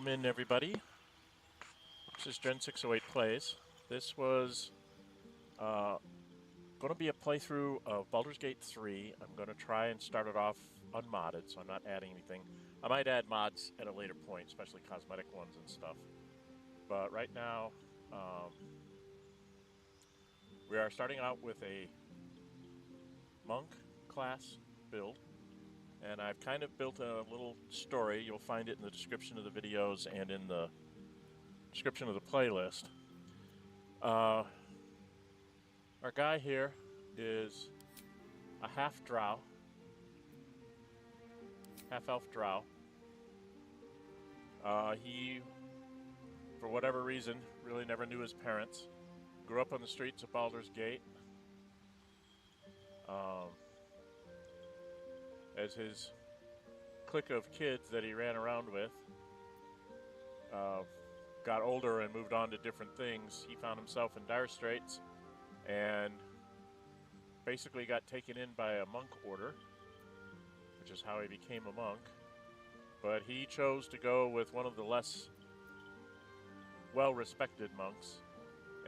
Welcome in, everybody. This is Dren608 Plays. This was going to be a playthrough of Baldur's Gate 3. I'm going to try and start it off unmodded, so I'm not adding anything. I might add mods at a later point, especially cosmetic ones and stuff. But right now, we are starting out with a monk class build. And I've kind of built a little story. You'll find it in the description of the videos and in the description of the playlist. Our guy here is a half drow, half elf drow. He, for whatever reason, really never knew his parents. Grew up on the streets of Baldur's Gate. As his clique of kids that he ran around with got older and moved on to different things, he found himself in dire straits and basically got taken in by a monk order, which is how he became a monk. But he chose to go with one of the less well-respected monks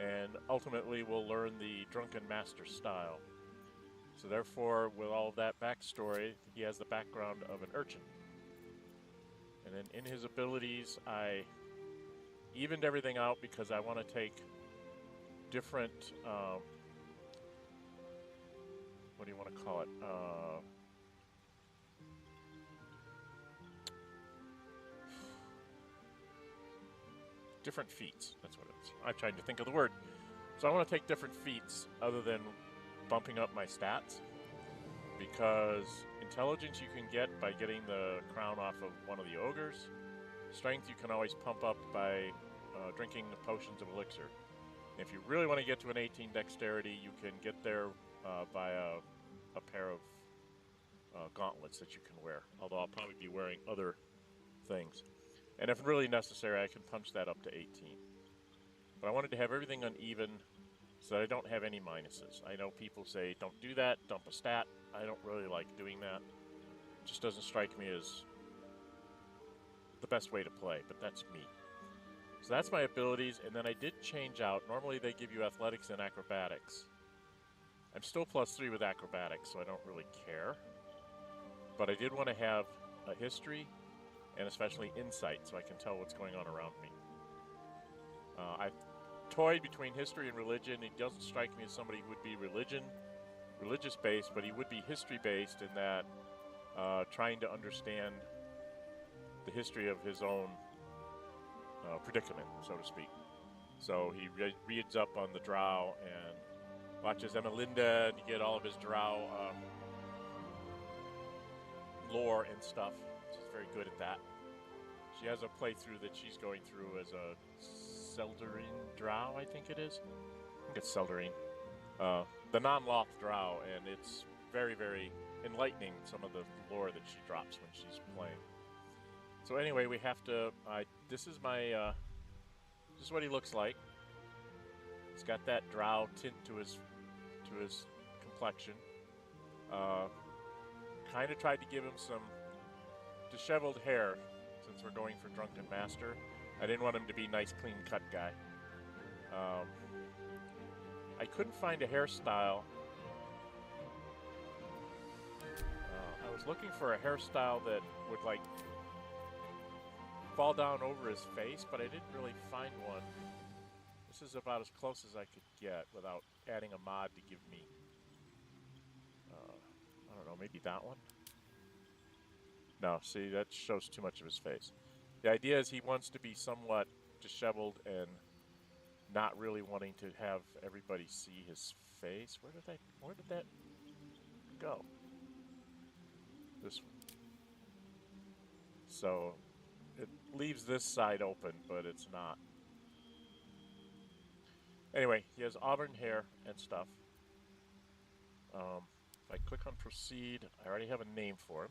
and ultimately will learn the Drunken master style. So therefore, with all of that backstory, he has the background of an urchin. And then in his abilities, I evened everything out because I want to take different, what do you want to call it? Different feats, that's what it is. I'm trying to think of the word. So I want to take different feats other than bumping up my stats, because intelligence you can get by getting the crown off of one of the ogres. Strength you can always pump up by drinking potions of elixir. If you really want to get to an 18 dexterity, you can get there by a pair of gauntlets that you can wear, although I'll probably be wearing other things. And if really necessary, I can punch that up to 18. But I wanted to have everything uneven so that I don't have any minuses. I know people say, don't do that, dump a stat. I don't really like doing that. It just doesn't strike me as the best way to play, but that's me. So that's my abilities, and then I did change out. Normally they give you athletics and acrobatics. I'm still +3 with acrobatics, so I don't really care. But I did want to have a history, and especially insight, so I can tell what's going on around me. I toyed between history and religion. He doesn't strike me as somebody who would be religious based, but he would be history based in that trying to understand the history of his own predicament, so to speak. So he reads up on the Drow and watches Emmelinda to get all of his Drow lore and stuff. She's very good at that. She has a playthrough that she's going through as a Seldarine Drow, I think it is. I think it's Seldarine. The non-Loth Drow, and it's very, very enlightening, some of the lore that she drops when she's playing. So anyway, we have to, this is my, this is what he looks like. He's got that Drow tint to his complexion. Kind of tried to give him some disheveled hair, since we're going for Drunken Master. I didn't want him to be nice, clean-cut guy. I couldn't find a hairstyle. I was looking for a hairstyle that would, like, fall down over his face, but I didn't really find one. This is about as close as I could get without adding a mod to give me, I don't know, maybe that one? No, see, that shows too much of his face. The idea is he wants to be somewhat disheveled and not really wanting to have everybody see his face. Where did that go? This one. So it leaves this side open, but it's not. Anyway, he has auburn hair and stuff. If I click on proceed, I already have a name for him.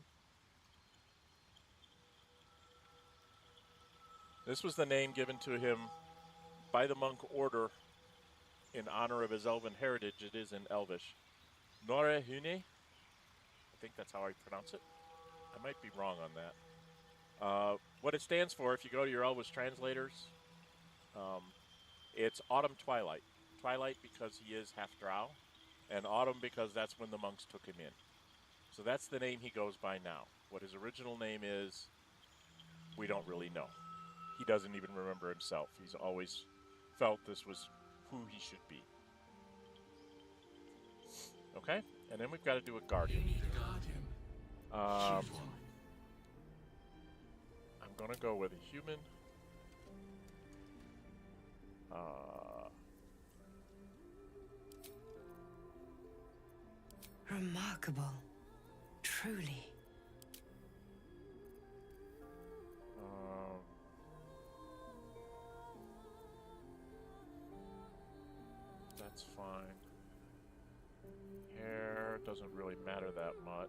This was the name given to him by the monk order in honor of his elven heritage. It is in Elvish. Nórë Huinë. I think that's how I pronounce it. I might be wrong on that. What it stands for, if you go to your Elvish translators, it's Autumn Twilight. Twilight because he is half Drow, and Autumn because that's when the monks took him in. So that's the name he goes by now. What his original name is, we don't really know. He doesn't even remember himself. He's always felt this was who he should be. Okay, and then we've got to do a guardian. I'm gonna go with a human. Remarkable, truly. That's fine. Hair doesn't really matter that much.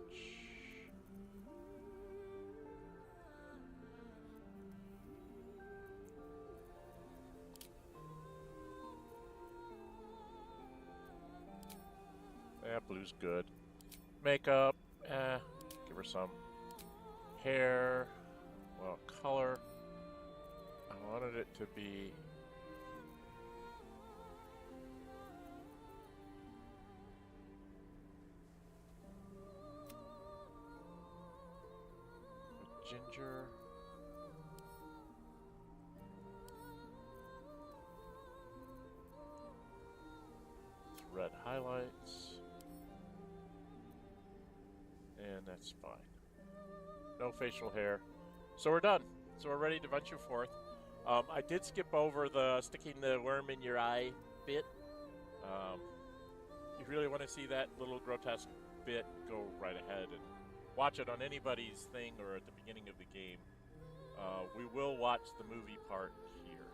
Yeah, blue's good. Makeup, give her some. Hair, well, color. I wanted it to be ginger. Red highlights. And that's fine. No facial hair. So we're done. So we're ready to venture forth. I did skip over the sticking the worm in your eye bit. If you really want to see that little grotesque bit, go right ahead and watch it on anybody's thing or at the beginning of the game. We will watch the movie part here.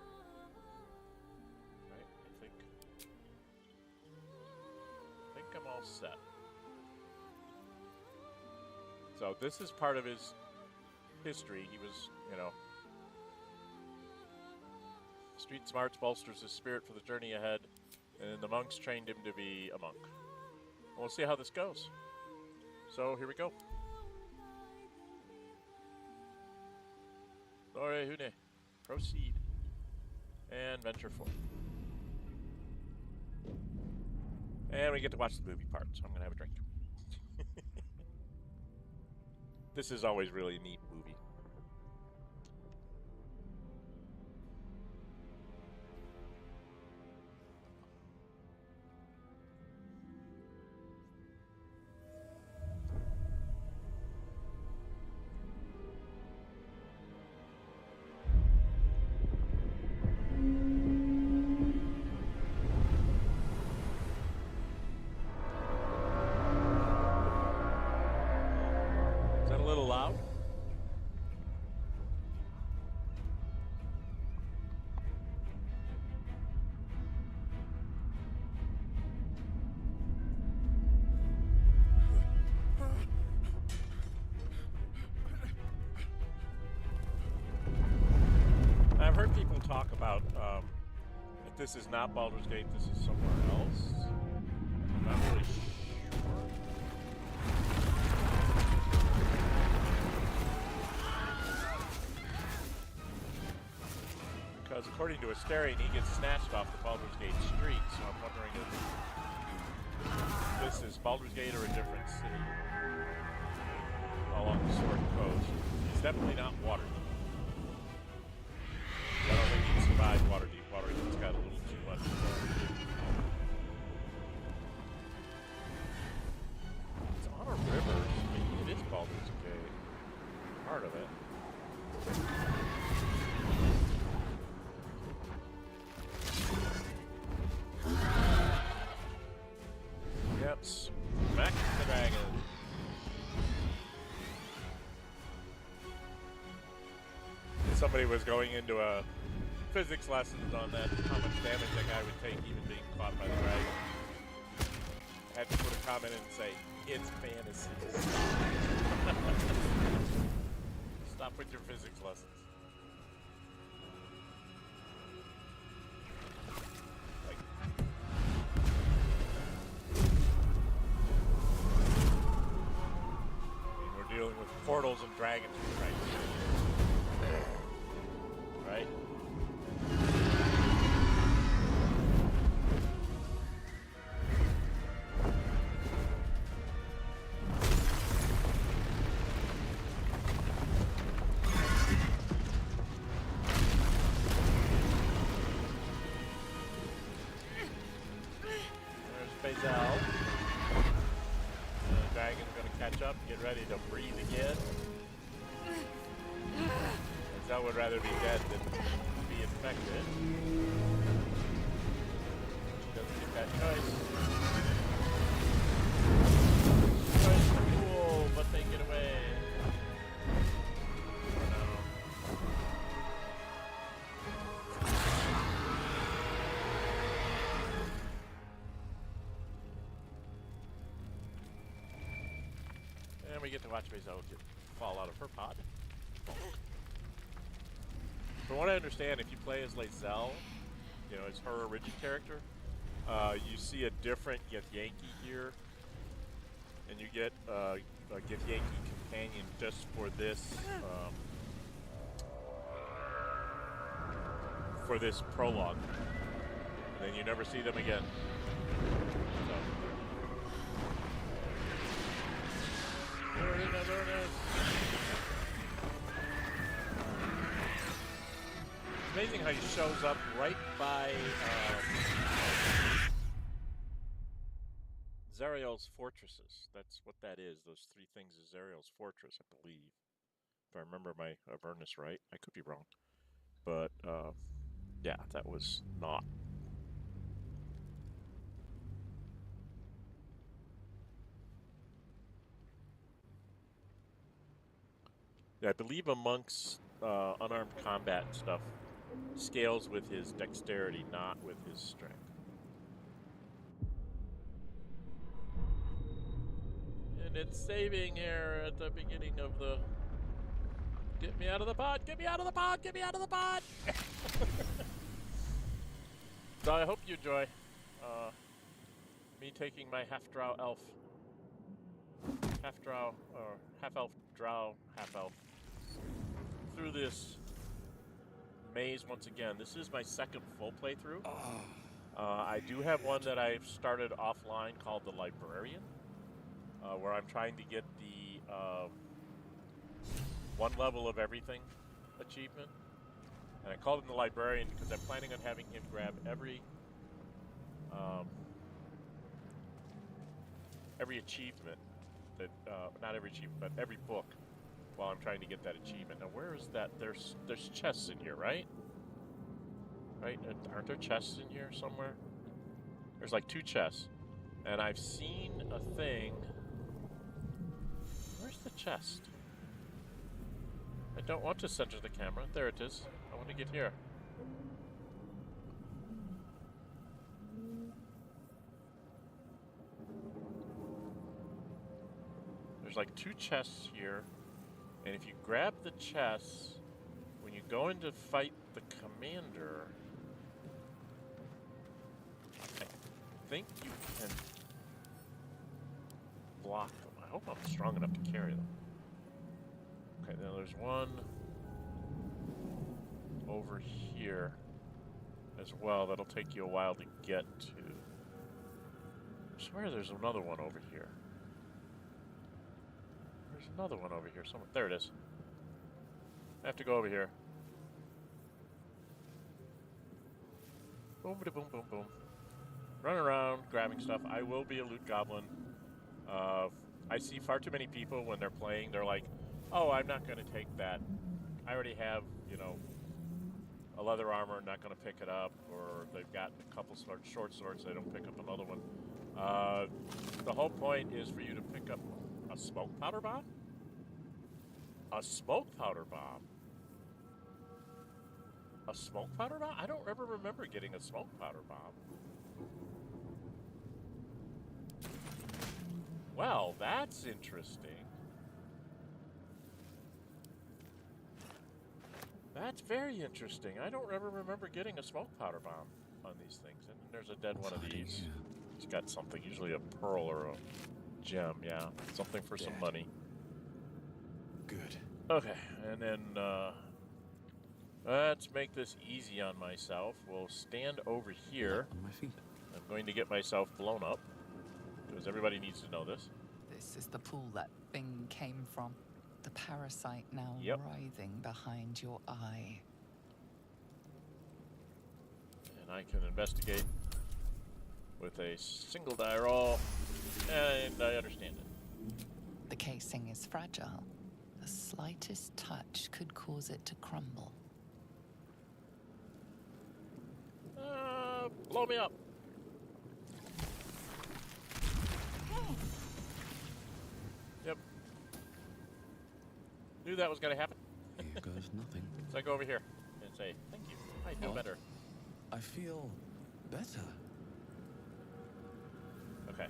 Right, I think I'm all set. So this is part of his history. He was, you know, street smarts bolsters his spirit for the journey ahead, and the monks trained him to be a monk. We'll see how this goes. So here we go. Nórë Huinë, proceed and venture forth. And we get to watch the movie part, so I'm gonna have a drink. This is always really a neat movie. I've heard people talk about if this is not Baldur's Gate, this is somewhere else. I'm not really sure. Because according to Asterion, he gets snatched off the Baldur's Gate street, so I'm wondering if this is Baldur's Gate or a different city along the Sword Coast. It's definitely not Waterdeep. I don't think he'd survive Waterdeep. Waterdeep's got a little too much. It's on a river. Maybe it is Baldur's Gate. Part of it. Yep. Smack the dragon. Somebody was going into a physics lesson on that, how much damage that guy would take even being caught by the dragon. I had to put a comment in and say, it's fantasy. Stop with your physics lessons. Like, I mean, we're dealing with portals and dragons right here. right? There's Bazel. The dragon's gonna catch up, get ready to breathe again. Bazel would rather be dead than be infected. She doesn't get that choice. Choice cool, but they get away. And we get to watch Bazel fall out of her pod. From what I understand, if you play as Lae'zel, you know, as her origin character, you see a different Githyanki here, and you get a Githyanki companion just for this prologue, and then you never see them again. So. It's amazing how he shows up right by Zariel's fortresses. That's what that is. Those three things is Zariel's fortress, I believe. If I remember my Avernus right. I could be wrong. But, yeah, that was not. Yeah, I believe amongst unarmed combat stuff scales with his dexterity, not with his strength. And it's saving here at the beginning of the... Get me out of the pod! Get me out of the pod! Get me out of the pod! So I hope you enjoy me taking my half-drow elf. Half-drow, or half-elf drow, half-elf. Through this maze once again. This is my second full playthrough. I do have one that I've started offline called the Librarian, where I'm trying to get the one level of everything achievement. And I called him the Librarian because I'm planning on having him grab every achievement that not every achievement, but every book while I'm trying to get that achievement. Now, where is that? There's chests in here, right? Right? Aren't there chests in here somewhere? There's like 2 chests. And I've seen a thing. Where's the chest? I don't want to center the camera. There it is. I want to get here. There's like 2 chests here. And if you grab the chests, when you go in to fight the commander, I think you can block them. I hope I'm strong enough to carry them. Okay, now there's one over here as well. That'll take you a while to get to. I swear there's another one over here. There's another one over here somewhere. There it is. I have to go over here. Boom, boom, boom, boom. Run around, grabbing stuff. I will be a loot goblin. I see far too many people when they're playing. They're like, oh, I'm not going to take that. I already have, you know, a leather armor, not going to pick it up. Or they've got a couple short swords, they don't pick up another one. The whole point is for you to pick up a smoke powder bomb? A smoke powder bomb? A smoke powder bomb? I don't ever remember getting a smoke powder bomb. Well, that's interesting. That's very interesting. I don't ever remember getting a smoke powder bomb on these things. And there's a dead one of these. He's got something, usually a pearl or a gem, yeah. Something for some money. Good. Okay, and then Let's make this easy on myself. We'll stand over here. On my feet. I'm going to get myself blown up, because everybody needs to know this. This is the pool that thing came from. The parasite now Yep. writhing behind your eye. And I can investigate with a single die roll, and I understand it. The casing is fragile. The slightest touch could cause it to crumble. Blow me up. Yep. Knew that was going to happen. Here goes nothing. So I go over here and say, thank you. I feel better. I feel better. Okay.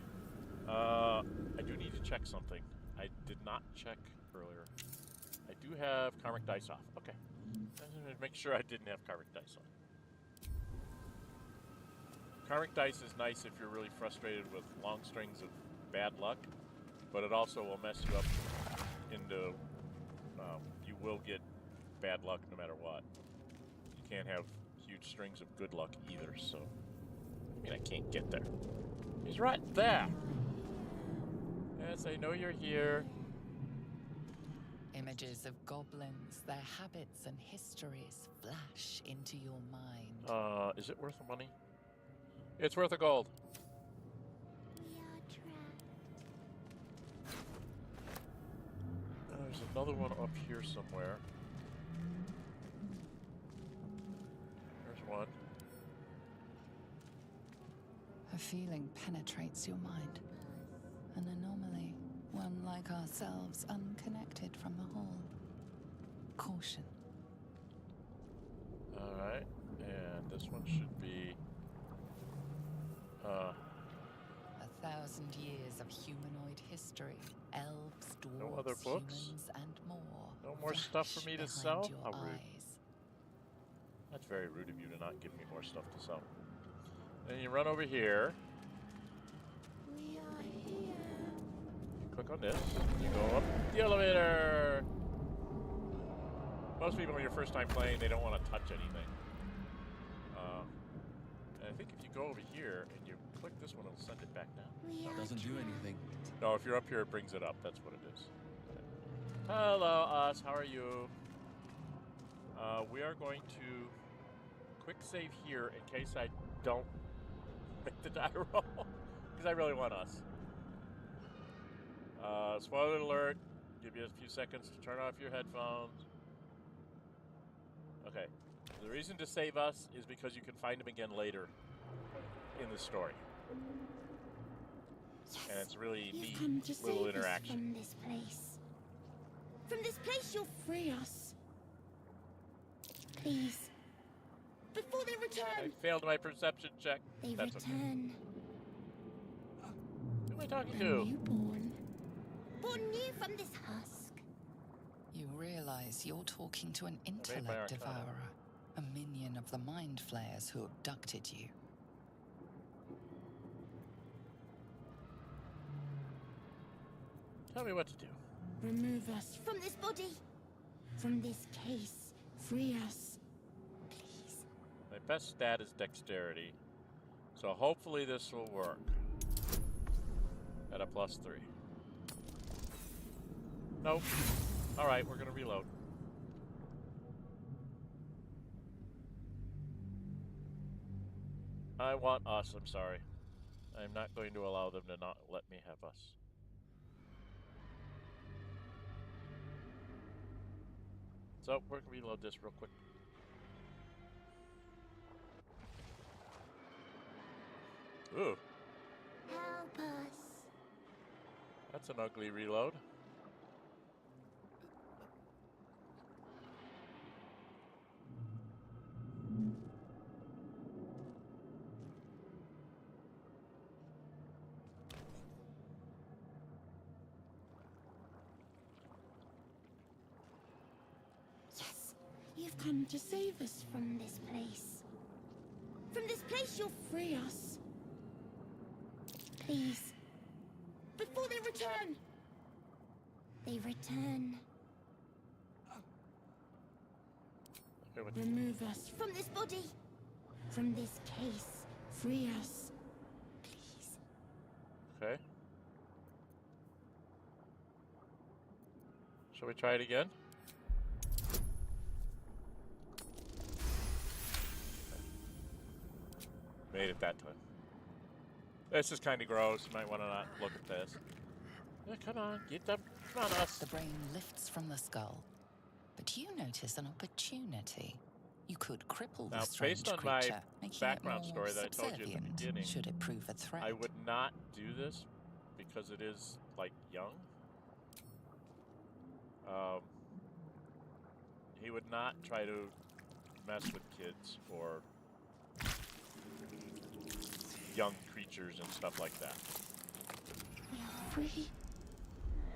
I do need to check something. I did not check earlier. I do have karmic dice off. Okay. I wanted to make sure I didn't have karmic dice on. Karmic dice is nice if you're really frustrated with long strings of bad luck, but it also will mess you up into, you will get bad luck no matter what. You can't have huge strings of good luck either, so, I mean, I can't get there. He's right there! Yes, I know you're here. Images of goblins, their habits and histories flash into your mind. Is it worth the money? It's worth a gold. We are trapped. There's another one up here somewhere. There's one. A feeling penetrates your mind. An anomaly, one like ourselves, unconnected from the whole. Caution. Alright, and this one should be... 1,000 years of humanoid history. Elves, dwarves, No other books? humans, and more. No more stuff for me to flash sell? behind How your rude. eyes. That's very rude of you to not give me more stuff to sell. Then you run over here, We are here. you click on this, you go up the elevator! Most people, when you're first time playing, they don't want to touch anything. And I think if you go over here and you click this one, it'll send it back down. We are Doesn't do anything. No, if you're up here, it brings it up. That's what it is. Hello, us. How are you? We are going to quick save here in case I don't make the die roll, because I really want us. Spoiler alert. Give you a few seconds to turn off your headphones. Okay. The reason to save us is because you can find him again later in the story. Yes. And it's really You've neat come to little save us interaction. from this place. From this place, you'll free us. Please. Before they I return. failed my perception check. They That's okay. return. Who am I talking A to? newborn. Born new from this husk. You realize you're talking to an made my intellect arcana. devourer, a minion of the mind flayers who abducted you. Tell me what to do. Remove us from this body. From this case. Free us. Please. My best stat is dexterity. So hopefully this will work. At a +3. Nope. Alright, we're gonna reload. I want us, I'm sorry. I'm not going to allow them to not let me have us. So, we're gonna reload this real quick. Ooh, Help us. that's an ugly reload. Yes. You've come to save us from this place. From this place, you'll free us. Please. Before they return. They return. Okay, sure what. Remove us from this body, from this case. Free us, please. Okay. Shall we try it again? Made it that time. This is kind of gross. You might want to not look at this. Yeah, come on, get them. Come on, us. The brain lifts from the skull, but you notice an opportunity. You could cripple Now, the strange based on my creature, making background it more story that I told you at the subservient, beginning, should it prove a threat. I would not do this because it is like young. He would not try to mess with kids or young creatures and stuff like that. We are free.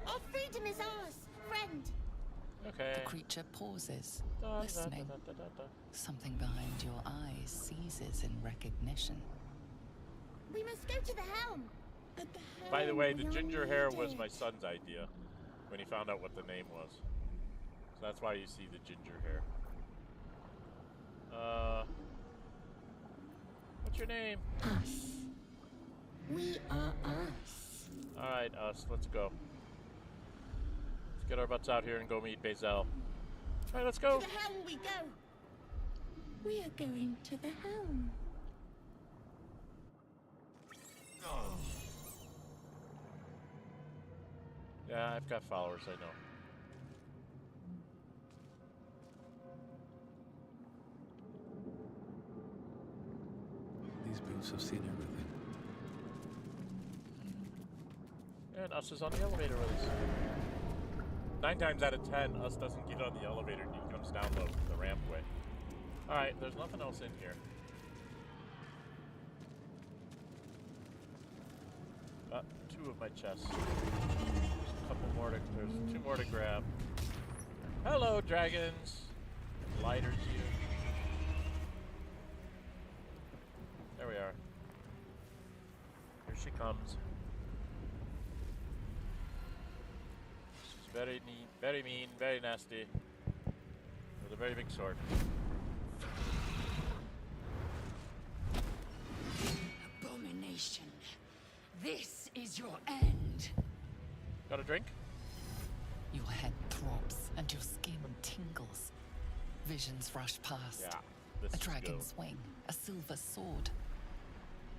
Our freedom is ours, friend. Okay. The creature pauses, listening. Something behind your eyes seizes in recognition. We must go to the helm. At the helm. By the way, the we are ginger hair was needed. my son's idea when he found out what the name was. So that's why you see the ginger hair. What's your name? Us. We are us. Alright, us. Let's go. Let's get our butts out here and go meet Bazel. Alright, let's go. To the helm we go. We are going to the helm. Yeah, I've got followers, I know. These boots have seen everything. And us is on the elevator with us. 9 times out of 10, us doesn't get on the elevator and he comes down the rampway. Alright, there's nothing else in here. Two of my chests. There's a couple more to, there's 2 more to grab. Hello, dragons! Lighters you. There we are. Here she comes. She's very mean, very nasty. With a very big sword. Abomination. This is your end. Got a drink? Your head throbs and your skin tingles. Visions rush past. Yeah. This A is dragon's wing, a silver sword,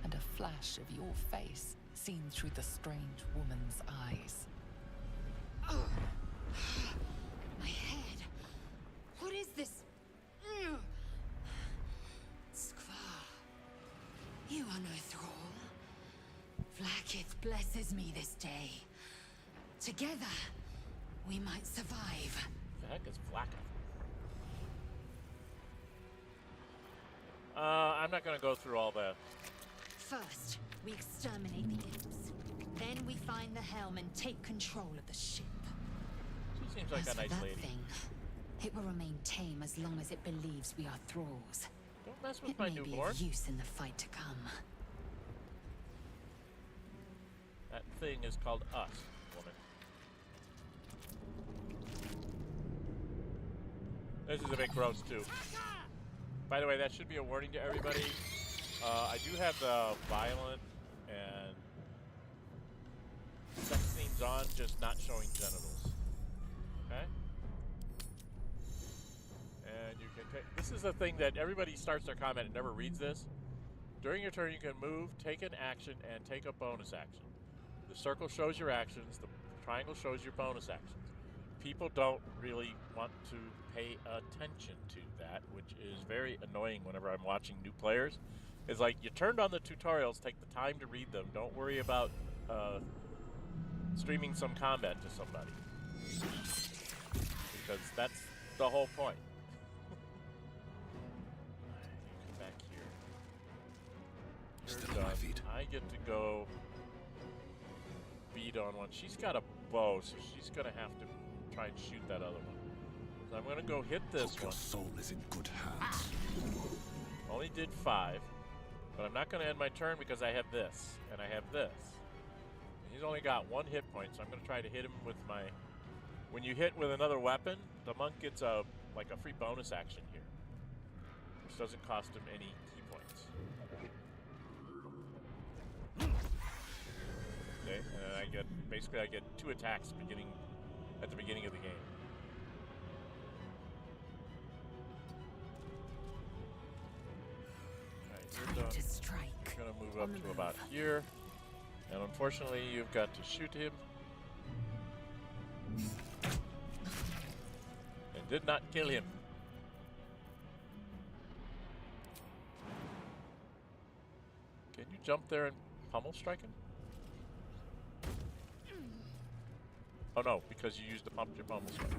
and a flash of your face seen through the strange woman's eyes. Oh. My head. What is this? Skvar. You are no thrall. Vlaakith blesses me this day. Together, we might survive. The heck is Vlaakith? I'm not gonna go through all that. First, we exterminate the imps. Then we find the helm and take control of the ship. She seems like As a for nice that lady. thing, it will remain tame as long as it believes we are thralls. Don't mess with It my may be newborn. of use in the fight to come. That thing is called us, woman. This is a bit gross too. By the way, that should be a warning to everybody. I do have the violent and sex scenes on, just not showing genitals. Okay? And you can take. This is the thing that everybody starts their comment and never reads this. During your turn, you can move, take an action, and take a bonus action. The circle shows your actions. The triangle shows your bonus actions. People don't really want to pay attention to that, which is very annoying whenever I'm watching new players. It's like, you turned on the tutorials, take the time to read them. Don't worry about streaming some combat to somebody. Because that's the whole point. Come back here. You're Still on my done. feet. I get to go beat on one. She's got a bow, so she's gonna have to try and shoot that other one. So I'm gonna go hit this Hope your one. soul is in good hands. Only did 5, but I'm not gonna end my turn because I have this and I have this. And he's only got 1 hit point, so I'm gonna try to hit him with my. When you hit with another weapon, the monk gets a free bonus action here. which doesn't cost him any key points. Okay, and I get basically I get 2 attacks at the beginning of the game. Alright, you're done. To strike. You're gonna move up to about here, and unfortunately, you've got to shoot him. And did not kill him. Can you jump there and pummel strike him? Oh no, because you used your pummel strike.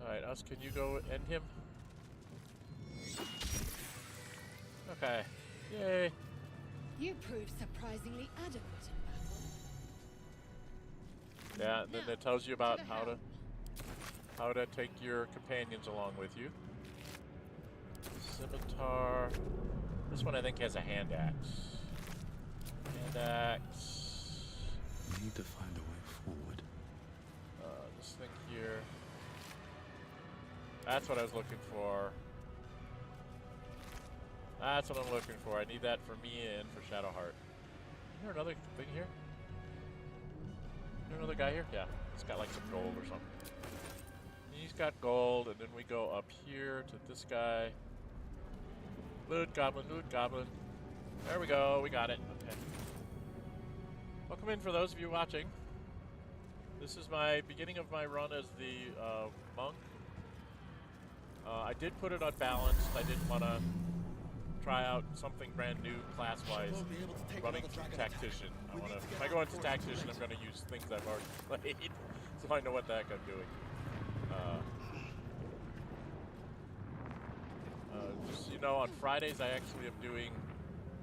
Alright, Us, can you go end him? Okay. Yay. You proved surprisingly adequate in battle. Yeah, and then Now, it tells you about to the how to take your companions along with you. Scimitar. This one I think has a hand axe. Hand axe. We need to find a way forward. This thing here. That's what I was looking for. That's what I'm looking for. I need that for me and for Shadowheart. Is there another thing here? Is there another guy here? Yeah. He's got like some gold or something. He's got gold, and then we go up here to this guy. Loot goblin, loot goblin. There we go. We got it. Okay. Welcome in for those of you watching. This is my beginning of my run as the monk. I did put it unbalanced. I didn't want to try out something brand new class-wise. Running through tactician. If I go into tactician, I'm going to use things I've already played, so I know what the heck I'm doing. Just so you know, on Fridays I actually am doing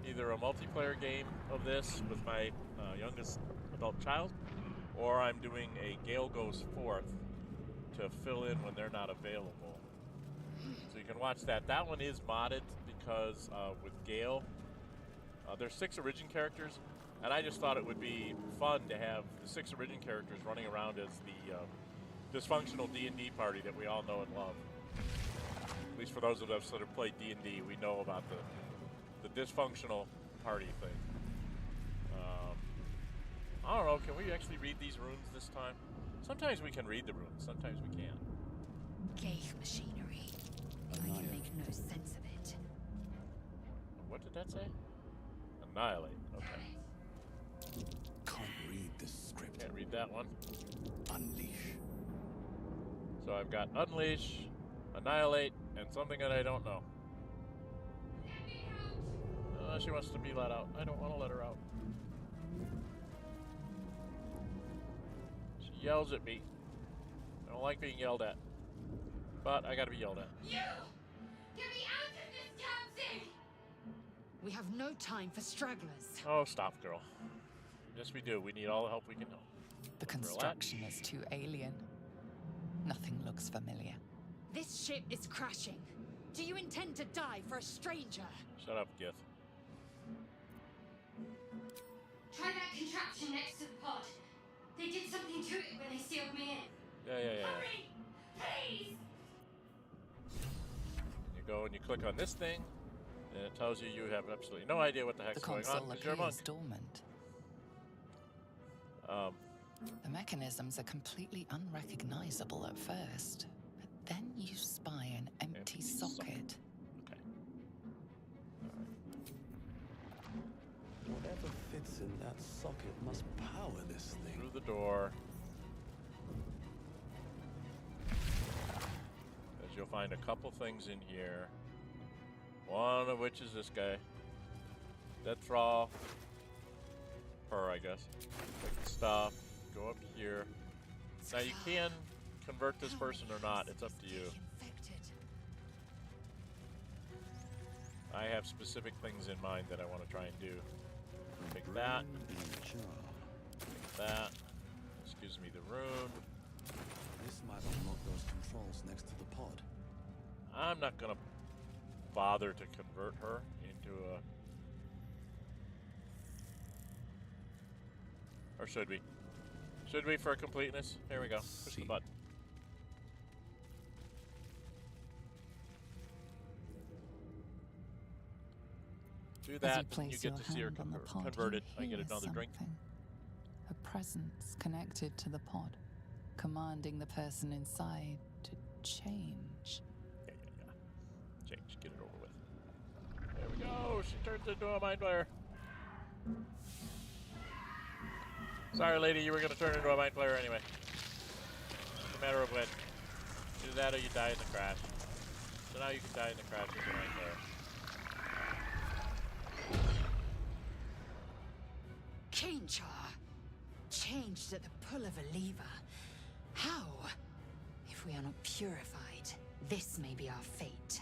either a multiplayer game of this with my youngest adult child, or I'm doing a Gale Goes Forth to fill in when they're not available. So you can watch that. That one is modded because with Gale, there's 6 origin characters, and I just thought it would be fun to have the 6 origin characters running around as the dysfunctional D&D party that we all know and love. At least for those of us that have played D&D, we know about the dysfunctional party thing. I don't know, can we actually read these runes this time? Sometimes we can read the runes, sometimes we can't. Ghaik machinery. I can make no sense of it. What did that say? Annihilate, okay. Can't read this script. Can't read that one. Unleash. So I've got Unleash, Annihilate, and something that I don't know. She wants to be let out. I don't want to let her out. She yells at me. I don't like being yelled at. But I gotta be yelled at. You! Get me out of this damn thing! We have no time for stragglers. Oh, stop, girl. Yes, we do. We need all the help we can help. The construction is too alien. Nothing looks familiar. This ship is crashing. Do you intend to die for a stranger? Shut up, Gith. Try that contraption next to the pod. They did something to it when they sealed me in. Yeah. Hurry! Please! You go and you click on this thing, and it tells you you have absolutely no idea what the heck's The going on console because you're a monk. appears dormant. The mechanisms are completely unrecognizable at first, but then you spy an empty socket. Okay. Whatever fits in that socket must power this thing. Through the door. As you'll find a couple things in here. One of which is this guy. Dead Thrall. Her, I guess. Take the stuff. Go up here. Now you can convert this person or not. It's up to you. I have specific things in mind that I want to try and do. Take that. Take that. Excuse me, the rune. This might unlock those controls next to the pod. I'm not gonna bother to convert her into a... Or should we? Should we for completeness? Here we go. Push the See. button. Do As that, you and place you get your to see her hand on the pod, converted. I you get hear another drink. something. A presence connected to the pod, commanding the person inside to change. Yeah. Change. Get it over with. There we go. She turns into a mind flayer. Sorry, lady. You were going to turn into a mind flayer anyway. It's a matter of when. Do that or you die in the crash. So now you can die in the crash as a mind flayer. Change her. Changed at the pull of a lever. How? If we are not purified, this may be our fate.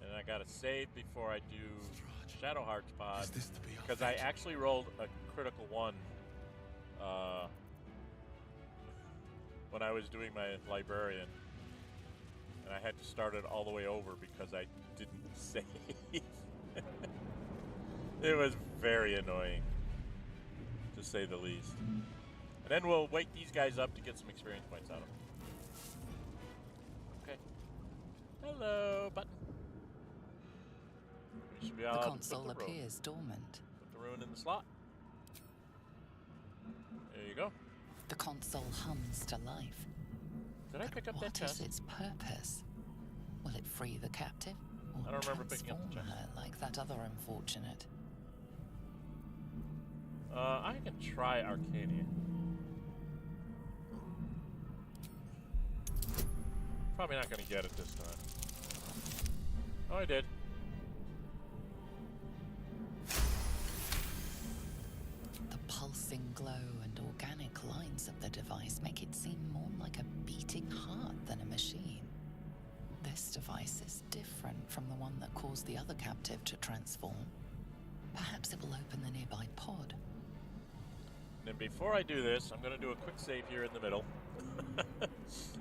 And I gotta save before I do Shadowheart's pod, Is this to be our because I fate? actually rolled a critical one when I was doing my librarian, and I had to start it all the way over because I didn't save. It was very annoying, to say the least. And then we'll wake these guys up to get some experience points out of them. Okay. Hello, button. We should be The allowed to console put the rune. appears dormant. Put the rune in the slot. There you go. The console hums to life. Did I pick up that What is chest? its purpose? Will it free the captive? Or I don't remember picking up the transform chest. her like that other unfortunate? I can try Arcania. Probably not going to get it this time. Oh, I did. The pulsing glow and organic lines of the device make it seem more like a beating heart than a machine. This device is different from the one that caused the other captive to transform. Perhaps it will open the nearby pod. And before I do this, I'm going to do a quick save here in the middle.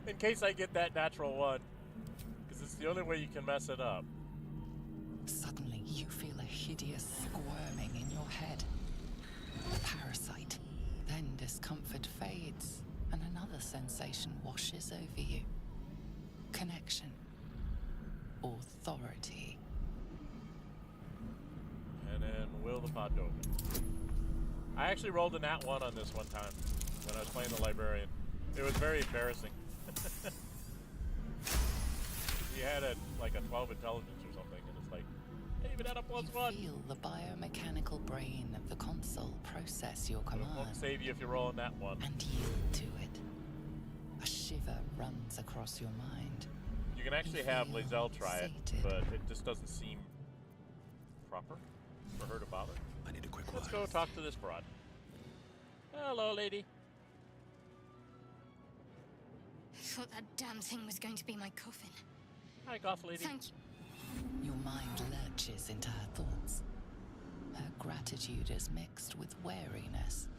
In case I get that natural one. Because it's the only way you can mess it up. Suddenly, you feel a hideous squirming in your head. A parasite. Then discomfort fades, and another sensation washes over you. Connection. Authority. And then will the pod open? I actually rolled a nat 1 on this one time when I was playing the librarian. It was very embarrassing. He had like a 12 intelligence or something, and it's like, I even had a +1. You feel the biomechanical brain of the console process your It command won't save you if you roll a nat 1. and yield to it. A shiver runs across your mind. You can actually You have feel Lazelle try it, sated. but it just doesn't seem proper for her to bother. I need a quick Let's word. go talk to this broad. Hello, lady. I thought that damn thing was going to be my coffin. Hi, goth lady. Thank you. Your mind lurches into her thoughts. Her gratitude is mixed with wariness,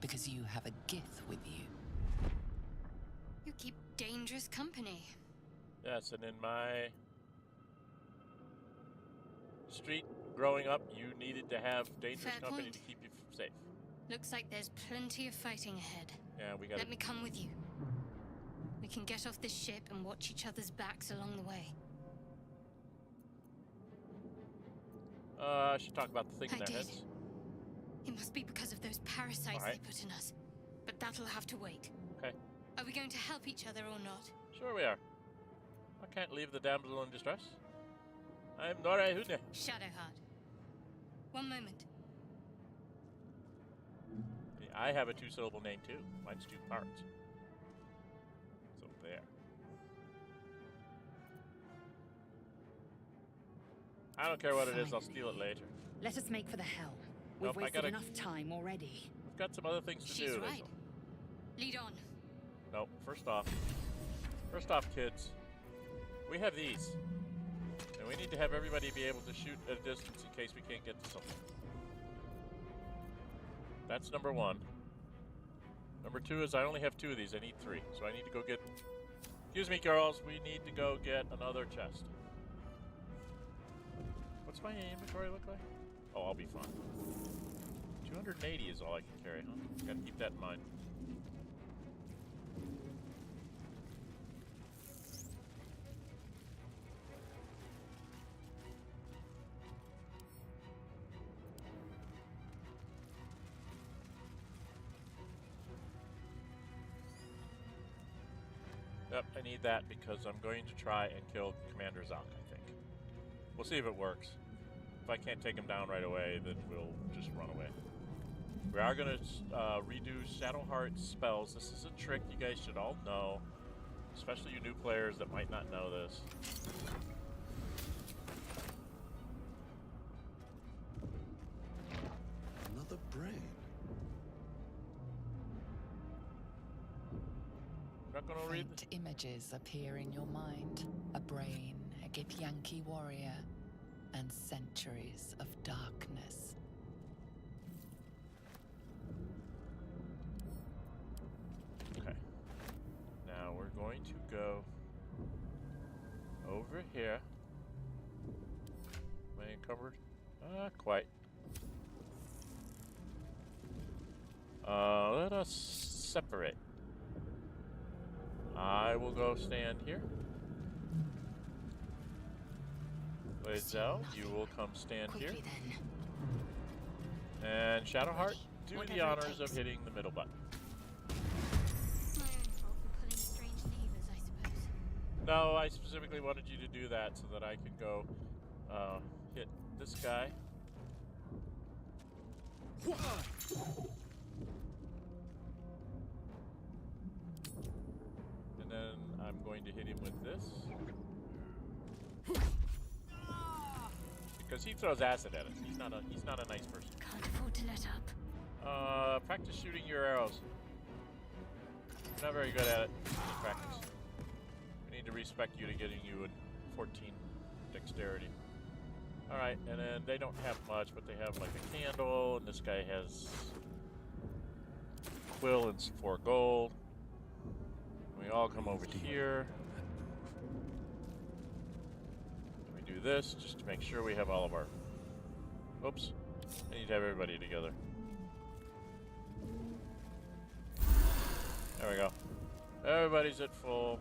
because you have a gith with you. You keep dangerous company. Yes, and in my street growing up, you needed to have dangerous Fair company point. to keep you safe. Looks like there's plenty of fighting ahead. Yeah, we got Let me come with you. We can get off this ship and watch each other's backs along the way. I should talk about the thing in I our did. heads. It must be because of those parasites Alright. they put in us. But that'll have to wait. Okay, Are we going to help each other or not? sure we are. I can't leave the damsel in distress. I'm Nórë Huinë. Shadowheart. One moment. I have a 2-syllable name too. Mine's 2 parts. So there. I don't care what it is, I'll steal it later. Let us make for the helm. We've Nope, I wasted gotta- enough time already. We've got some other things to She's do. right. Lead on. No, first off, kids, we have these. And we need to have everybody be able to shoot at a distance in case we can't get to something. That's number 1. Number 2 is I only have 2 of these. I need 3. So I need to go get... Excuse me, girls. We need to go get another chest. What's my inventory look like? Oh, I'll be fine. 280 is all I can carry, huh? Gotta keep that in mind. Yep, I need that because I'm going to try and kill Commander Zoc, I think. We'll see if it works. If I can't take him down right away, then we'll just run away. We are going to redo Shadowheart's spells. This is a trick you guys should all know, especially you new players that might not know this. Another brain. Not going to read Faint images appear in your mind. A brain, a Githyanki warrior, and centuries of darkness. Okay. Now we're going to go over here. Am I encumbered? Not quite. Let us separate. I will go stand here. Lae'zel, you will come stand here. Quickly then. And Shadowheart, do Whatever the it honors of takes. hitting the middle button. My own fault for pulling strange levers, I suppose. No, I specifically wanted you to do that so that I could go hit this guy. And then I'm going to hit him with this. Because he throws acid at us. He's not a nice person. Can't afford to let up. Practice shooting your arrows. You're not very good at it. Just practice. We need to respect you to getting you a 14 dexterity. Alright, and then they don't have much, but they have like a candle, and this guy has quill and 4 gold. We all come over here. We do this just to make sure we have all of our... Oops. I need to have everybody together. There we go. Everybody's at full.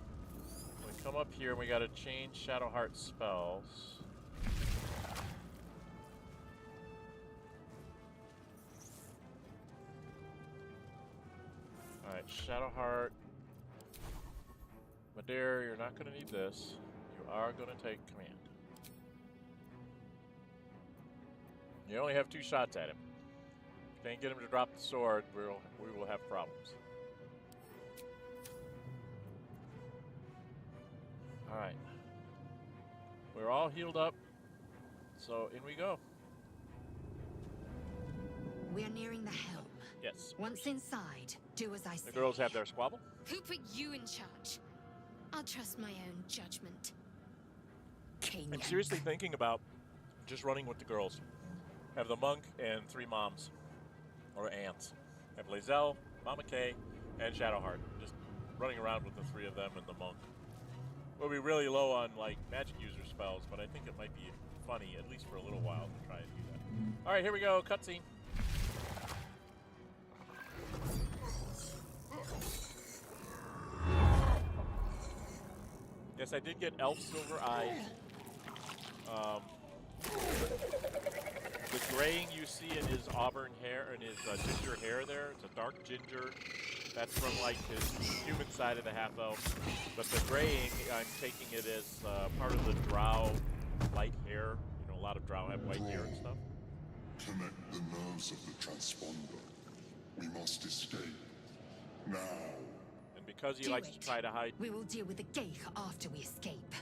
We come up here and we gotta change Shadowheart spells. Alright, Shadowheart. Madeir, you're not gonna need this. You are gonna take command. You only have 2 shots at him. If you can't get him to drop the sword, we will have problems. Alright. We're all healed up. So in we go. We are nearing the helm. Yes. Once inside, do as I say. The girls have their squabble. Who put you in charge? I'll trust my own judgment. I'm seriously thinking about just running with the girls. Have the monk and 3 moms. Or aunts. Have Lae'zel, Mama Kay, and Shadowheart. Just running around with the 3 of them and the monk. We'll be really low on like magic user spells, but I think it might be funny, at least for a little while, to try and do that. Alright, here we go, cutscene. Yes, I did get elf silver eyes. The graying you see in his auburn hair and his ginger hair there, it's a dark ginger. That's from like his human side of the half elf. But the graying, I'm taking it as part of the Drow light hair. You know, a lot of Drow have white hair and stuff. Connect the nerves of the transponder. We must escape. Now. And because he Do likes it. to try to hide, We will deal with the Geich after we escape.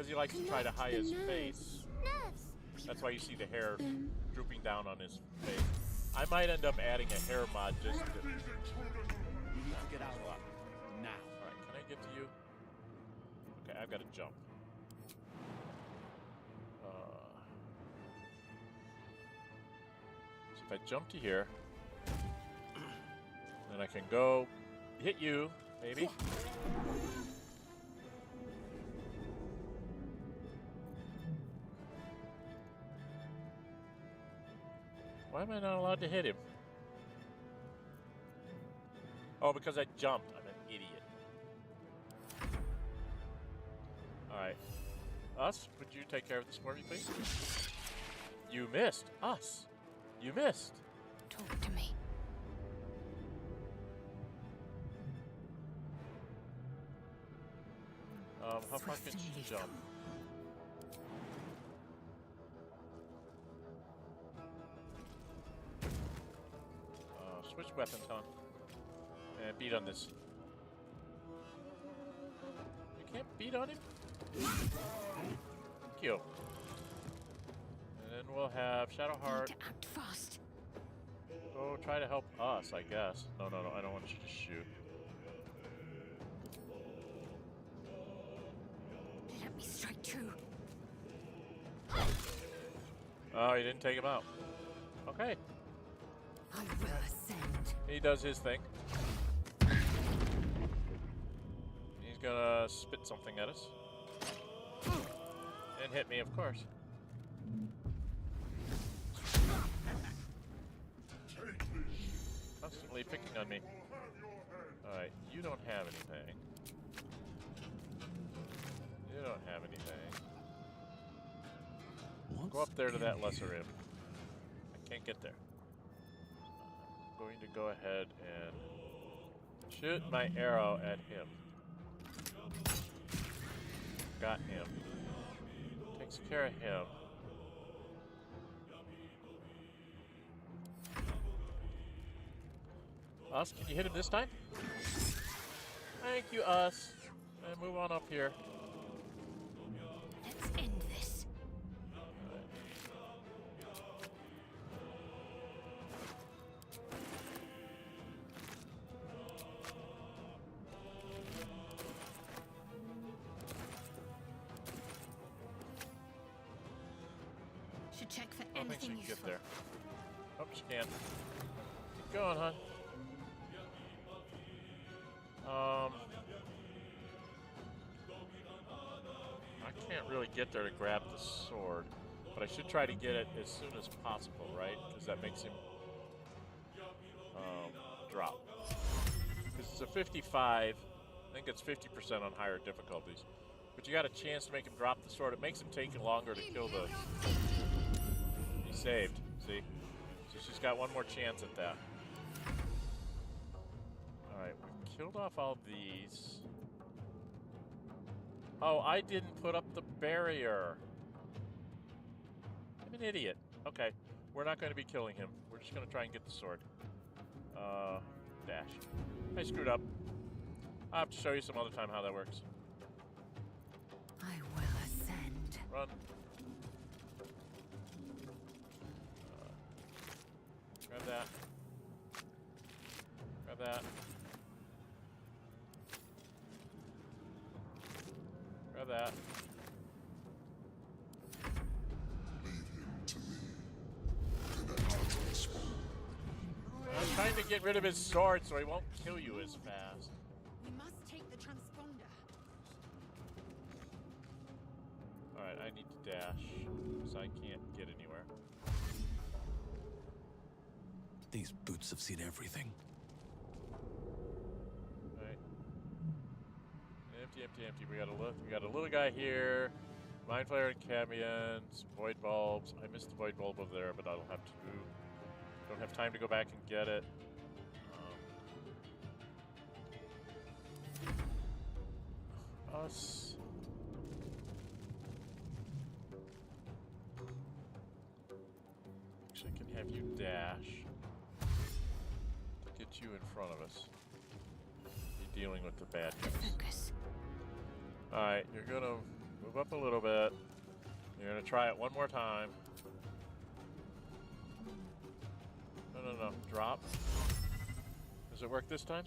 because he likes to try to hide his face, Nerves. that's why you see the hair drooping down on his face. I might end up adding a hair mod just to... Get out now. Alright, can I get to you? Okay, I've got to jump. So if I jump to here, then I can go hit you, maybe. Why am I not allowed to hit him? Oh, because I jumped. I'm an idiot. Alright. Us, would you take care of this for me, please? You missed. Us. You missed. Talk to me. How far can she jump? Switch weapons, huh? And beat on this. You can't beat on him? Thank you. And then we'll have Shadowheart. Need to act fast. Go try to help us, I guess. No, I don't want you to shoot. Let me strike true. Oh, he didn't take him out. Okay. I will ascend. He does his thing. He's gonna spit something at us. And hit me, of course. Constantly picking on me. Alright, you don't have anything. You don't have anything. Go up there to that lesser imp. I can't get there. I'm going to go ahead and shoot my arrow at him. Got him. Takes care of him. Us, can you hit him this time? Thank you, Us. And move on up here. Let's end this. Should check for I don't think she anything can useful. get there. Oh, she can. Keep going, hon. I can't really get there to grab the sword, but I should try to get it as soon as possible, right? Because that makes him drop. Because it's a 55. I think it's 50% on higher difficulties. But you got a chance to make him drop the sword. It makes him take longer to kill the... He saved, see? So she's got one more chance at that. Alright, we've killed off all these. Oh, I didn't put up the barrier. I'm an idiot. Okay, we're not going to be killing him. We're just going to try and get the sword. Dash. I screwed up. I'll have to show you some other time how that works. I will ascend. Run. Grab that. Grab that. Grab that. Leave him to me. Connect to the spawn. I'm trying to get rid of his sword so he won't kill you as fast. We must take the transponder. Alright, I need to dash, because I can't get anywhere. These boots have seen everything. Alright. Empty, empty, empty. We got a little guy here. Mind Flayer and Camions, Void Bulbs. I missed the Void Bulb over there, but I'll have to... Don't have time to go back and get it. Us. Actually, I can have you dash. Get you in front of us. Be dealing with the bad guys. Focus. Alright, you're gonna move up a little bit. You're gonna try it one more time. No. Drop. Does it work this time?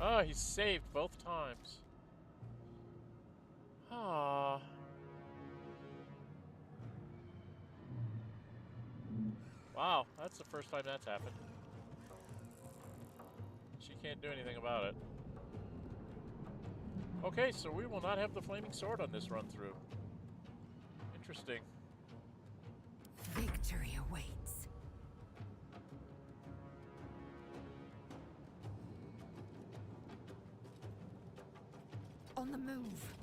Oh, he's saved both times. Ah. Wow, that's the first time that's happened. She can't do anything about it. Okay, so we will not have the flaming sword on this run through. Interesting. Victory awaits. On the move.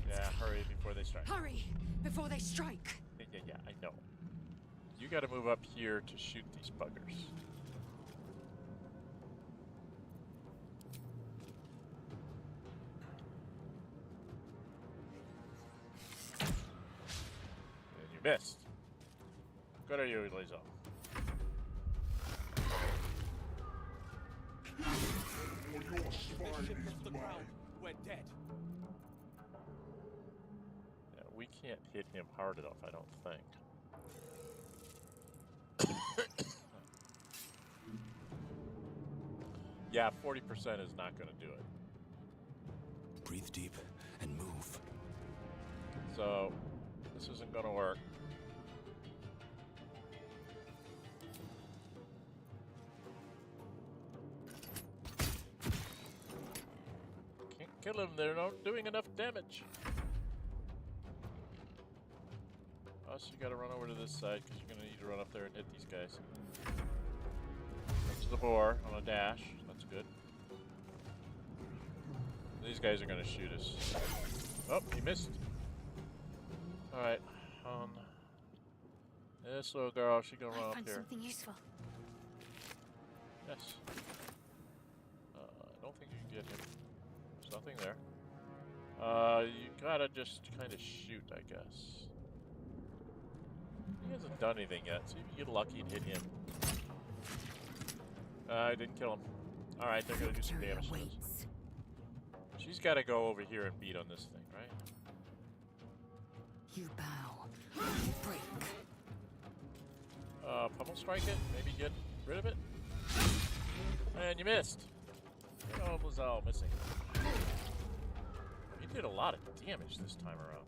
Yeah, hurry before they strike. Hurry before they strike. Yeah, I know. You gotta move up here to shoot these buggers. Missed. Good at you, Lazo. We're dead. Yeah, we can't hit him hard enough, I don't think. Yeah, 40% is not going to do it. Breathe deep and move. So, this isn't going to work. Can't kill him, they're not doing enough damage. Us, you gotta run over to this side, because you're gonna need to run up there and hit these guys. Up to the boar on a dash, that's good. These guys are gonna shoot us. Oh, he missed. Alright, this little girl, she's gonna run up Find here. something useful. Yes. I don't think you can get him. There's nothing there. You gotta just kind of shoot, I guess. He hasn't done anything yet. See if you get lucky and hit him. I didn't kill him. Alright, they're gonna do some damage to us. She's gotta go over here and beat on this thing, right? You bow. You break. Pummel strike it? Maybe get rid of it? And you missed! Oh, Lazelle missing. You did a lot of damage this time around.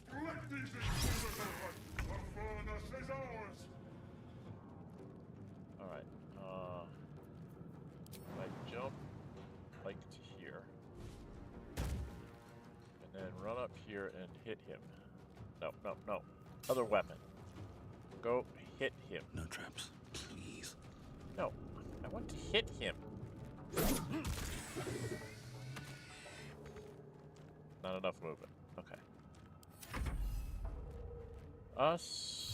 Strike these intruders! The furnace is ours! Alright, I jump like to here. And then run up here and hit him. No, no, no. Other weapon. Go hit him. No traps, please. No, I want to hit him. Not enough movement. Okay. Us.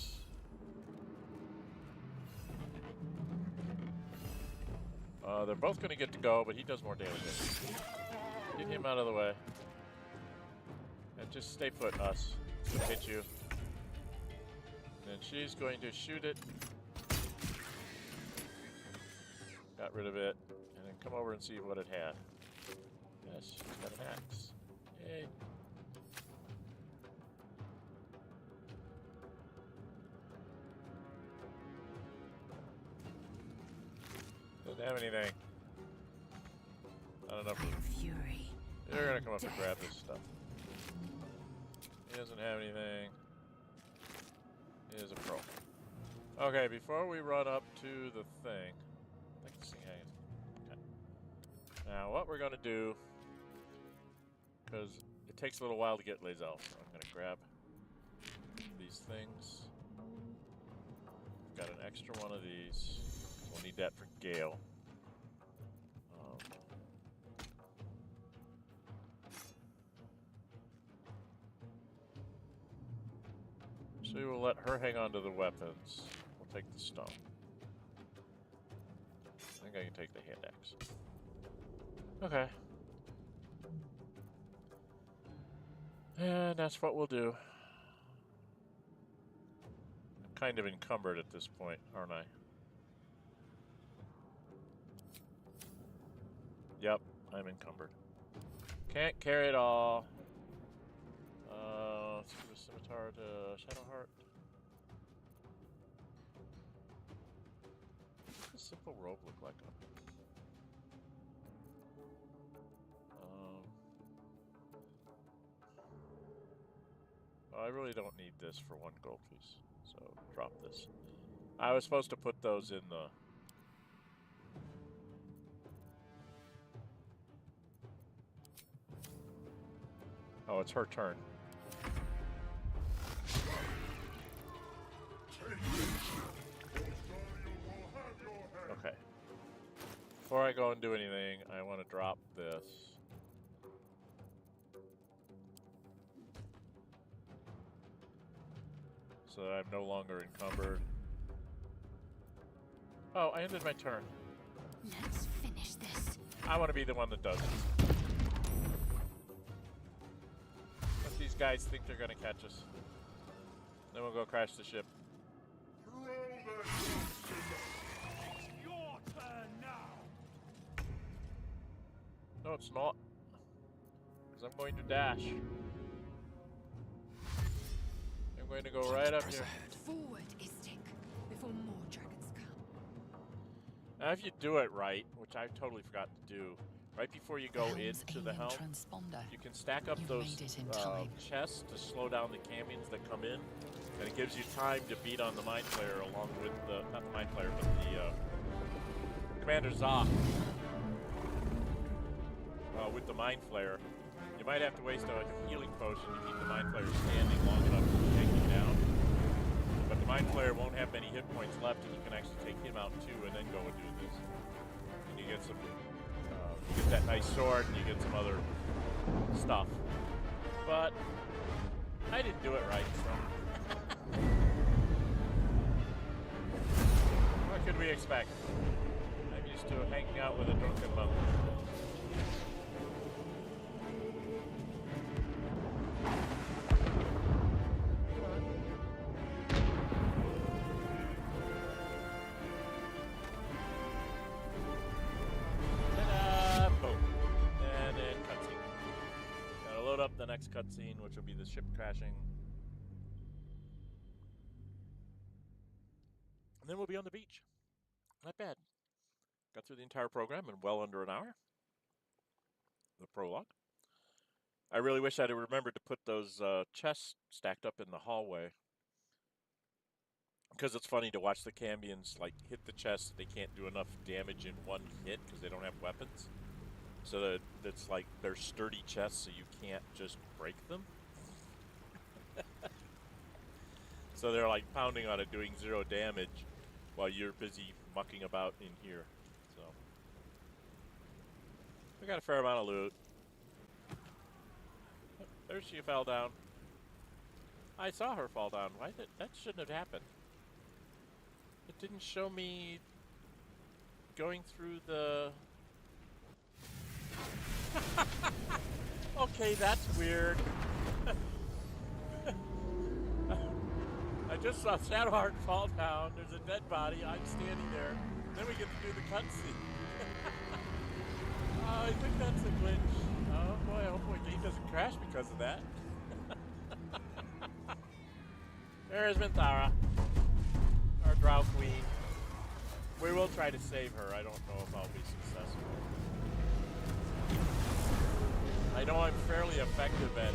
They're both going to get to go, but he does more damage. Get him out of the way. And just stay put, us. It's going to hit you. And then she's going to shoot it. Got rid of it. And then come over and see what it had. Yes, she's got an axe. Yay. Doesn't have anything. Not enough. Fury. They're gonna come up and grab this stuff. He doesn't have anything. He is a pro. Okay, before we run up to the thing, I think this thing hangs. Okay. Now, what we're gonna do, because it takes a little while to get Lazel, so I'm gonna grab these things. Got an extra one of these. We'll need that for Gale. So we will let her hang on to the weapons. We'll take the stone. I think I can take the hand axe. Okay. And that's what we'll do. I'm kind of encumbered at this point, aren't I? Yep, I'm encumbered. Can't carry it all. Let's give a scimitar to Shadowheart. What does a simple robe look like on it? I really don't need this for one gold piece, so drop this. I was supposed to put those in the... Oh, it's her turn. Okay. Before I go and do anything, I want to drop this. So that I'm no longer encumbered. Oh, I ended my turn. Let's finish this. I want to be the one that does it. guys think they're gonna catch us. Then we'll go crash the ship. It's your turn now. No, it's not. Because I'm going to dash. I'm going to go right up here. Forward, Istik, before more dragons come. Now, if you do it right, which I totally forgot to do, right before you go into the helm, you can stack up those chests to slow down the camions that come in, and it gives you time to beat on the Mind Flayer along with the, not the Mind Flayer, but the Commander Zoc with the Mind Flayer. You might have to waste a healing potion to keep the Mind Flayer standing long enough to take you down. But the Mind Flayer won't have many hit points left, and you can actually take him out too, and then go and do this. And you get some, you get that nice sword, and you get some other stuff. But I didn't do it right, so what could we expect? I'm used to hanging out with a drunken monk. The next cutscene, which will be the ship crashing. And then we'll be on the beach. Not bad. Got through the entire program in well under an hour. The prologue. I really wish I'd remembered to put those chests stacked up in the hallway. Because it's funny to watch the Cambions like hit the chest. They can't do enough damage in one hit because they don't have weapons. So that it's like they're sturdy chests, so you can't just break them. So they're like pounding on it, doing 0 damage, while you're busy mucking about in here. So we got a fair amount of loot. There she fell down. I saw her fall down. Why did that shouldn't have happened? It didn't show me going through the. Okay, that's weird. I just saw Shadowheart fall down. There's a dead body. I'm standing there. Then we get to do the cutscene. Oh, I think that's a glitch. Oh boy, I hope my game doesn't crash because of that. There's Minthara, our Drow Queen. We will try to save her. I don't know if I'll be successful. I know I'm fairly effective at,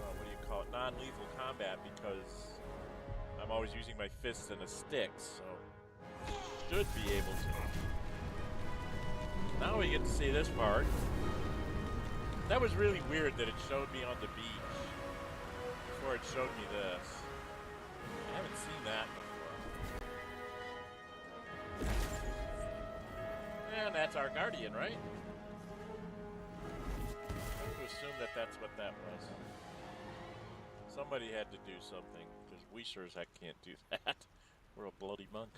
what do you call it, non-lethal combat because I'm always using my fists and a stick, so should be able to. Now we get to see this part. That was really weird that it showed me on the beach before it showed me this. I haven't seen that before. And that's our guardian, right? I'm going to assume that that's what that was. Somebody had to do something, because we sure as heck can't do that. We're a bloody monk.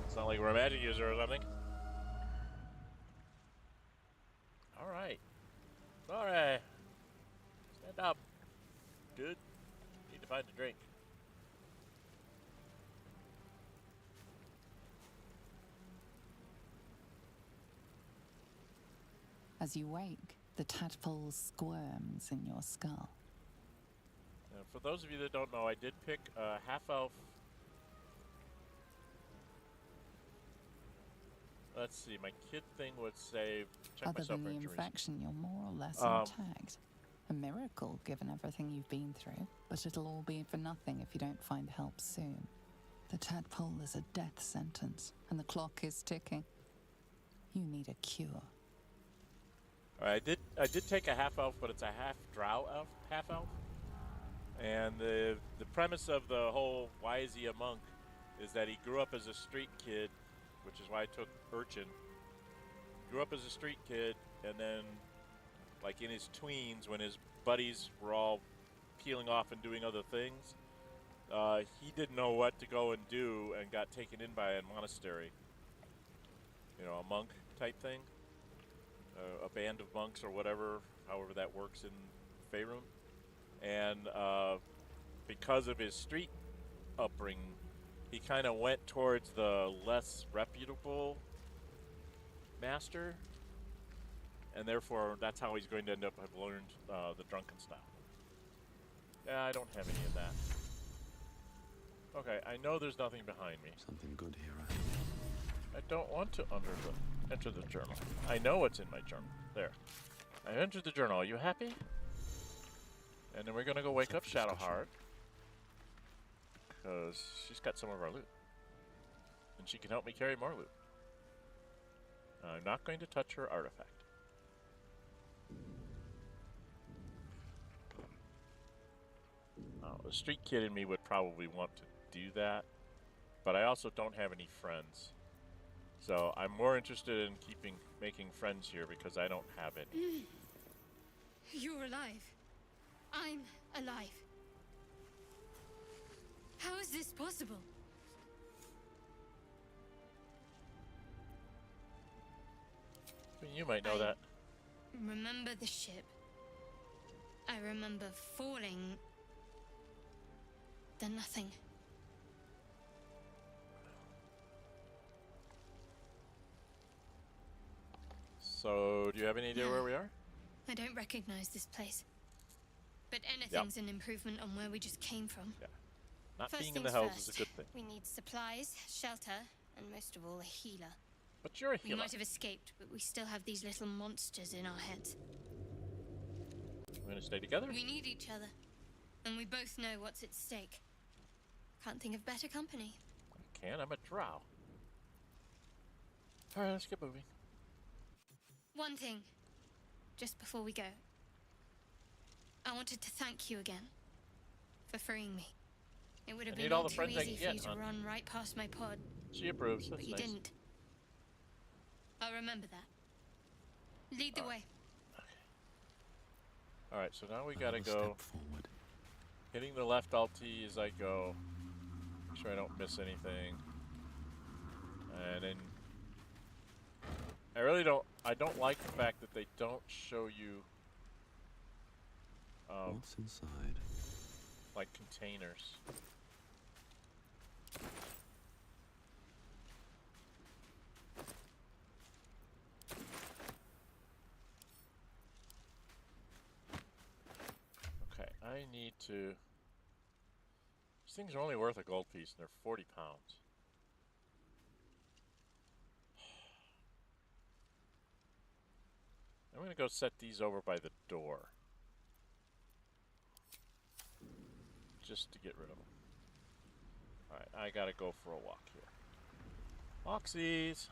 It's not like we're a magic user or something. Alright. Nórë. Stand up. Good. Need to find a drink. As you wake, the tadpole squirms in your skull. For those of you that don't know, I did pick a half-elf. Let's see, my kid thing would say, check Other myself than for the injuries. infection, you're more or less intact. A miracle, given everything you've been through. But it'll all be for nothing if you don't find help soon. The tadpole is a death sentence, and the clock is ticking. You need a cure. I did take a half-elf, but it's a half-drow elf, half-elf. And the premise of the whole why is he a monk is that he grew up as a street kid, which is why I took Urchin. Grew up as a street kid, and then, like in his tweens, when his buddies were all peeling off and doing other things, he didn't know what to go and do and got taken in by a monastery. You know, a monk type thing. a band of monks or whatever, however that works in Faerun. And because of his street upbringing, he kind of went towards the less reputable master, and therefore that's how he's going to end up have learned the Drunken style. Yeah, I don't have any of that. Okay, I know there's nothing behind me. Something good here, I don't want to enter the journal. I know what's in my journal. There. I entered the journal. Are you happy? And then we're gonna go wake up Shadowheart, because she's got some of our loot. And she can help me carry more loot. I'm not going to touch her artifact. The street kid in me would probably want to do that, but I also don't have any friends. So I'm more interested in making friends here because I don't have any. You're alive. I'm alive. How is this possible? You might know that. Remember the ship. I remember falling. Then nothing. So, do you have any idea where we are? I don't recognize this place. But anything's an improvement on where we just came from. Yeah. Not First being in the things house is a first, good thing. We need supplies, shelter, and most of all, a healer. But you're a We healer. might have escaped, but we still have these little monsters in our heads. We're gonna stay together? We need each other. And we both know what's at stake. Can't think of better company. I can, I'm a drow. Alright, let's get moving. One thing, just before we go. I wanted to thank you again for freeing me. It would have been all the too friends I easy can for you get, to hon. run right past my pod, She approves, that's but you nice. didn't. I'll remember that. Lead the way. Alright, so now we gotta go. Step forward. Hitting the left Alt T as I go. Make sure I don't miss anything. And then I don't like the fact that they don't show you What's inside? like containers. Okay, I need to. These things are only worth a gold piece and they're 40 pounds. I'm gonna go set these over by the door. Just to get rid of them. Alright, I gotta go for a walk here. Oxys!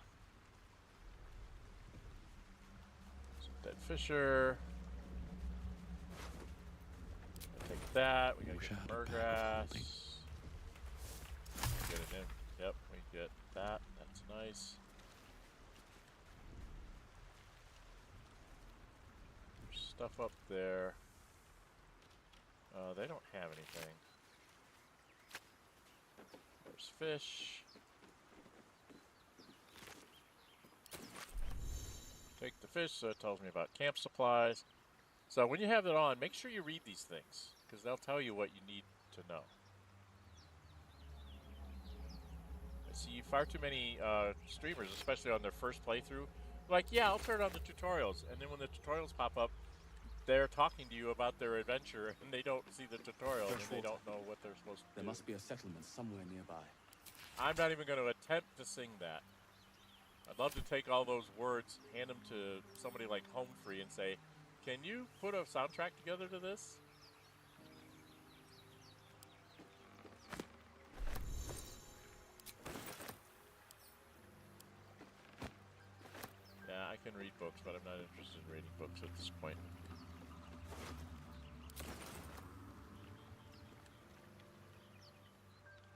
Some dead fisher. Take that, we gotta get the Murgrass. Get it in. Yep, we get that. That's nice. There's stuff up there. They don't have anything. There's fish. Take the fish, so it tells me about camp supplies. So when you have it on, make sure you read these things, because they'll tell you what you need to know. I see far too many streamers, especially on their first playthrough, like, yeah, I'll turn on the tutorials, and then when the tutorials pop up, they're talking to you about their adventure, and they don't see the tutorial, and they don't know what they're supposed to do. There must be a settlement somewhere nearby. I'm not even going to attempt to sing that. I'd love to take all those words, hand them to somebody like Homefree and say, can you put a soundtrack together to this? Yeah, I can read books, but I'm not interested in reading books at this point.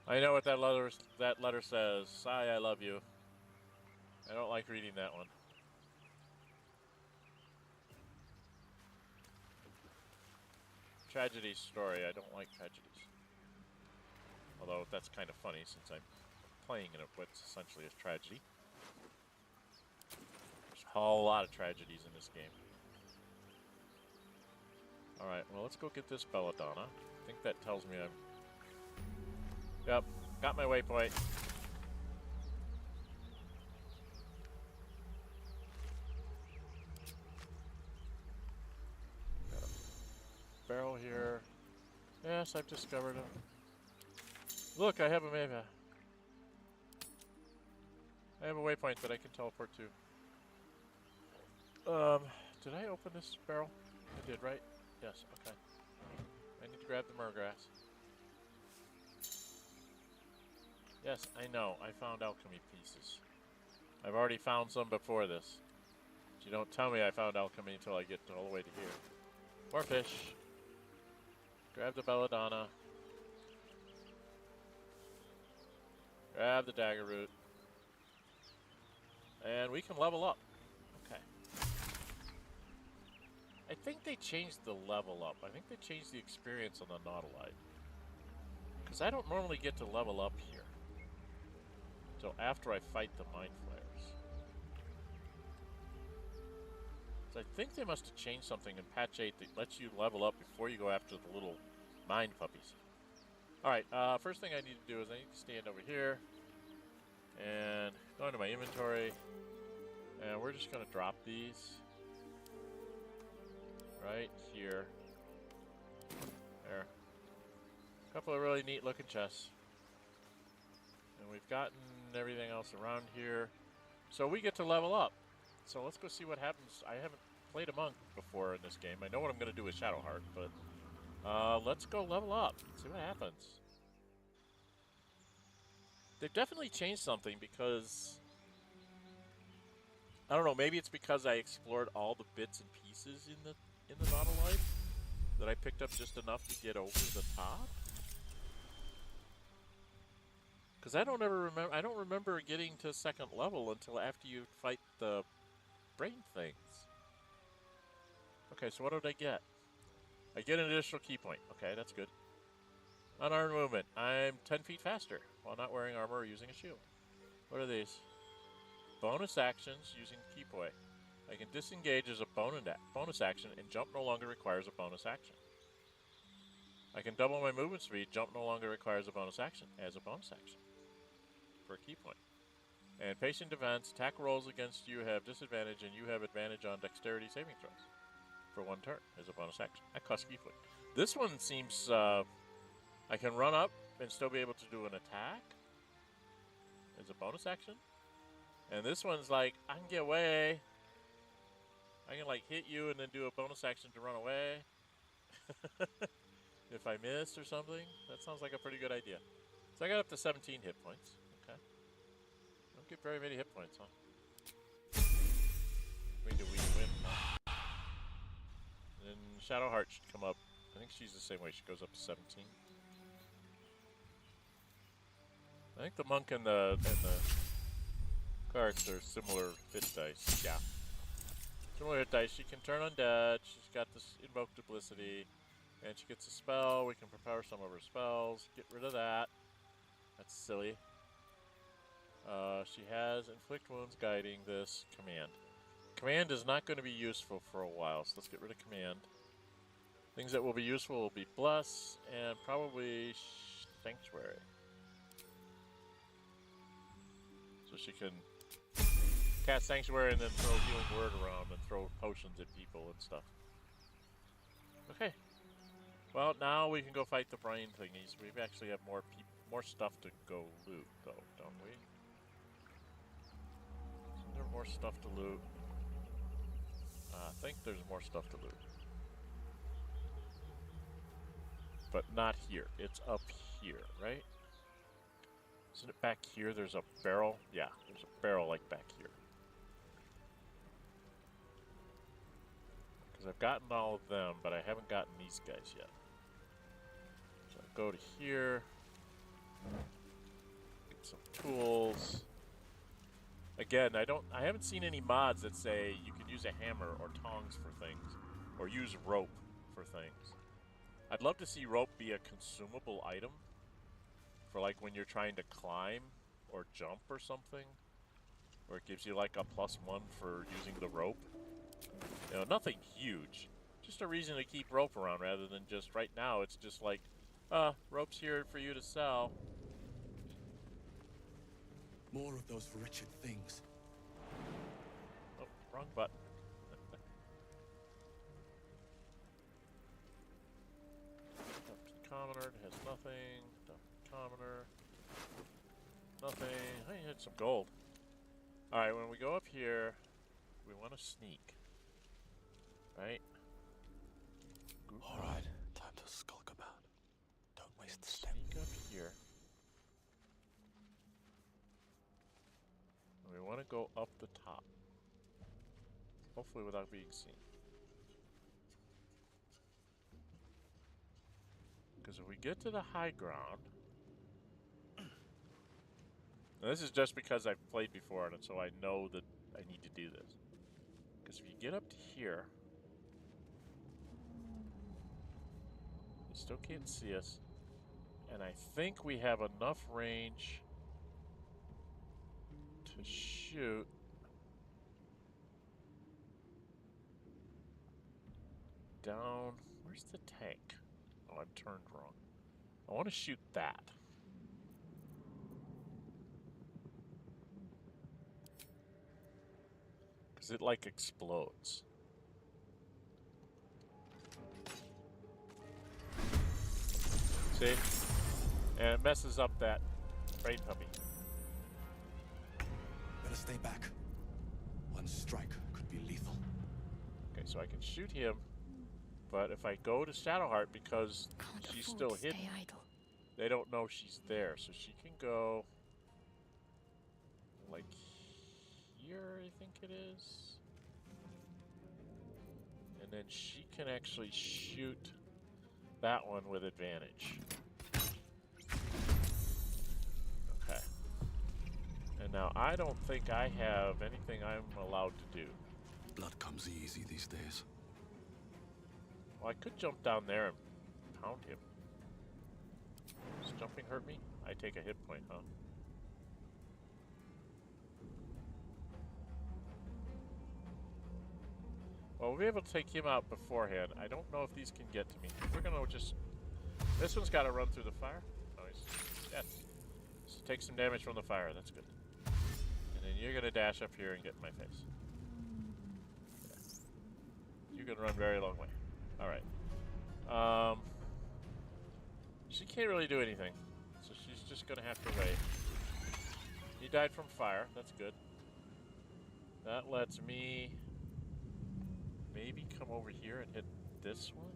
I know what that letter says. Sigh, I love you. I don't like reading that one. Tragedy story. I don't like tragedies. Although that's kind of funny since I'm playing in what's essentially a tragedy. There's whole lot of tragedies in this game. Alright, well, let's go get this belladonna. I think that tells me I'm... Yep, got my waypoint. Got a barrel here. Yes, I've discovered him. Look, I have a maybe. I have a waypoint that I can teleport to. Did I open this barrel? I did, right? Yes, okay. I need to grab the murgrass. Yes, I know. I found alchemy pieces. I've already found some before this. But you don't tell me I found alchemy until I get all the way to here. More fish. Grab the belladonna. Grab the dagger root. And we can level up. Okay. I think they changed the level up. I think they changed the experience on the Nautilite. Because I don't normally get to level up here until after I fight the Mind Flayers. So I think they must have changed something in patch 8 that lets you level up before you go after the little mind puppies. Alright, first thing I need to do is I need to stand over here and go into my inventory, and we're just going to drop these right here. There. A couple of really neat looking chests. And we've gotten everything else around here. So we get to level up. So let's go see what happens. I haven't played a monk before in this game. I know what I'm going to do with Shadowheart, but let's go level up. See what happens. They've definitely changed something because... I don't know, maybe it's because I explored all the bits and pieces in the Nautilite that I picked up just enough to get over the top. Because I don't remember getting to second level until after you fight the brain things. Okay, so what did I get? I get an additional key point. Okay, that's good. Unarmed movement. I'm 10 feet faster while not wearing armor or using a shield. What are these? Bonus actions using key point. I can disengage as a bonus action, and jump no longer requires a bonus action. I can double my movement speed. Jump no longer requires a bonus action as a bonus action for a key point. And patient defense, attack rolls against you have disadvantage, and you have advantage on dexterity saving throws for 1 turn as a bonus action. That costs key point. This one seems I can run up and still be able to do an attack as a bonus action. And this one's like, I can get away. I can like hit you and then do a bonus action to run away. If I miss or something. That sounds like a pretty good idea. So I got up to 17 hit points. Okay. Don't get very many hit points, huh? When do we win? Huh? And then Shadowheart should come up. I think she's the same way. She goes up to 17. I think the monk and the clerics are similar hit dice. Yeah. Similar hit dice. She can turn undead. She's got this invoke duplicity. And she gets a spell. We can prepare some of her spells. Get rid of that. That's silly. She has inflict wounds guiding this command. Command is not going to be useful for a while, so let's get rid of command. Things that will be useful will be bless and probably sanctuary. So she can cast sanctuary and then throw healing word around and throw potions at people and stuff. Okay. Well, now we can go fight the brain thingies. We actually have more stuff to go loot, though, don't we? Isn't there more stuff to loot? I think there's more stuff to loot. But not here. It's up here, right? Isn't it back here? There's a barrel? Yeah, there's a barrel like back here. Because I've gotten all of them, but I haven't gotten these guys yet. So I go to here. Get some tools. Again, I haven't seen any mods that say you can use a hammer or tongs for things, or use rope for things. I'd love to see rope be a consumable item for like when you're trying to climb or jump or something. where it gives you like a +1 for using the rope. You know, nothing huge. Just a reason to keep rope around rather than just right now. It's just like, rope's here for you to sell. More of those wretched things. Oh, wrong button. Commoner has nothing. Commoner. Nothing. I had some gold. Alright, when we go up here, we want to sneak. Right? Alright, time to skulk about. Don't waste the step. Sneak up here. And we want to go up the top. Hopefully without being seen. Because if we get to the high ground... Now this is just because I've played before, and so I know that I need to do this. Because if you get up to here... You still can't see us. And I think we have enough range to shoot... down... Where's the tank? Oh, I'm turned wrong. I want to shoot that. Because it, like, explodes. See? And it messes up that brain puppy. Better stay back. One strike could be lethal. Okay, so I can shoot him. But if I go to Shadowheart, because she's still hidden, they don't know she's there. So she can go like here, I think it is. And then she can actually shoot that one with advantage. Okay. And now I don't think I have anything I'm allowed to do. Blood comes easy these days. Well, I could jump down there and pound him. Does jumping hurt me? I take a hit point, huh? Well, we'll be able to take him out beforehand. I don't know if these can get to me. We're gonna just... This one's got to run through the fire. Oh, he's... Yes. So take some damage from the fire. That's good. And then you're gonna dash up here and get in my face. Yeah. You can run very long way. Alright. She can't really do anything. So she's just gonna have to wait. He died from fire. That's good. That lets me... maybe come over here and hit this one?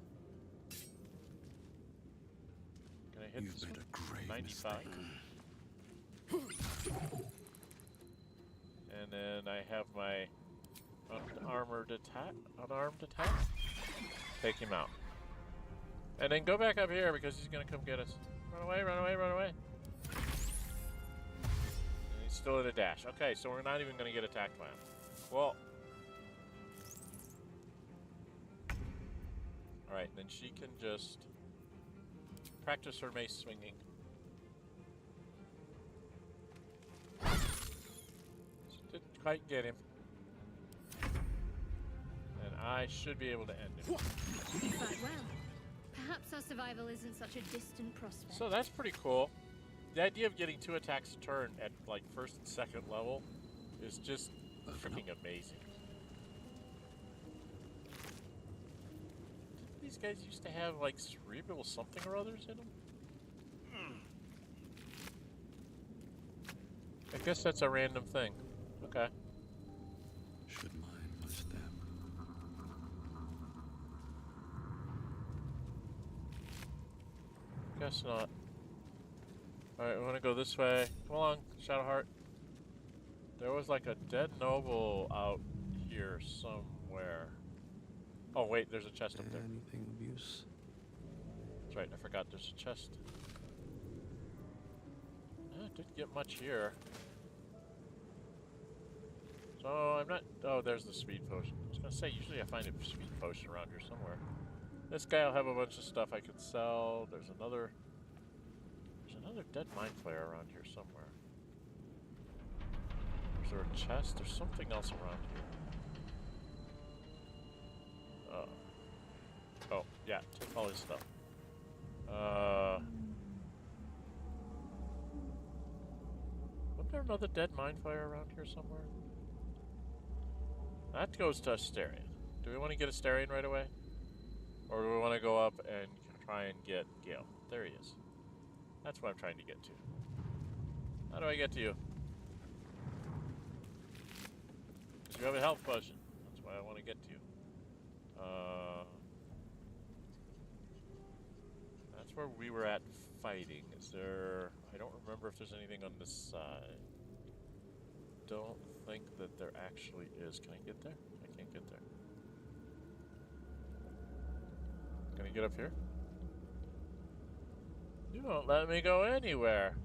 Can I hit You've this made one? a grave 95. And then I have my unarmed attack. Take him out. And then go back up here because he's gonna come get us. Run away, run away, run away. And he's still in a dash. Okay, so we're not even gonna get attacked by him. Well. Alright, then she can just practice her mace swinging. She didn't quite get him. And I should be able to end him. But well, perhaps our survival isn't such a distant prospect. So that's pretty cool. The idea of getting 2 attacks a turn at like 1st and 2nd level is just freaking amazing. These guys used to have like cerebral something or others in them. I guess that's a random thing. Okay. Should mind my step. Guess not. Alright, we want to go this way. Come along, Shadowheart. There was like a dead noble out here somewhere. Oh wait, there's a chest up there. Anything of use? That's right, I forgot there's a chest. Didn't get much here. So I'm not... Oh, there's the speed potion. I was gonna say, usually I find a speed potion around here somewhere. This guy will have a bunch of stuff I could sell. There's another dead mind flayer around here somewhere. Is there a chest? There's something else around here. Oh, yeah, take all his stuff. Wasn't there another dead mind fire around here somewhere? That goes to Asterion. Do we want to get Asterion right away? Or do we want to go up and try and get Gale? There he is. That's what I'm trying to get to. How do I get to you? Because you have a health potion. That's why I want to get to you. That's where we were at fighting. Is there... I don't remember if there's anything on this side. Don't think that there actually is. Can I get there? I can't get there. Can I get up here? You don't let me go anywhere.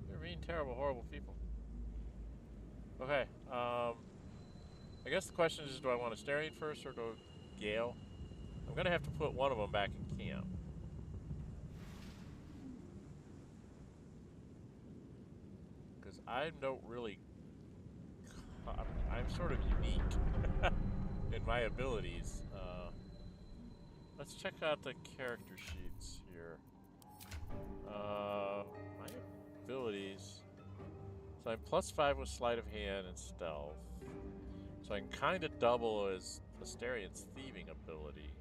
You're mean, terrible, horrible people. Okay, I guess the question is, do I want Asterion first or do Gale? I'm gonna have to put one of them back in camp. Because I don't really... I'm sort of unique in my abilities. Let's check out the character sheets here. My abilities. So I'm +5 with sleight of hand and stealth. So I can kind of double as Asterion's thieving ability.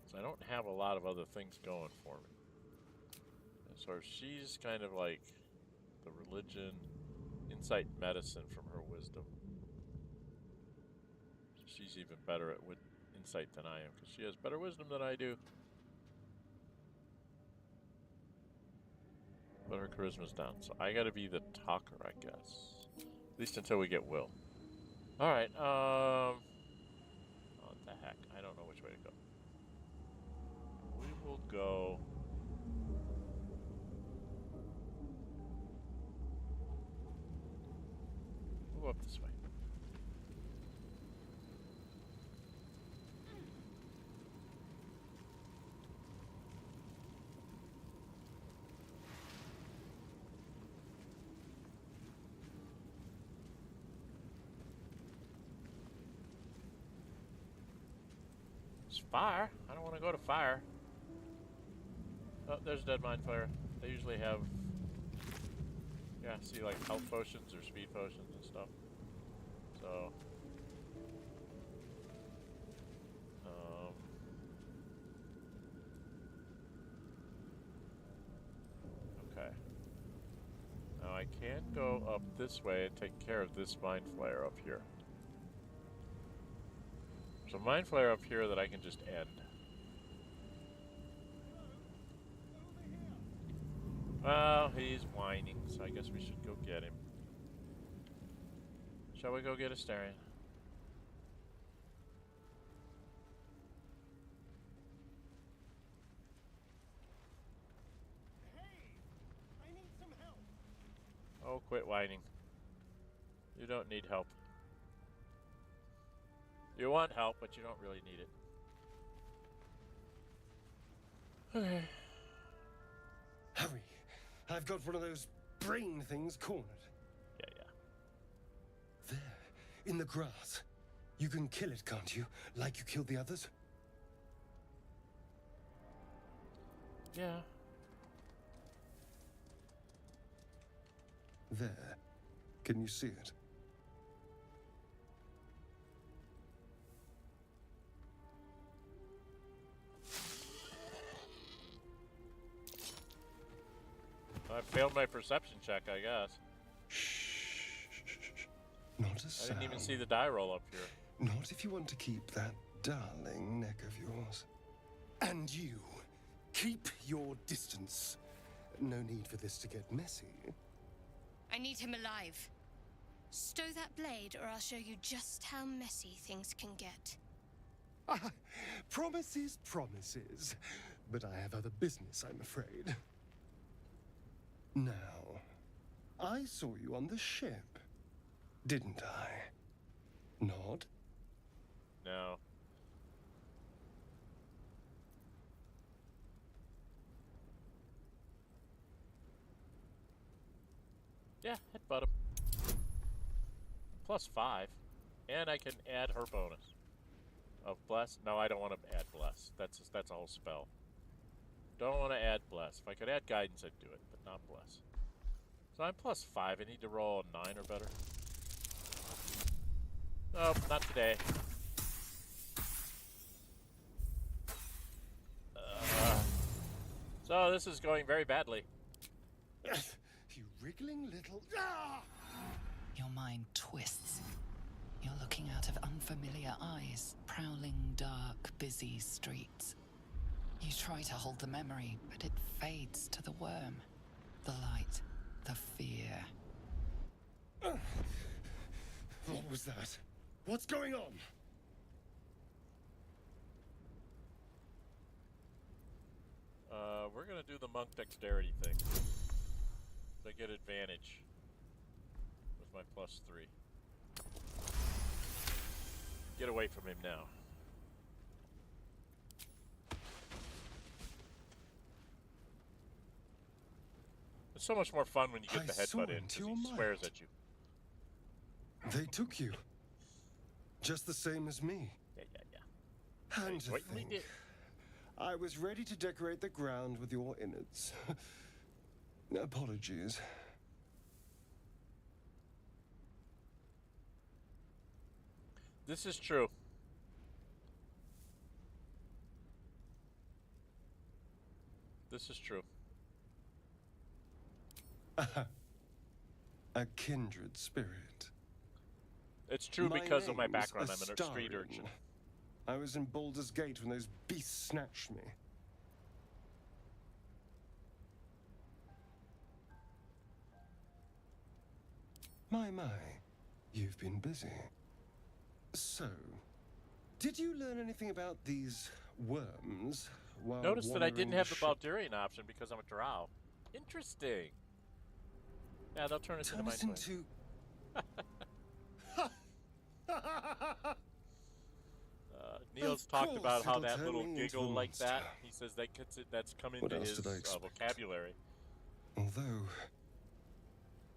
So I don't have a lot of other things going for me. And so she's kind of like the religion, insight, medicine from her wisdom. So she's even better at insight than I am because she has better wisdom than I do. But her charisma's down, so I gotta be the talker, I guess. At least until we get Will. Alright, what the heck? I don't know which way to go. We will go... We'll go up this way. Fire? I don't want to go to fire. Oh, there's dead mind fire. They usually have, yeah, see, like health potions or speed potions and stuff. So, okay. Now I can go up this way and take care of this mind flare up here. So mind flare up here that I can just end. Well, he's whining, so I guess we should go get him. Shall we go get Asterion? Hey, I need some help. Oh, quit whining. You don't need help. You want help, but you don't really need it. Okay. Hurry. I've got one of those brain things cornered. Yeah. There, in the grass. You can kill it, can't you? Like you killed the others? Yeah. There. Can you see it? I failed my perception check, I guess. Shh. Not a sound. I didn't even see the die roll up here. Not if you want to keep that darling neck of yours. And you, keep your distance. No need for this to get messy. I need him alive. Stow that blade, or I'll show you just how messy things can get. Promises. But I have other business, I'm afraid. Now, I saw you on the ship, didn't I? Nod? No. Yeah, headbutt him. +5. And I can add her bonus. Of bless? No, I don't want to add bless. That's a whole spell. Don't want to add bless. If I could add guidance, I'd do it, but not bless. So I'm +5. I need to roll a 9 or better. Nope, not today. So this is going very badly. You wriggling little... Your mind twists. You're looking out of unfamiliar eyes, prowling dark, busy streets. You try to hold the memory, but it fades to the worm. The light, the fear. What was that? What's going on? We're gonna do the monk dexterity thing. I get advantage with my +3. Get away from him now. It's so much more fun when you get the headbutt in, because he swears at you. They took you. Just the same as me. Yeah. And to think, I was ready to decorate the ground with your innards. Apologies. This is true. This is true. A kindred spirit. It's true because of my background. I'm a street urchin. I was in Baldur's Gate when those beasts snatched me. My, you've been busy. So, did you learn anything about these worms while Notice that I didn't have the ship? Baldurian option because I'm a drow. Interesting. Yeah, they'll turn us into mind flayers. Neil's talked about how that little giggle like that, he says that's come into his vocabulary. Although,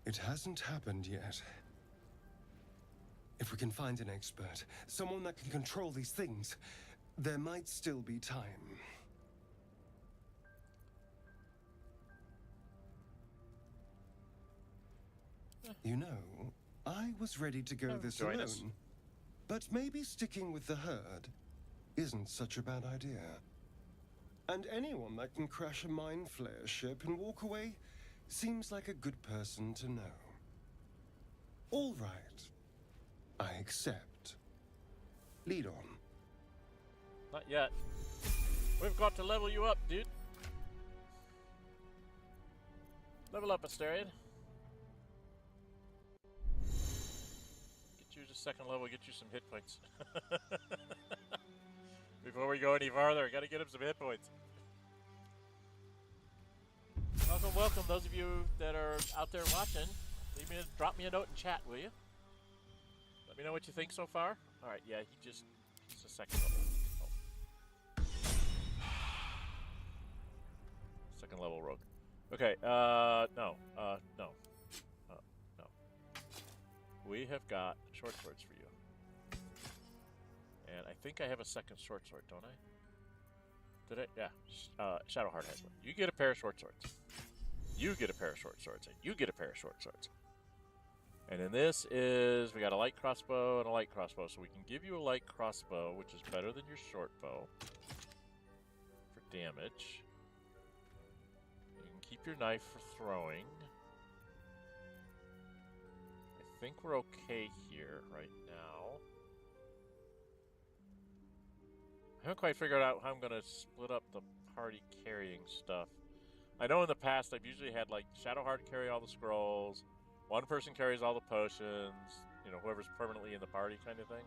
it hasn't happened yet. If we can find an expert, someone that can control these things, there might still be time. You know, I was ready to go this alone. But maybe sticking with the herd isn't such a bad idea. And anyone that can crash a mind flayer ship and walk away seems like a good person to know. All right. I accept. Lead on. Not yet. We've got to level you up, dude. Level up, Asterion. Get you to second level, get you some hit points. Before we go any farther, gotta get him some hit points. Welcome, welcome, those of you that are out there watching. Drop me a note in chat, will you? Let me know what you think so far. Alright, yeah, he's a second level. Oh. Second level rogue. Okay, no. We have got short swords for you. And I think I have a second short sword, don't I? Did I? Yeah. Shadowheart has one. You get a pair of short swords. You get a pair of short swords. And you get a pair of short swords. And then this is, we got a light crossbow and a light crossbow. So we can give you a light crossbow, which is better than your short bow for damage. You can keep your knife for throwing. I think we're okay here right now. I haven't quite figured out how I'm going to split up the party carrying stuff. I know in the past I've usually had like Shadowheart carry all the scrolls, one person carries all the potions, you know, whoever's permanently in the party kind of thing.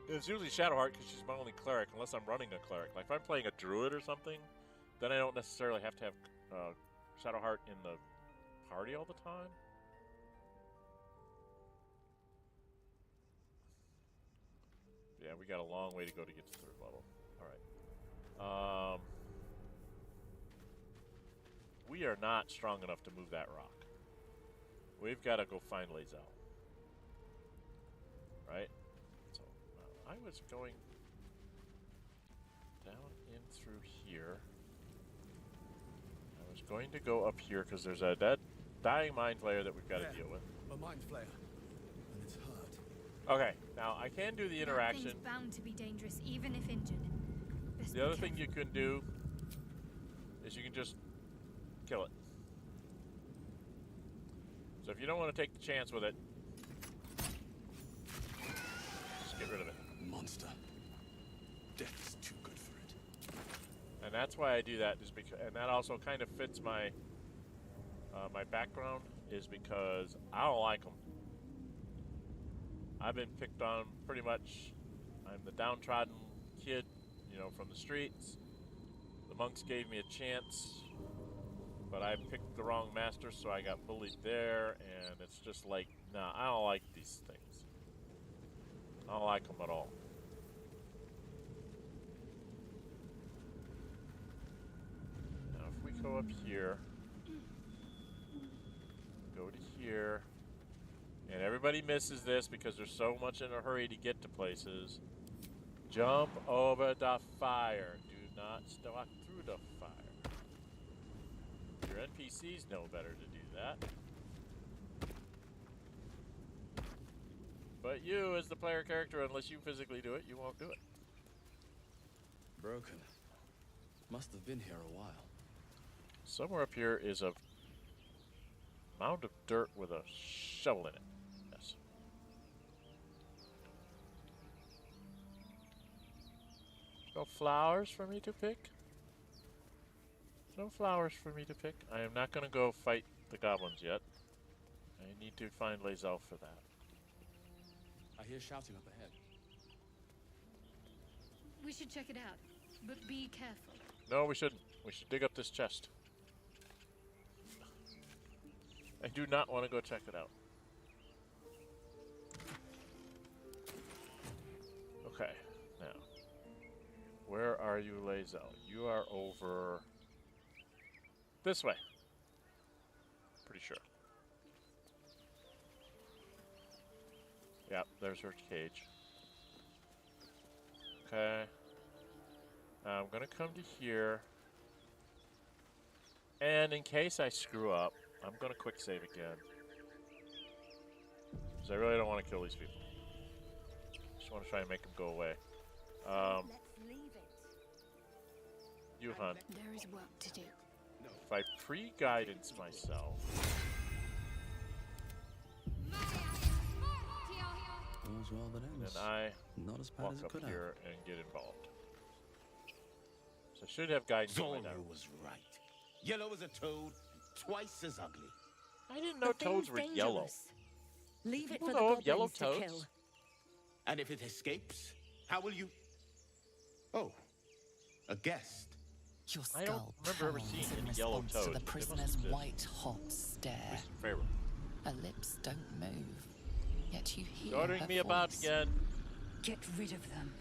It's usually Shadowheart because she's my only cleric, unless I'm running a cleric. Like if I'm playing a druid or something, then I don't necessarily have to have Shadowheart in the party all the time. Yeah, we got a long way to go to get to 3rd level. Alright. We are not strong enough to move that rock. we've got to go find Lazel. Right? So, I was going down in through here. I was going to go up here because there's a dead dying mind flayer that we've got to deal with. A mind flayer. And it's hurt. Okay, now I can do the interaction. That thing's bound to be dangerous, even if injured. Best The be other thing careful. you can do is you can just kill it. So if you don't want to take the chance with it, just get rid of it. Monster. Death is too good for it. And that's why I do that, is because, and that also kind of fits my my background, is because I don't like them. I've been picked on pretty much. I'm the downtrodden kid, you know, from the streets. The monks gave me a chance, but I picked the wrong master, so I got bullied there, and it's just like, nah, I don't like these things. I don't like them at all. Now, if we go up here, go to here, and everybody misses this because they're so much in a hurry to get to places. Jump over the fire. Do not walk through the fire. Your NPCs know better to do that. But you, as the player character, unless you physically do it, you won't do it. Broken. Must have been here a while. Somewhere up here is a mound of dirt with a shovel in it. Yes. No flowers for me to pick? No flowers for me to pick. I am not going to go fight the goblins yet. I need to find Lazel for that. I hear shouting up ahead. We should check it out, but be careful. No, we shouldn't. We should dig up this chest. I do not want to go check it out. Okay, now. Where are you, Lazel? You are over this way. Pretty sure. Yep, there's her cage. Okay. Now I'm gonna come to here. And in case I screw up, I'm gonna quick save again. Because I really don't want to kill these people. Just want to try and make them go away. Let's leave it. You hunt. There is work to do. If I pre-guidance myself, All's well that ends. then I Not as bad walk as it up could have. here and get involved. So I should have guidance by now. Zolro was right. Yellow as a toad, twice as ugly. I didn't know The thing's toads were yellow. dangerous. Leave it People for the know of goblins yellow to toads? kill. And if it escapes, how will you... Oh, a guest. Your I don't skull remember ever pounds seeing in any yellow response toads, to but the they must prisoner's exist. white-hot At stare. least in Pharaoh. Her lips don't move, yet you hear Ordering her me about voice. again. Get rid of them.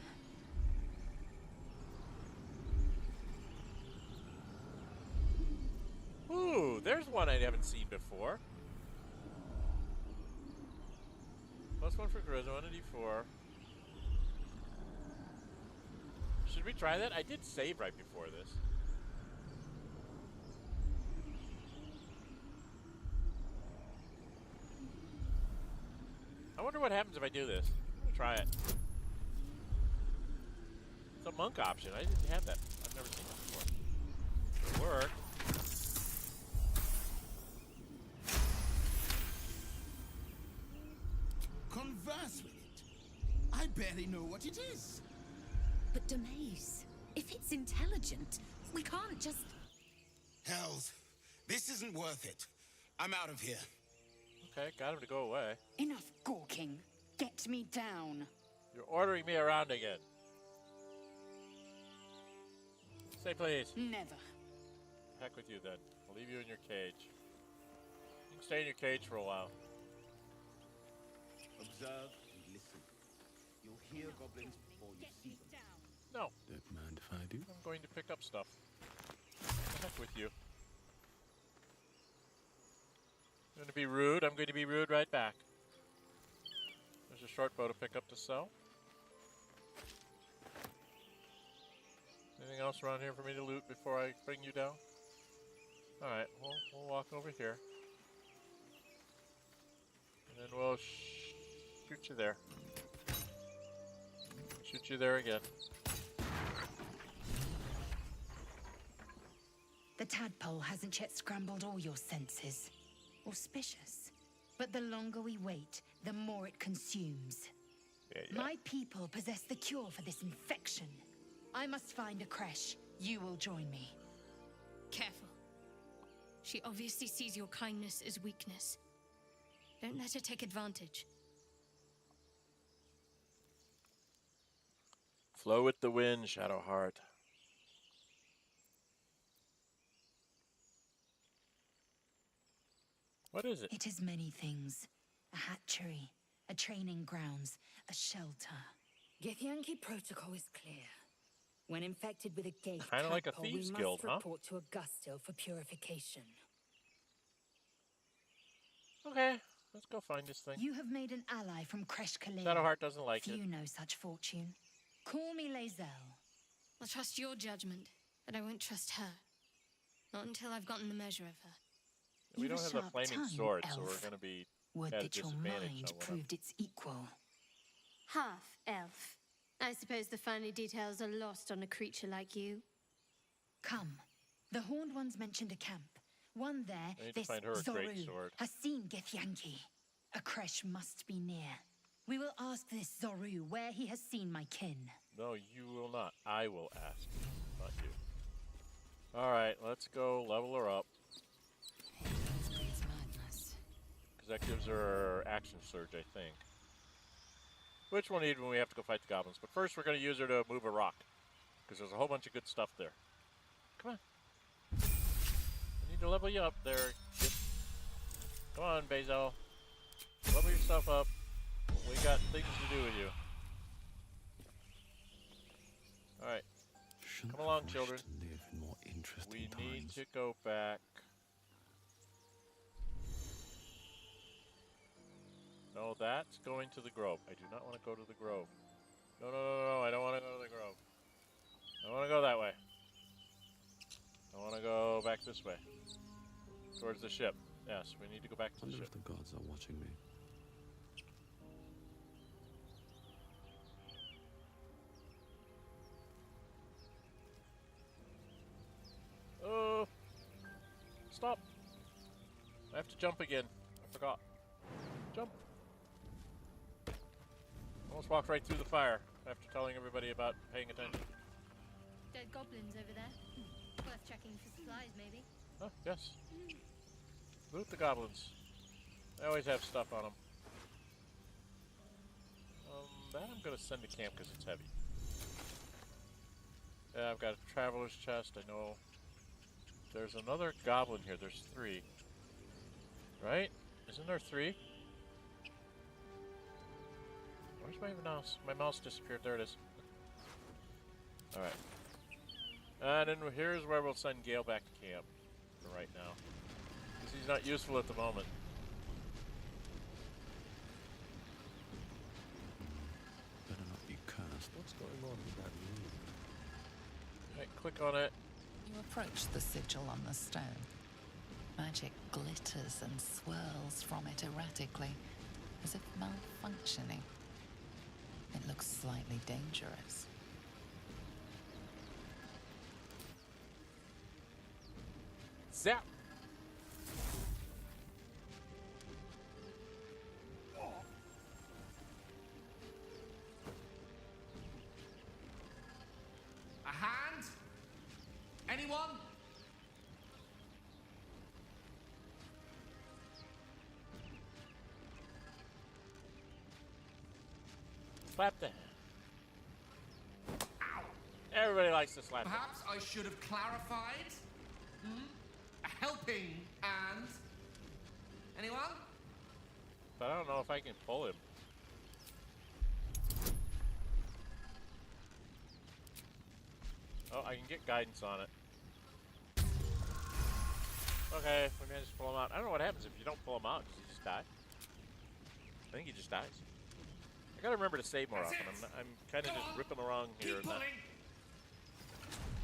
Ooh, there's one I haven't seen before. +1 for charisma, 1 to d4. Should we try that? I did save right before this. I wonder what happens if I do this. Try it. It's a monk option. I didn't have that. I've never seen that before. It'll work. Converse with it. I barely know what it is. But Demaze, if it's intelligent, we can't just... Hells, this isn't worth it. I'm out of here. Okay, got him to go away. Enough gawking. Get me down. You're ordering me around again. Say please. Never. Heck with you then. I'll leave you in your cage. You can stay in your cage for a while. Observe and listen. You'll hear goblins before you see them. No, Don't mind if I do. I'm going to pick up stuff. The heck with you. going to be rude. I'm going to be rude right back. There's a short bow to pick up to sell. Anything else around here for me to loot before I bring you down? Alright, we'll walk over here. And then we'll shoot you there. Shoot you there again. The tadpole hasn't yet scrambled all your senses. Auspicious. But the longer we wait, the more it consumes. Yeah. My people possess the cure for this infection. I must find a creche. You will join me. Careful. She obviously sees your kindness as weakness. Don't let her take advantage. Flow with the wind, Shadowheart. What is it? It is many things. A hatchery, a training grounds, a shelter. Githyanki protocol is clear. When infected with a gate Kinda like a tadpole, thieves' we guild, must huh? report to Augusto for purification. Okay, let's go find this thing. You have made an ally from Kresh Khalil. Shadowheart doesn't like it. Few know such fortune. Call me Lae'zel. I'll trust your judgment, but I won't trust her. Not until I've gotten the measure of her. We don't have the flaming sword, so we're elf. going to be Would at a that your disadvantage. mind somewhat. proved its equal. Half elf. I suppose the finer details are lost on a creature like you. Come. The Horned Ones mentioned a camp. One there, I need to this find her a great Zoru, sword. has seen Githyanki. A creche must be near. We will ask this Zoru where he has seen my kin. No, you will not. I will ask. Not you. Alright, let's go level her up. Madness. Because that gives her action surge, I think. Which we'll need when we have to go fight the goblins. But first we're going to use her to move a rock. Because there's a whole bunch of good stuff there. Come on. I need to level you up there. Come on, Basil. Level your stuff up. We got things to do with you. Alright. Come along, children. Live in more interesting We need times. to go back. No, that's going to the grove. I do not want to go to the grove. No, I don't want to go to the grove. I want to go that way. I want to go back this way. Towards the ship. Yes, we need to go back to the Wonder ship. if the gods are watching me. Oh! Stop! I have to jump again. I forgot. Jump! Almost walked right through the fire after telling everybody about paying attention. Dead goblins over there. Worth checking for supplies, maybe. Oh, yes. Loot the goblins. They always have stuff on them. That I'm going to send to camp because it's heavy. Yeah, I've got a traveler's chest. I know there's another goblin here. There's 3. Right? Isn't there 3? Where's my mouse? My mouse disappeared. There it is. Alright. And then here's where we'll send Gale back to camp for right now. Because he's not useful at the moment. Better not be cursed. What's going on with that room? Right, click on it. You approach the sigil on the stone. Magic glitters and swirls from it erratically, as if malfunctioning. It looks slightly dangerous. Zap! A hand? Anyone? Slap the hand. Everybody likes to slap the hand. Perhaps I should have clarified? A helping hand? Anyone? But I don't know if I can pull him. Oh, I can get guidance on it. Okay, we managed to pull him out. I don't know what happens if you don't pull him out. Does he just die? I think he just dies. I gotta remember to save more often. I'm kind of just ripping along here. And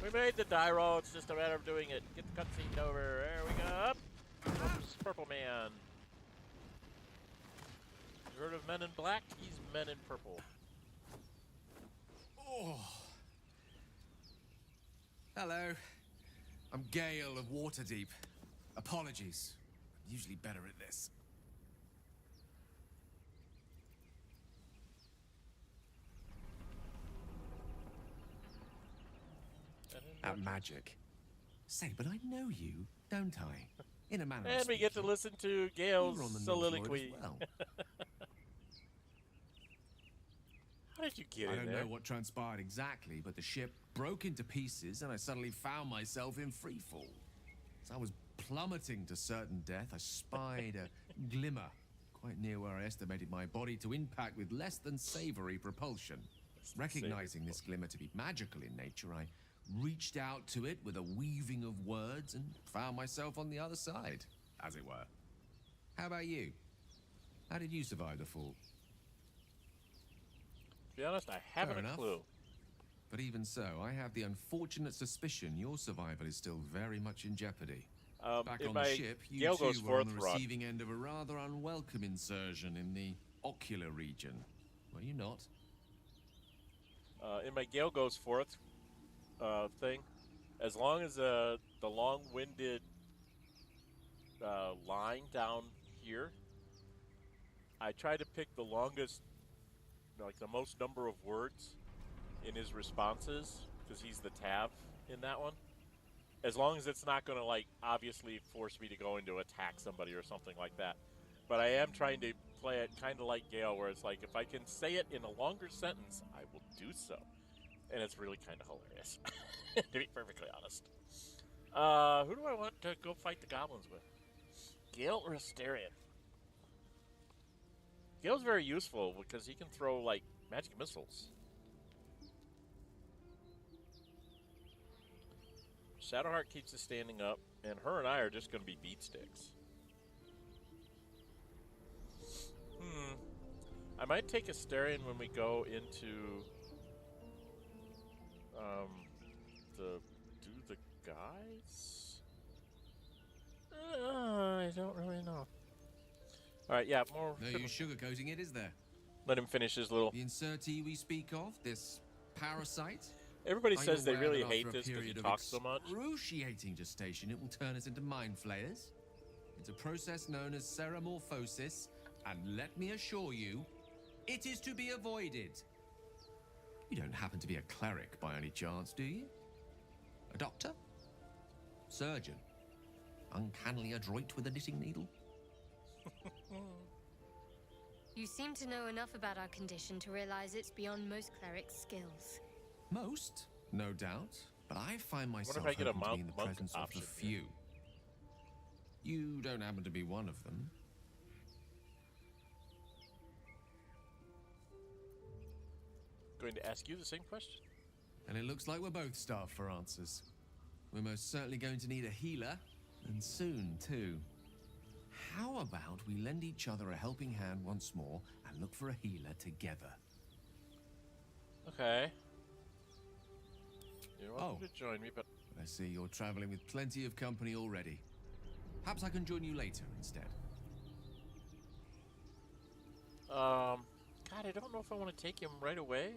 we made the die roll. It's just a matter of doing it. Get the cutscene over. There we go. Up. Oops, Purple Man. You heard of Men in Black? He's Men in Purple. Oh. Hello. I'm Gale of Waterdeep. Apologies. I'm usually better at this. At magic. Say, but I know you, don't I? In a manner of And we get to listen to Gale's soliloquy. Well. How did you get in there? I don't know what transpired exactly, but the ship broke into pieces and I suddenly found myself in freefall. As I was plummeting to certain death, I spied a glimmer quite near where I estimated my body to impact with less than savory propulsion. Recognizing this glimmer to be magical in nature, I reached out to it with a weaving of words and found myself on the other side, as it were. How about you? How did you survive the fall? To be honest, I haven't a clue. But even so, I have the unfortunate suspicion your survival is still very much in jeopardy. Back on the ship, you two were on the receiving end of a rather unwelcome insursion in the ocular region. Were you not? In my Gale Goes Forth thing, as long as the long-winded line down here, I try to pick the longest, like the most number of words in his responses, because he's the Tav in that one. As long as it's not going to, like, obviously force me to go into attack somebody or something like that. But I am trying to play it kind of like Gale, where it's like, if I can say it in a longer sentence, I will do so. And it's really kind of hilarious, to be perfectly honest. Who do I want to go fight the goblins with? Gale or Astarion? Gale's very useful because he can throw, like, magic missiles. Shadowheart keeps us standing up, and her and I are just going to be beat sticks. I might take Astarion when we go into the guys? I don't really know. Alright, yeah, more... No use sugarcoating it, is there? Let him finish his little... The insertee we speak of, this parasite? Everybody says they really hate this because he talks so much. Excruciating gestation, it will turn us into mind flayers. It's a process known as ceramorphosis, and let me assure you, it is to be avoided. You don't happen to be a cleric by any chance, do you? A doctor? Surgeon? Uncannily adroit with a knitting needle? You seem to know enough about our condition to realize it's beyond most clerics' skills. Most, no doubt, but I find myself hoping to be in the presence of the few. You don't happen to be one of them. Going to ask you the same question. And it looks like we're both starved for answers. We're most certainly going to need a healer, and soon, too. How about we lend each other a helping hand once more and look for a healer together? Okay. You're welcome to join me, but... I see you're traveling with plenty of company already. Perhaps I can join you later instead. God, I don't know if I want to take him right away.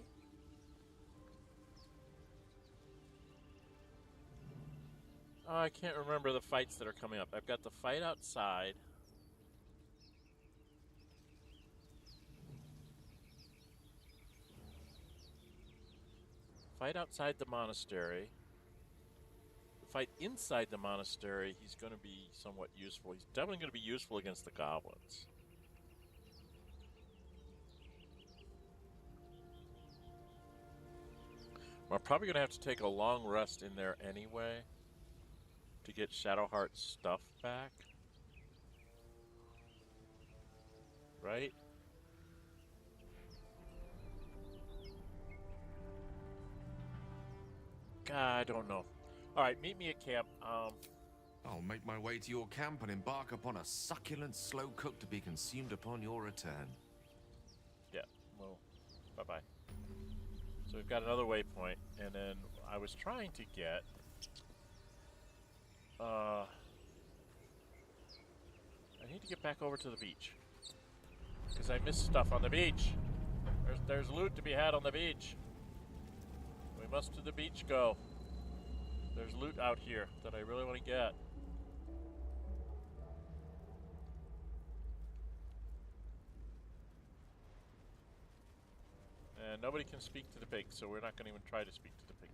Oh, I can't remember the fights that are coming up. I've got the fight outside. Fight outside the monastery. The fight inside the monastery, he's going to be somewhat useful. He's definitely going to be useful against the goblins. We're probably going to have to take a long rest in there anyway to get Shadowheart's stuff back. Right? God, I don't know. Alright, meet me at camp. I'll make my way to your camp and embark upon a succulent slow cook to be consumed upon your return. Yeah, well, bye-bye. So we've got another waypoint, and then I was trying to get... I need to get back over to the beach. Because I missed stuff on the beach. There's loot to be had on the beach. We must to the beach go. There's loot out here that I really want to get. And nobody can speak to the pig, so we're not going to even try to speak to the pig.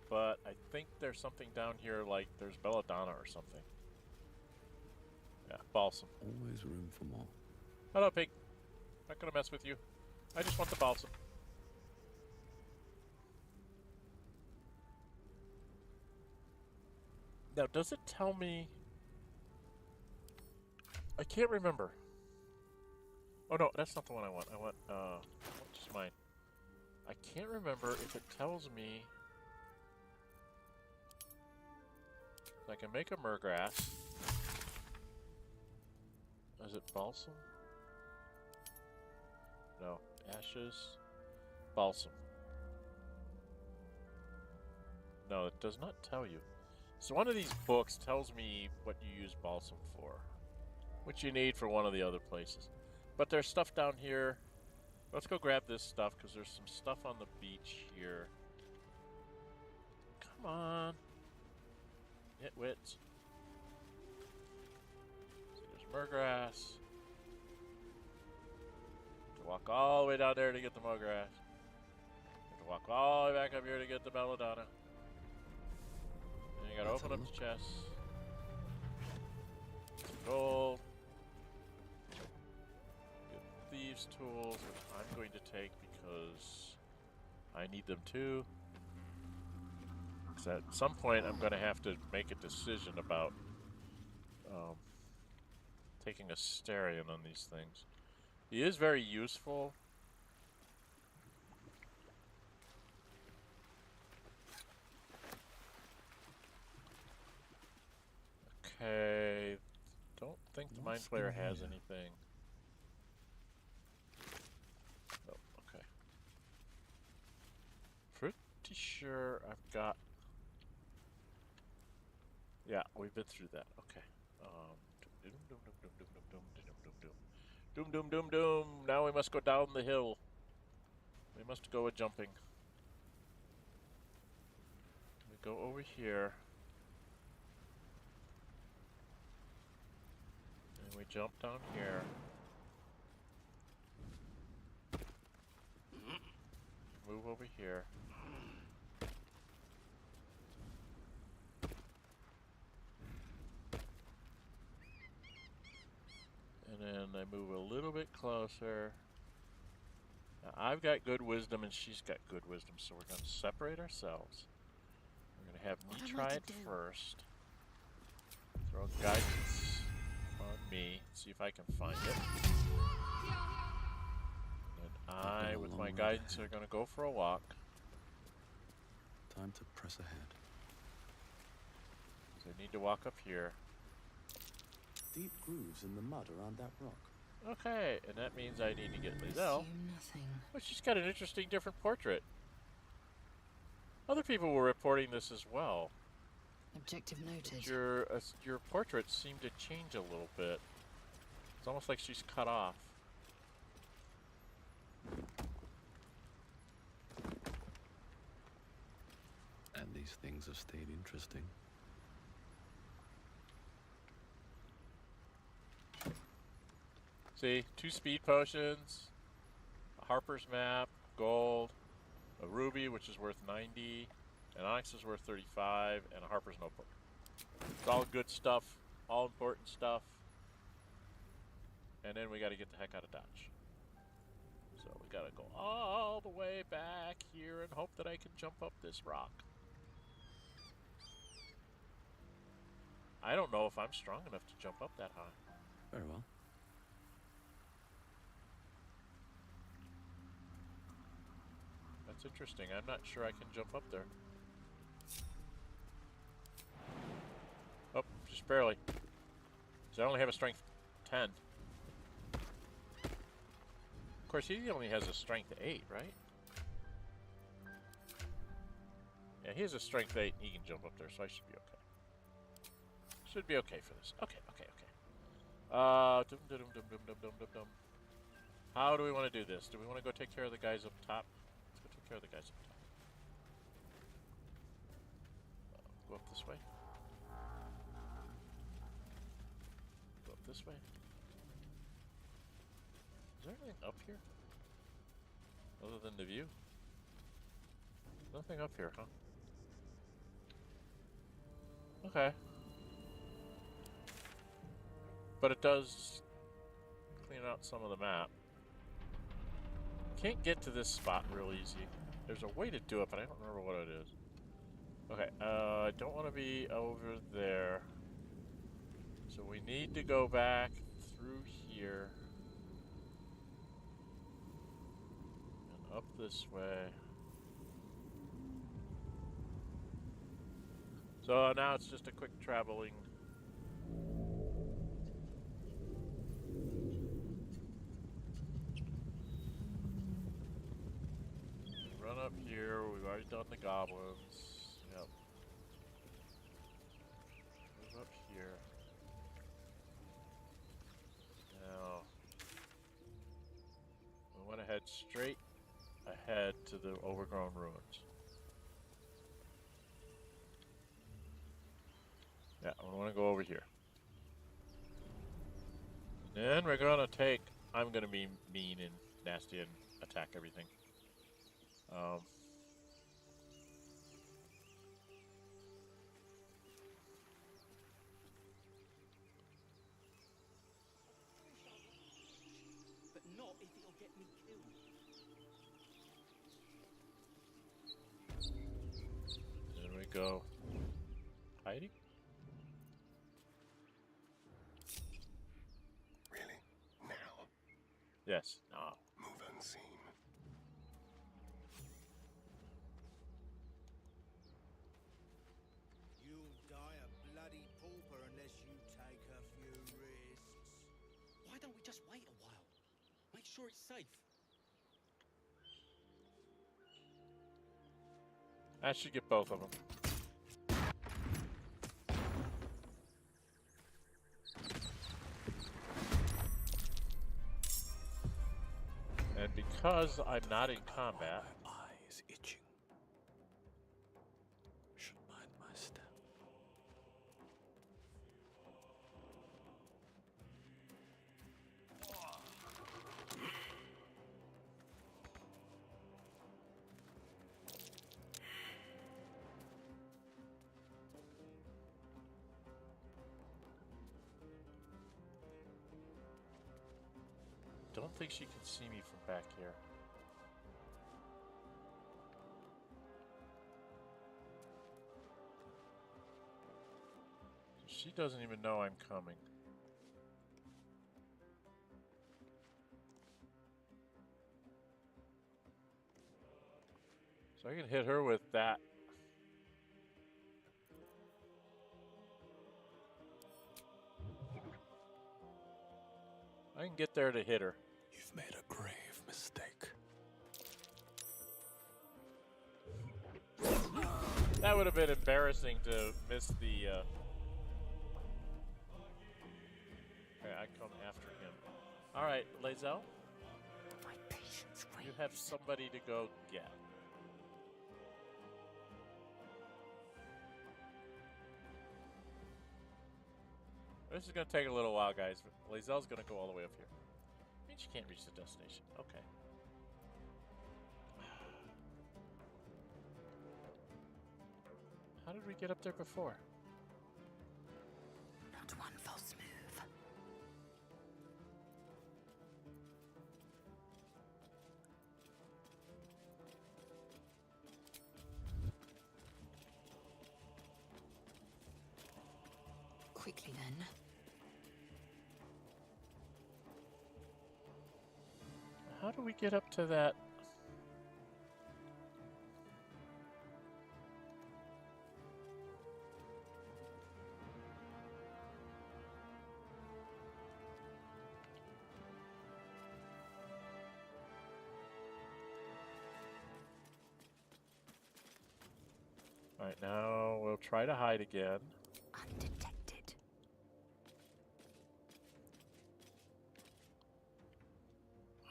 But I think there's something down here, like there's belladonna or something. Yeah, balsam. Always room for more. Hello, pig. Not going to mess with you. I just want the balsam. Now, does it tell me... I can't remember. Oh no, that's not the one I want. I want just mine. I can't remember if it tells me I can make a murgrass. Is it balsam? No, ashes, balsam. No, it does not tell you. So one of these books tells me what you use balsam for, which you need for one of the other places. But there's stuff down here. Let's go grab this stuff, because there's some stuff on the beach here. Come on. Nitwits. So there's murgrass. To walk all the way down there to get the murgrass. To walk all the way back up here to get the belladonna. And you gotta open up the chest. Some gold. Thieves' tools, which I'm going to take because I need them too. Because at some point I'm going to have to make a decision about taking a Starion on these things. He is very useful. Okay, don't think the Mind Flayer has anything. Pretty sure I've got... Yeah, we've been through that. Okay. Doom. Now we must go down the hill. We must go a jumping. We go over here. And we jump down here. Move over here. And then I move a little bit closer. Now I've got good wisdom and she's got good wisdom, so we're going to separate ourselves. We're going to have me try it first. Throw guidance on me, see if I can find it. And I, with my guidance, are going to go for a walk. Time to press ahead. So I need to walk up here. Deep grooves in the mud around that rock. Okay, and that means I need to get Lizelle. But she's got an interesting, different portrait. Other people were reporting this as well. Objective noted. Your portraits seem to change a little bit. It's almost like she's cut off. And these things have stayed interesting. See, 2 speed potions, a Harper's map, gold, a ruby, which is worth 90, an onyx is worth 35, and a Harper's notebook. It's all good stuff, all important stuff. And then we got to get the heck out of Dodge. So we got to go all the way back here and hope that I can jump up this rock. I don't know if I'm strong enough to jump up that high. Very well. That's interesting. I'm not sure I can jump up there. Just barely. So I only have a strength 10. Of course, he only has a strength 8, right? Yeah, he has a strength 8 and he can jump up there, so I should be okay. Should be okay for this. Okay. How do we want to do this? Do we want to go take care of the guys up top? Let's go take care of the guys up top. Go up this way. Go up this way. Is there anything up here? Other than the view? Nothing up here, huh? Okay. But it does clean out some of the map. Can't get to this spot real easy. There's a way to do it, but I don't remember what it is. Okay, I don't want to be over there. So we need to go back through here. And up this way. So now it's just a quick traveling. Run up here, we've already done the goblins. Yep. Move up here. Now, we want to head straight ahead to the overgrown ruins. Yeah, we want to go over here. And then we're going to take... I'm going to be mean and nasty and attack everything. But not if it'll get me killed. There we go. Hiding? Really? Now? Yes, now. Move unseen. You'll die a bloody pauper unless you take a few risks. Why don't we just wait a while? Make sure it's safe. I should get both of them. And because I'm not in combat, my eye is itching. Should mind my step. don't think she can see me from back here. She doesn't even know I'm coming. So I can hit her with that. I can get there to hit her. You've made a grave mistake. That would have been embarrassing to miss the... Okay, I come after him. Alright, Lae'zel. My patience wanes. You have somebody to go get. This is going to take a little while, guys. Lae'zel's going to go all the way up here. I mean, she can't reach the destination. Okay. How did we get up there before? Not one false move. Quickly then. How do we get up to that? Alright, now we'll try to hide again. Undetected.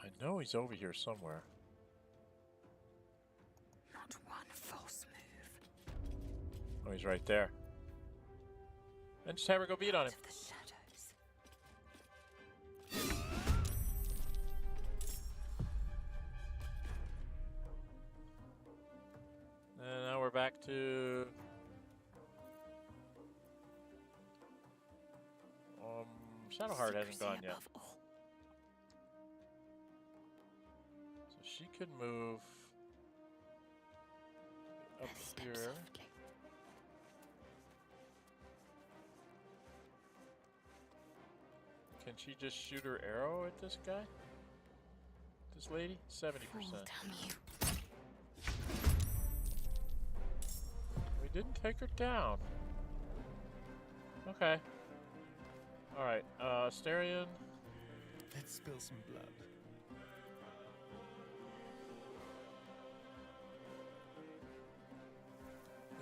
I know he's over here somewhere. Not one false move. Oh, he's right there. And just have her go beat on him. The shadows. And now we're back to... Shadowheart hasn't gone yet. So she could move up here. Can she just shoot her arrow at this guy? This lady? 70%. We didn't take her down. Okay. Alright, Asterion. Let's spill some blood.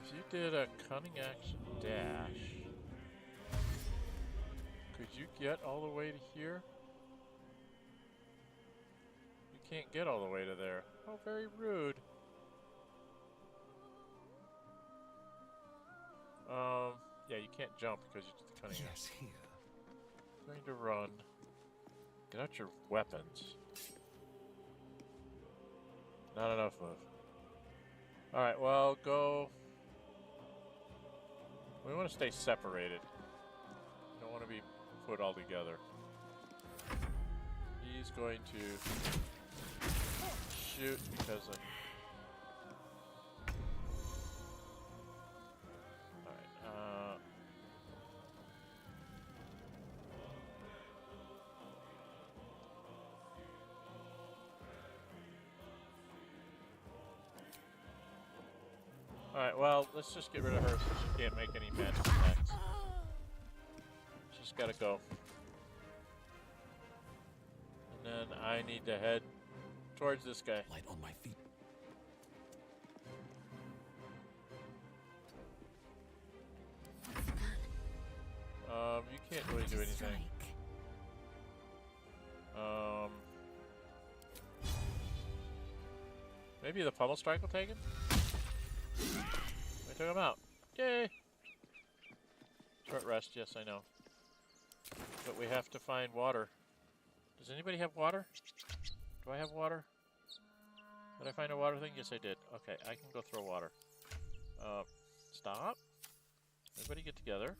If you did a cunning action dash, could you get all the way to here? You can't get all the way to there. Oh, very rude. Yeah, you can't jump because you did the cunning action. Here. Going to run. Get out your weapons. Not enough move. Alright, well, go. We want to stay separated. We don't want to be put all together. He's going to shoot because I... Alright, well, let's just get rid of her so she can't make any magic attacks. She's gotta go. And then I need to head towards this guy. Light on my feet. You can't really do anything. Maybe the pummel strike will take him? I took him out. Yay! Short rest, yes, I know. But we have to find water. Does anybody have water? Do I have water? Did I find a water thing? Yes, I did. Okay, I can go throw water. Stop. Everybody get together.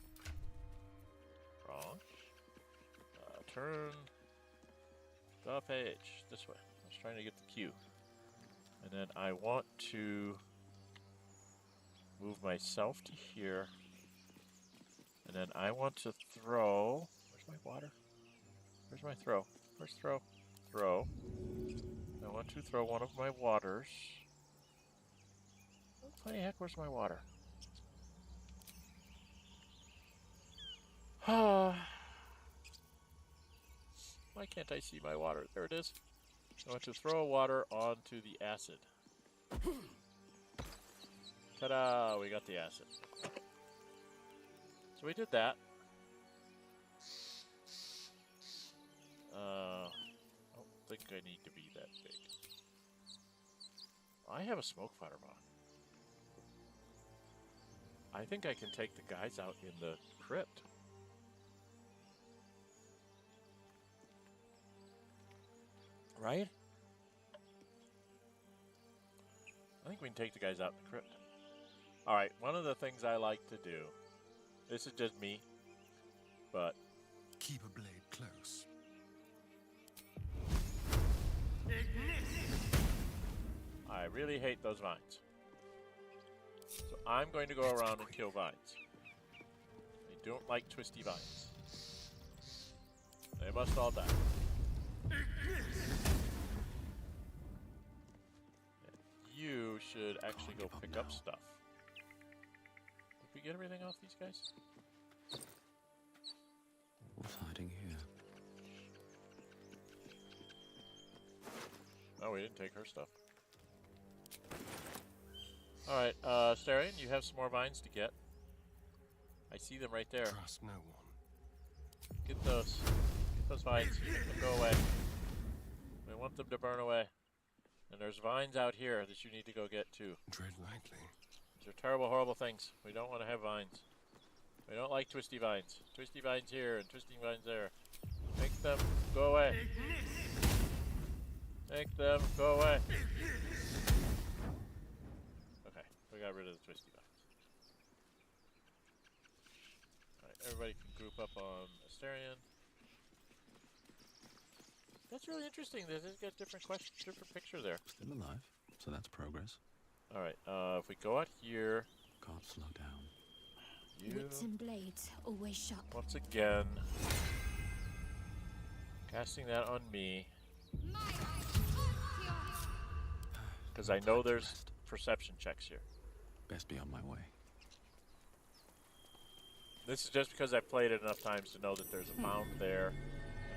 Wrong. Turn the page. This way. I was trying to get the cue. And then I want to move myself to here. And then I want to throw... Where's my water? Where's my throw? Where's throw? Throw. I want to throw one of my waters. What the heck? Where's my water? Why can't I see my water? There it is. I want to throw water onto the acid. Ta-da! We got the acid. So we did that. I don't think I need to be that big. I have a smoke fireball. I think I can take the guys out in the crypt. Right? I think we can take the guys out in the crypt. Alright, one of the things I like to do, this is just me, but... Keep a blade close. I really hate those vines. So I'm going to go around and kill vines. I don't like twisty vines. They must all die. You should actually go pick up stuff. Did we get everything off these guys? What's hiding here? No, we didn't take her stuff. Alright, Starion, you have some more vines to get. I see them right there. Trust no one. Get those. Get those vines. Make them go away. We want them to burn away. And there's vines out here that you need to go get too. Tread lightly. These are terrible, horrible things. We don't want to have vines. We don't like twisty vines. Twisty vines here and twisting vines there. Make them go away. Make them go away. Okay, we got rid of the twisty vines. Alright, everybody can group up on Astarion. That's really interesting. They just got different picture there. Still alive, so that's progress. Alright, if we go out here... Can't slow down. Wits and blades, always sharp. Once again... Casting that on me. Because I know there's perception checks here. Best be on my way. This is just because I've played it enough times to know that there's a mound there.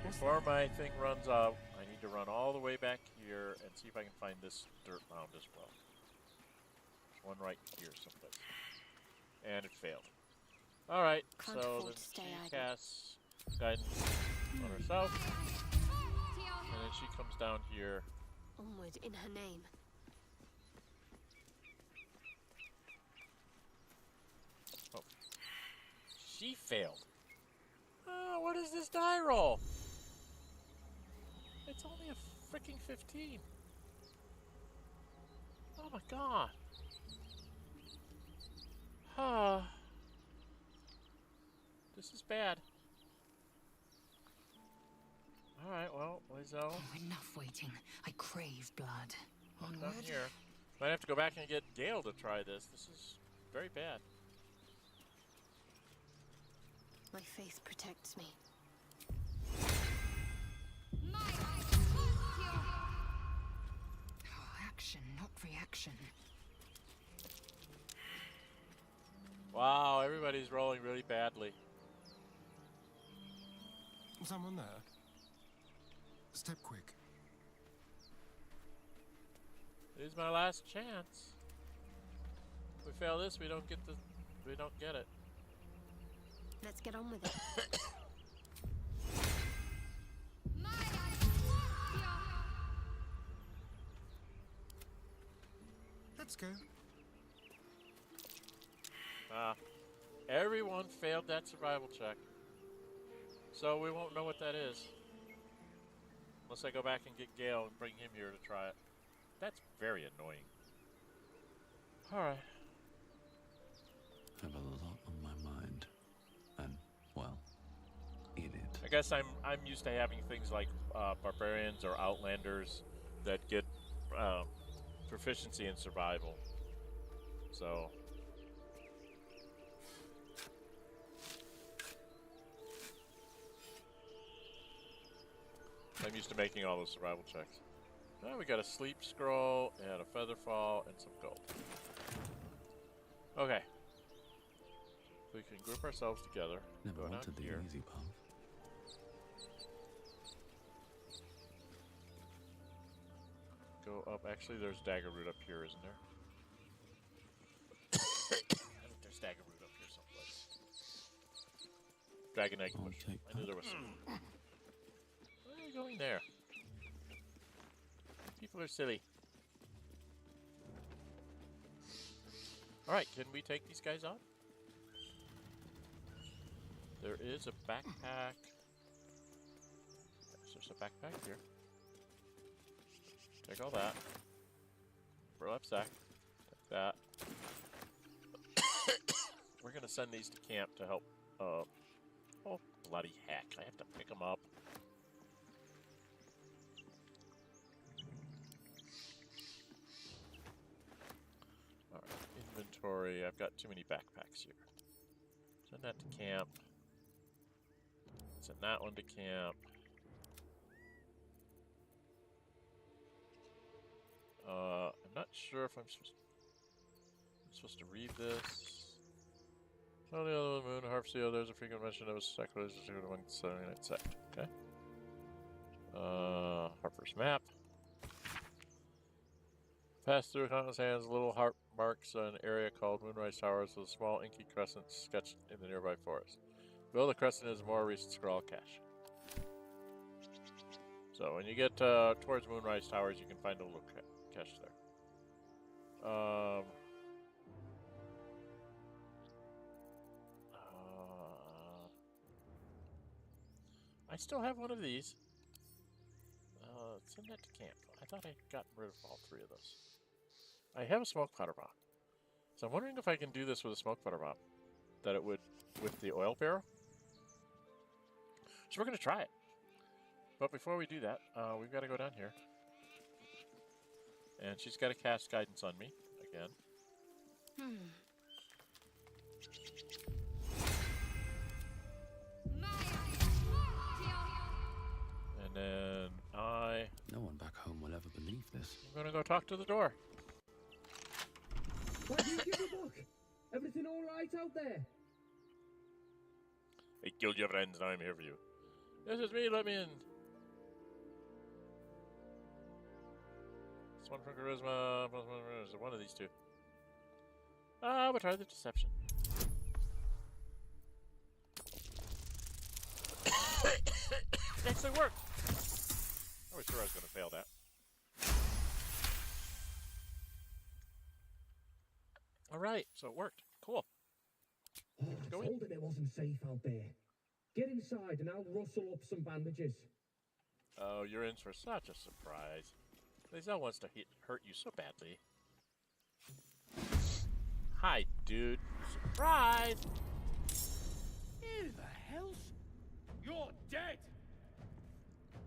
And before my thing runs out, I need to run all the way back here and see if I can find this dirt mound as well. There's one right here someplace. And it failed. Alright, so then she casts guidance on herself. And then she comes down here. Onward in her name. Oh. She failed. Oh, what is this die roll? It's only a freaking 15. Oh my god. This is bad. Alright, well, Lizzo. Oh, enough waiting. I crave blood. Down here. Might have to go back and get Gale to try this. This is very bad. My faith protects me. Action, not reaction. Wow, everybody's rolling really badly. Someone there? Step quick. This is my last chance. If we fail this, we don't get it. Let's get on with it. Let's go. Everyone failed that survival check. So we won't know what that is. Unless I go back and get Gale and bring him here to try it. That's very annoying. Alright. I have a lot on my mind. And, well, in it. I guess I'm used to having things like barbarians or outlanders that get proficiency in survival. So I'm used to making all those survival checks. Now we got a sleep scroll and a feather fall and some gold. Okay. We can group ourselves together. Never wanted the easy path. Go up. Actually, there's Daggerroot up here, isn't there? I think there's Daggerroot up here someplace. Dragon Egg Bush. I knew there was some. Why are we going there? People are silly. Alright, can we take these guys on? There is a backpack. There's a backpack here. Take all that. Burlap sack. Take that. We're gonna send these to camp to help. Oh, bloody heck! I have to pick them up. All right, inventory. I've got too many backpacks here. Send that to camp. Send that one to camp. I'm not sure if I'm supposed to read this. On the other moon, Harfseo, there's a frequent mention of a sacrifice among the 7-minute sect. Okay. Harper's map. Pass through countless hands, little heart marks an area called Moonrise Towers with a small inky crescent sketched in the nearby forest. Below the crescent is a more recent scroll cache. So when you get towards Moonrise Towers, you can find a little cache there. I still have one of these. Send that to camp. I thought I'd gotten rid of all three of those. I have a smoke powder bomb. So I'm wondering if I can do this with a smoke powder bomb. That it would with the oil barrel. So we're going to try it. But before we do that, we've got to go down here. And she's got to cast guidance on me again. And then No one back home will ever believe this. I'm going to go talk to the door. Why do you give a book? Everything all right out there? I killed your friends, now I'm here for you. This is me, let me in. It's one for charisma, plus one for one of these two. We'll try the deception. It actually worked! I was sure I was going to fail that. Alright, so it worked. Cool. Oh, I told her it wasn't safe out there. Get inside and I'll rustle up some bandages. Oh, you're in for such a surprise. Lizelle wants to hurt you so badly. Hi, dude. Surprise! Who the hell's... You're dead!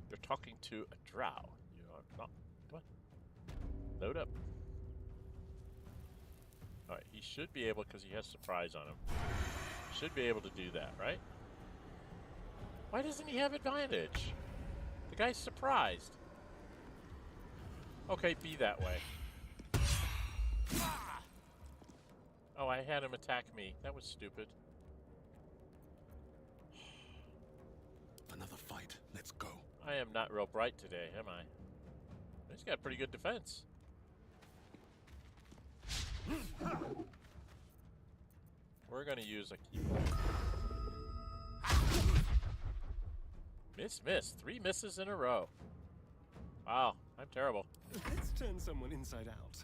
You're talking to a drow. You are not. Come on. Load up. Alright, he should be able, because he has surprise on him. Should be able to do that, right? Why doesn't he have advantage? The guy's surprised. Okay, be that way. Oh, I had him attack me. That was stupid. Another fight. Let's go. I am not real bright today, am I? He's got pretty good defense. We're going to use a keyboard. Miss. 3 misses in a row. Wow, I'm terrible. Let's turn someone inside out.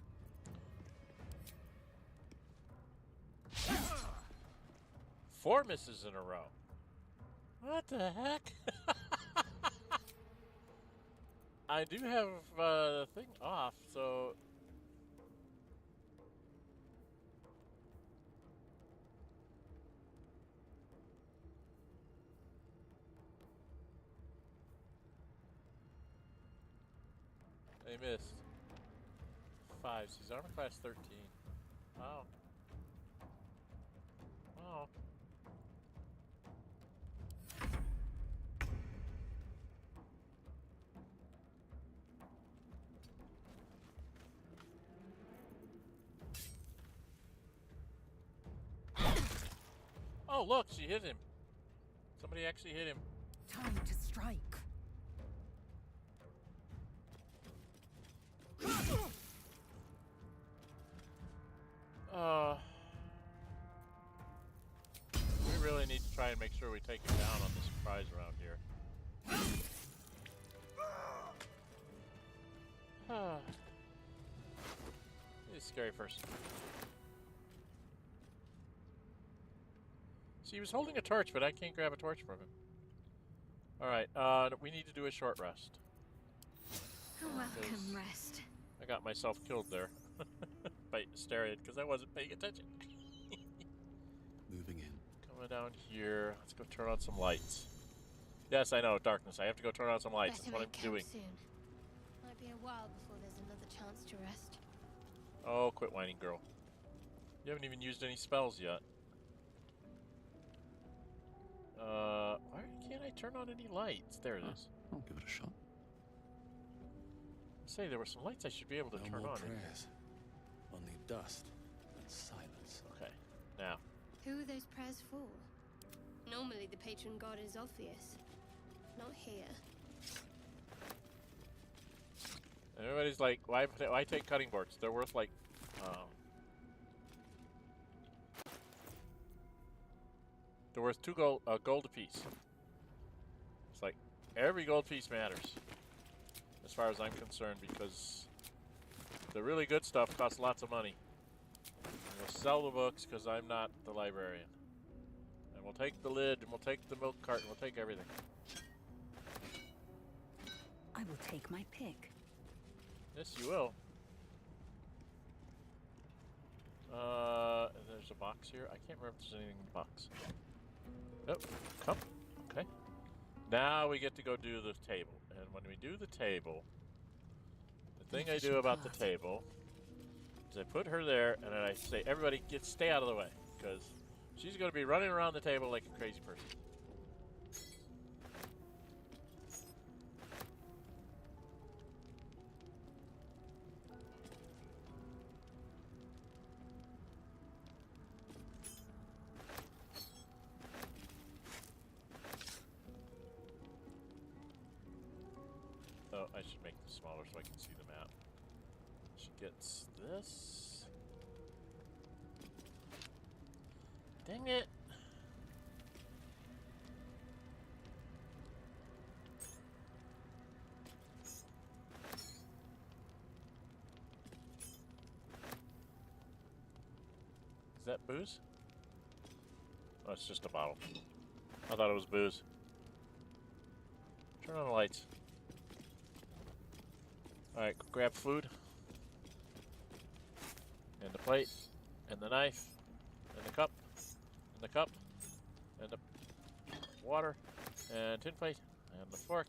4 misses in a row. What the heck? I do have the thing off, so... They missed. 5. She's armor class 13. Wow. Wow. Oh, look, she hit him. Somebody actually hit him. Time to strike. We really need to try and make sure we take him down on the surprise around here. He's a scary person. See, he was holding a torch, but I can't grab a torch from him. Alright, we need to do a short rest. Welcome rest. I got myself killed there by Asteriad because I wasn't paying attention. Moving in. Coming down here. Let's go turn on some lights. Yes, I know, darkness. I have to go turn on some lights. That's what I'm doing. Soon. Might be a while before there's another chance to rest. Oh, quit whining, girl. You haven't even used any spells yet. Why can't I turn on any lights? There it is. I'll give it a shot. Say, there were some lights I should be able to turn on. Prayers. Only dust and silence. Okay, now. Who are those prayers for? Normally the patron god is obvious. Not here. Everybody's like, why take cutting boards? They're worth like, they're worth 2 gold a piece. It's like every gold piece matters, as far as I'm concerned, because the really good stuff costs lots of money. And we'll sell the books because I'm not the librarian. And we'll take the lid, and we'll take the milk carton, we'll take everything. I will take my pick. Yes, you will. And there's a box here. I can't remember if there's anything in the box. Oh, come. Okay. Now we get to go do the table. And when we do the table, the thing I do about the table is I put her there, and then I say, everybody, stay out of the way, because she's going to be running around the table like a crazy person. Oh, I should make this smaller so I can see the map. She gets this. Dang it! Is that booze? Oh, it's just a bottle. I thought it was booze. Turn on the lights. Alright, grab food. And the plate. And the knife. And the cup. And the cup. And the water. And tin plate. And the fork.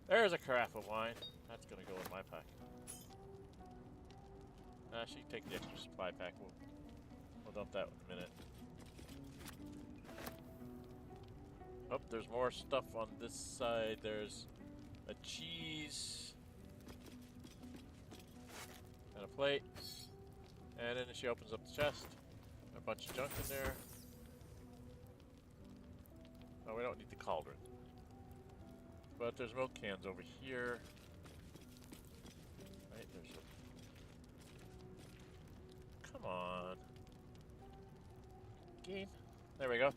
There's a carafe of wine. That's gonna go in my pack. She can take the extra supply pack. We'll dump that in a minute. Oh, there's more stuff on this side. There's a cheese. And a plate. And then she opens up the chest. A bunch of junk in there. Oh, we don't need the cauldron. But there's milk cans over here. Right, there's a... Come on. Game. There we go.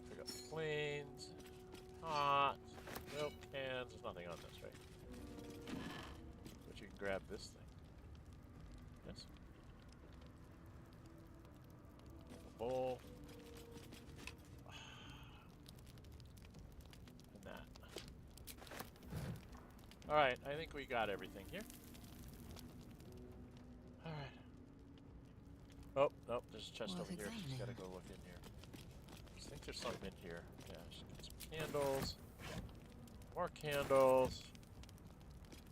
Pick up planes. Hot. Milk cans. There's nothing on this, right? But you can grab this thing. Yes. A bowl. And that. Alright, I think we got everything here. Alright. Oh, nope, there's a chest over here. She's gotta go look in here. I think there's something in here. Yeah, she got some candles. More candles.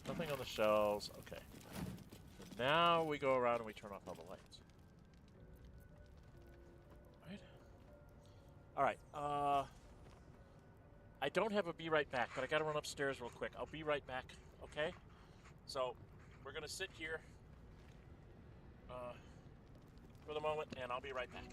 Nothing on the shelves. Okay. So now we go around and we turn off all the lights. Right? Alright, I don't have a be right back, but I gotta run upstairs real quick. I'll be right back, okay? So, we're gonna sit here for the moment, and I'll be right back.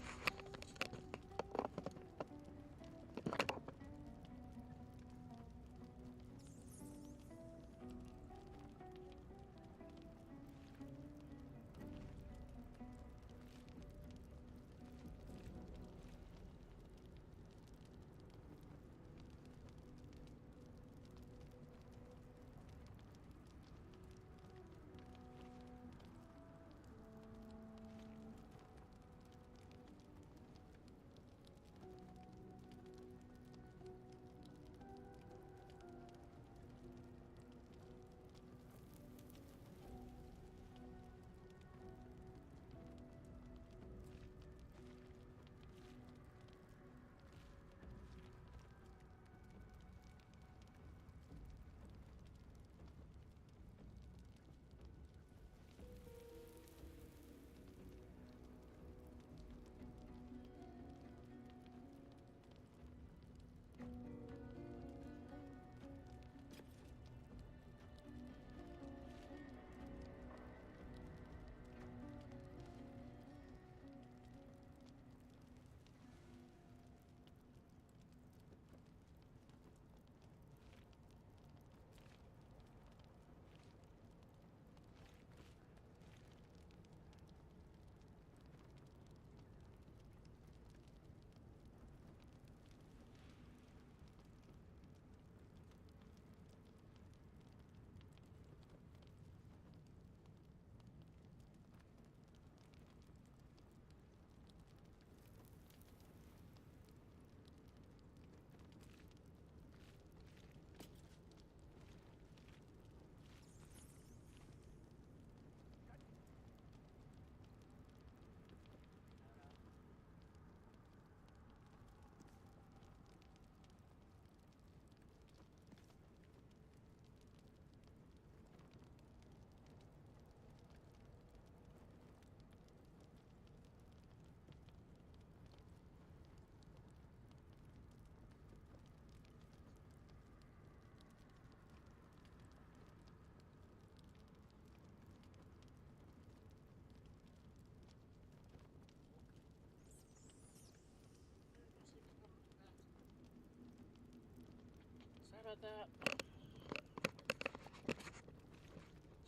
about that.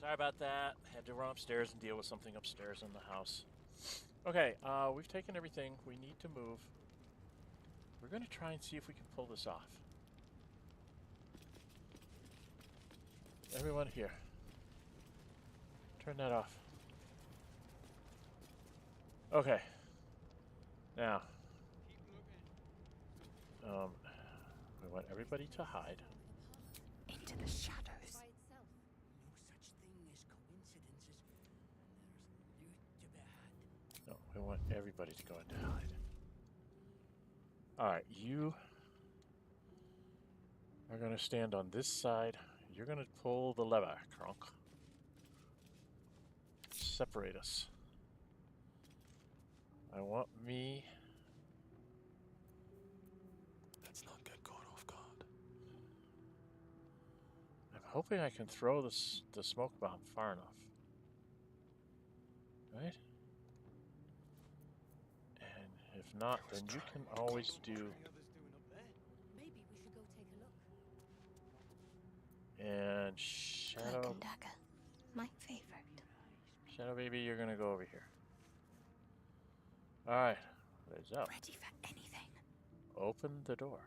Sorry about that. Had to run upstairs and deal with something upstairs in the house. Okay, we've taken everything. We need to move. We're going to try and see if we can pull this off. Everyone here. Turn that off. Okay. Now. We want everybody to hide. Into the shadows. By itself. No such thing as coincidences. There's to be had. No, we want everybody to go into hide. Alright, you are going to stand on this side. You're going to pull the lever, Kronk. Separate us. I want me... Let's not get caught off guard. I'm hoping I can throw the smoke bomb far enough. Right? And if not, then you can always do... Maybe we should go take a look. And Shadow... Cloak and dagger. My favorite. Shadow Baby, you're gonna go over here. Alright. Raise up. Ready for anything. Open the door.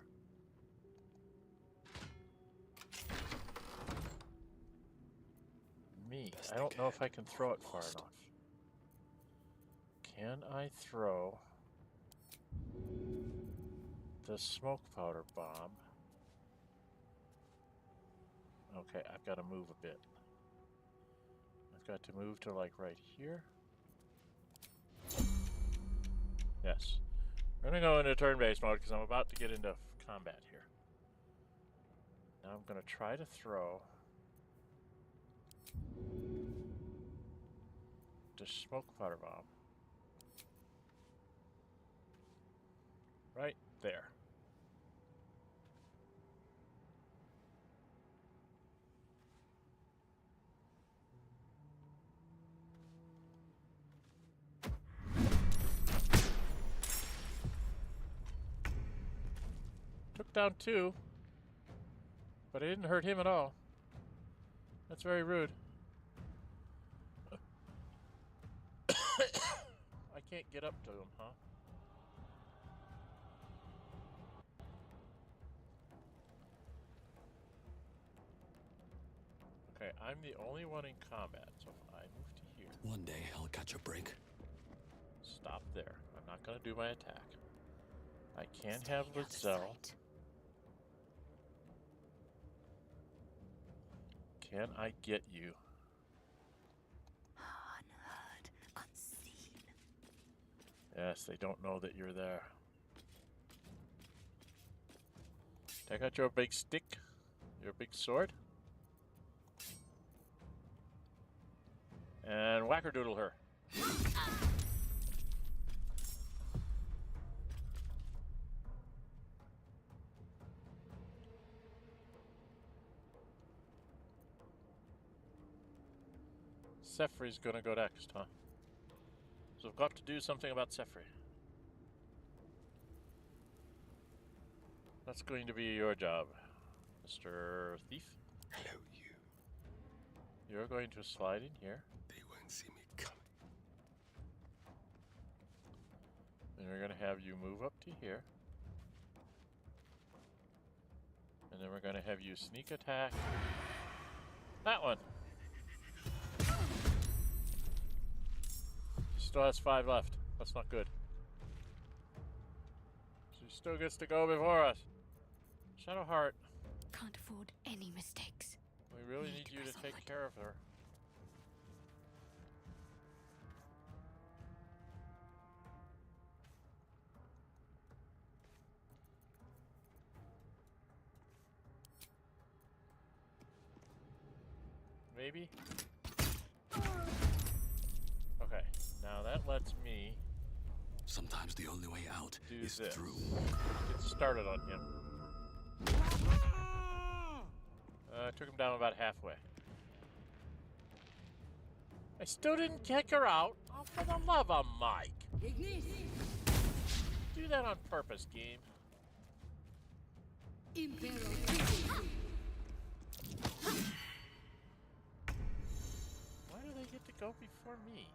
Me. I don't know if I can throw it far enough. Can I throw the smoke powder bomb? Okay, I've got to move a bit. I've got to move to like right here. Yes. We're going to go into turn-based mode because I'm about to get into combat here. Now I'm going to try to throw the smoke powder bomb. Right there. Took down 2, but I didn't hurt him at all. That's very rude. I can't get up to him, huh? Okay, I'm the only one in combat, so if I move to here... One day I'll catch a break. Stop there. I'm not going to do my attack. I can have Lizelle. Can I get you? Unheard, unseen. Yes, they don't know that you're there. Take out your big stick, your big sword, and wackerdoodle her. Sefri's gonna go next, huh? So I've got to do something about Sefri. That's going to be your job, Mr. Thief. Hello, you. You're going to slide in here. They won't see me coming. And we're going to have you move up to here. And then we're going to have you sneak attack that one. Still has 5 left. That's not good. She still gets to go before us. Shadowheart. Can't afford any mistakes. We really need you to take care of her. Maybe? Okay, now that lets me... Sometimes the only way out is through. Get started on him. Took him down about halfway. I still didn't kick her out. Oh, for the love of Mike. Do that on purpose, game. Why do they get to go before me?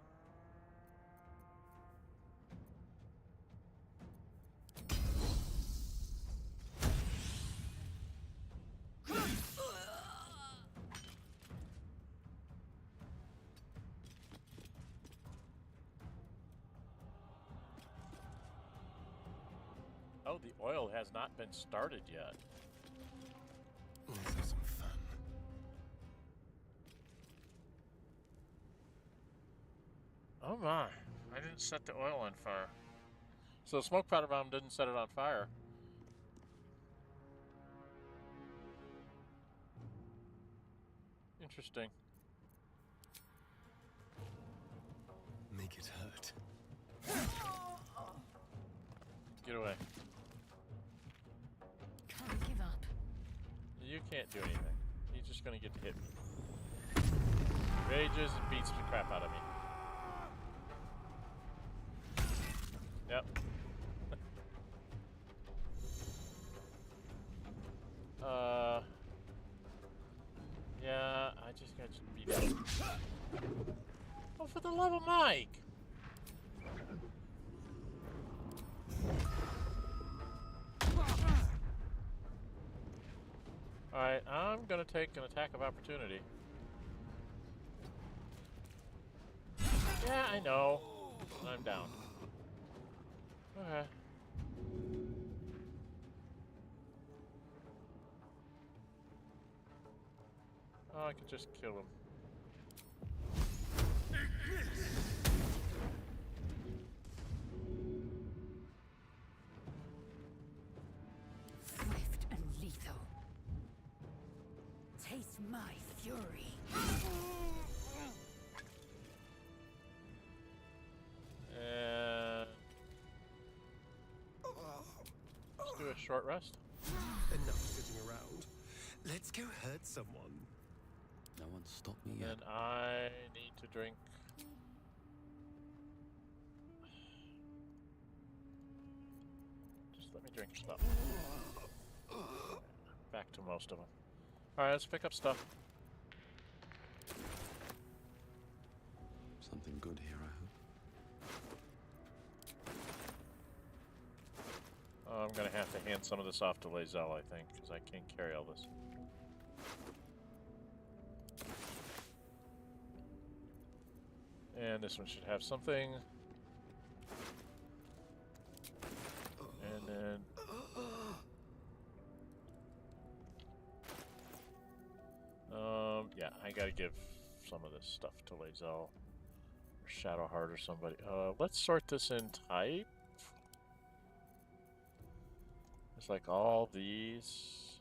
Oh, the oil has not been started yet. Let's have some fun. Oh my, I didn't set the oil on fire. So the smoke powder bomb didn't set it on fire. Interesting. Make it hurt. Get away. Can't give up. You can't do anything. He's just gonna get to hit me. Rages and beats the crap out of me. Yep. Yeah, I just got beat up. Oh, for the love of Mike! Alright, I'm gonna take an attack of opportunity. Yeah, I know. I'm down. Okay. Oh, I could just kill him. Swift and lethal. Taste my fury. And let's do a short rest. Enough sitting around. Let's go hurt someone. No one stopped me yet. And I need to drink. Just let me drink stuff. Back to most of them. Alright, let's pick up stuff. Something good here, I hope. I'm gonna have to hand some of this off to Lae'zel, I think, because I can't carry all this. And this one should have something. And then... yeah, I gotta give some of this stuff to Lae'zel. Or Shadowheart or somebody. Let's sort this in type. It's like all these.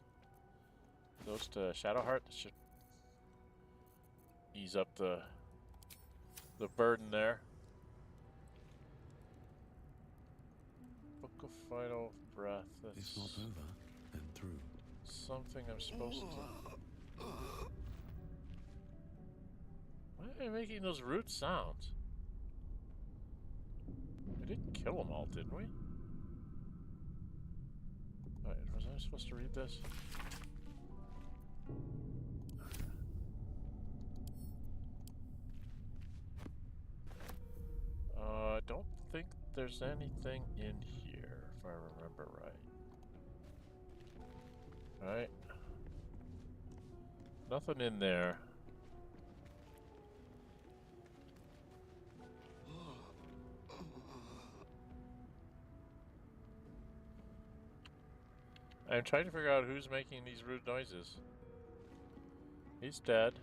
Those to Shadowheart. That should ease up the burden there. Book of Final Breath. That's it's not over and through. Something I'm supposed to. Why am I making those root sounds? We didn't kill them all, didn't we? Alright, was I supposed to read this? I don't think there's anything in here, if I remember right. Alright. Nothing in there. I'm trying to figure out who's making these rude noises. He's dead.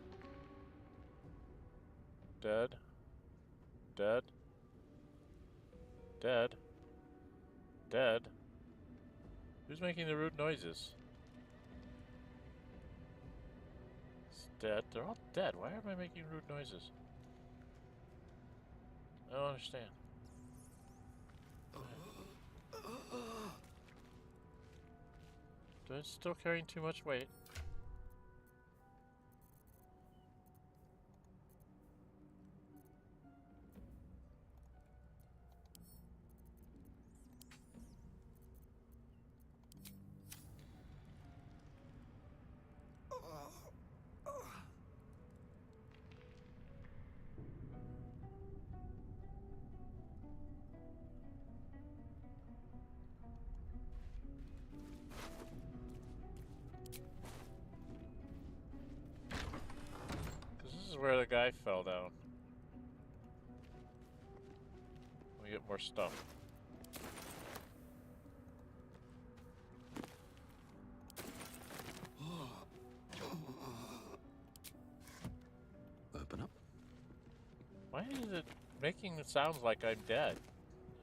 Dead. Dead. Dead. Dead. Who's making the rude noises? He's dead. They're all dead. Why am I making rude noises? I don't understand. It's still carrying too much weight. where the guy fell down. We get more stuff. Open up. Why is it making it sound like I'm dead?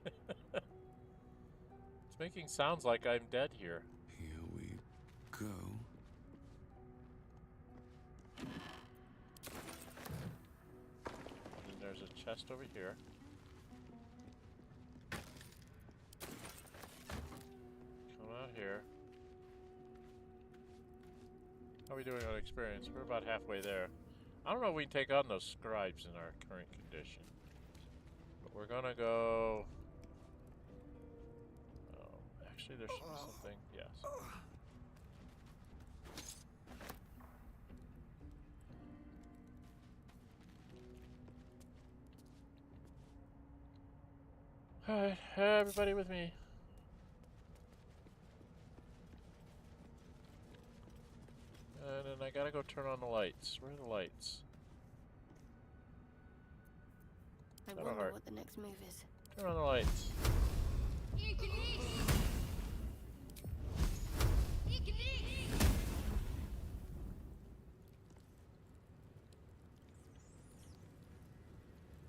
It's making sounds like I'm dead here. Here we go. And there's a chest over here. Come out here. How are we doing on experience? We're about halfway there. I don't know if we can take on those scribes in our current condition. But we're gonna go... Oh, actually there should be something. Yes. Alright, everybody with me. And then I gotta go turn on the lights. Where are the lights? I That'll wonder hurt. what the next move is. Turn on the lights.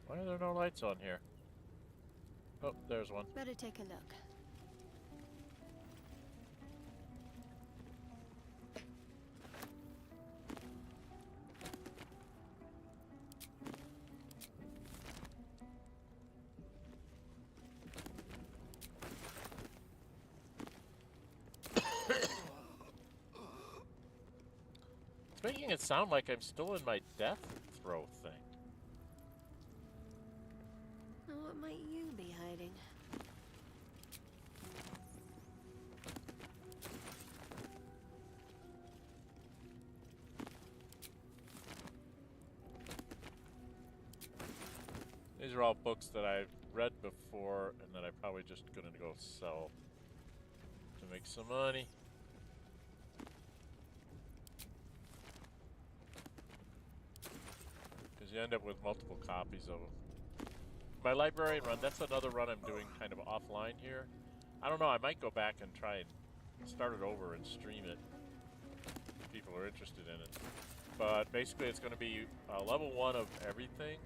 Why are there no lights on here? Oh, there's one. Better take a look. It's making it sound like I'm still in my death throw thing. Now, what might you be hiding? These are all books that I've read before and that I'm probably just gonna go sell to make some money. Because you end up with multiple copies of them. My librarian run, that's another run I'm doing kind of offline here. I don't know, I might go back and try and start it over and stream it if people are interested in it. But basically it's going to be level 1 of everything.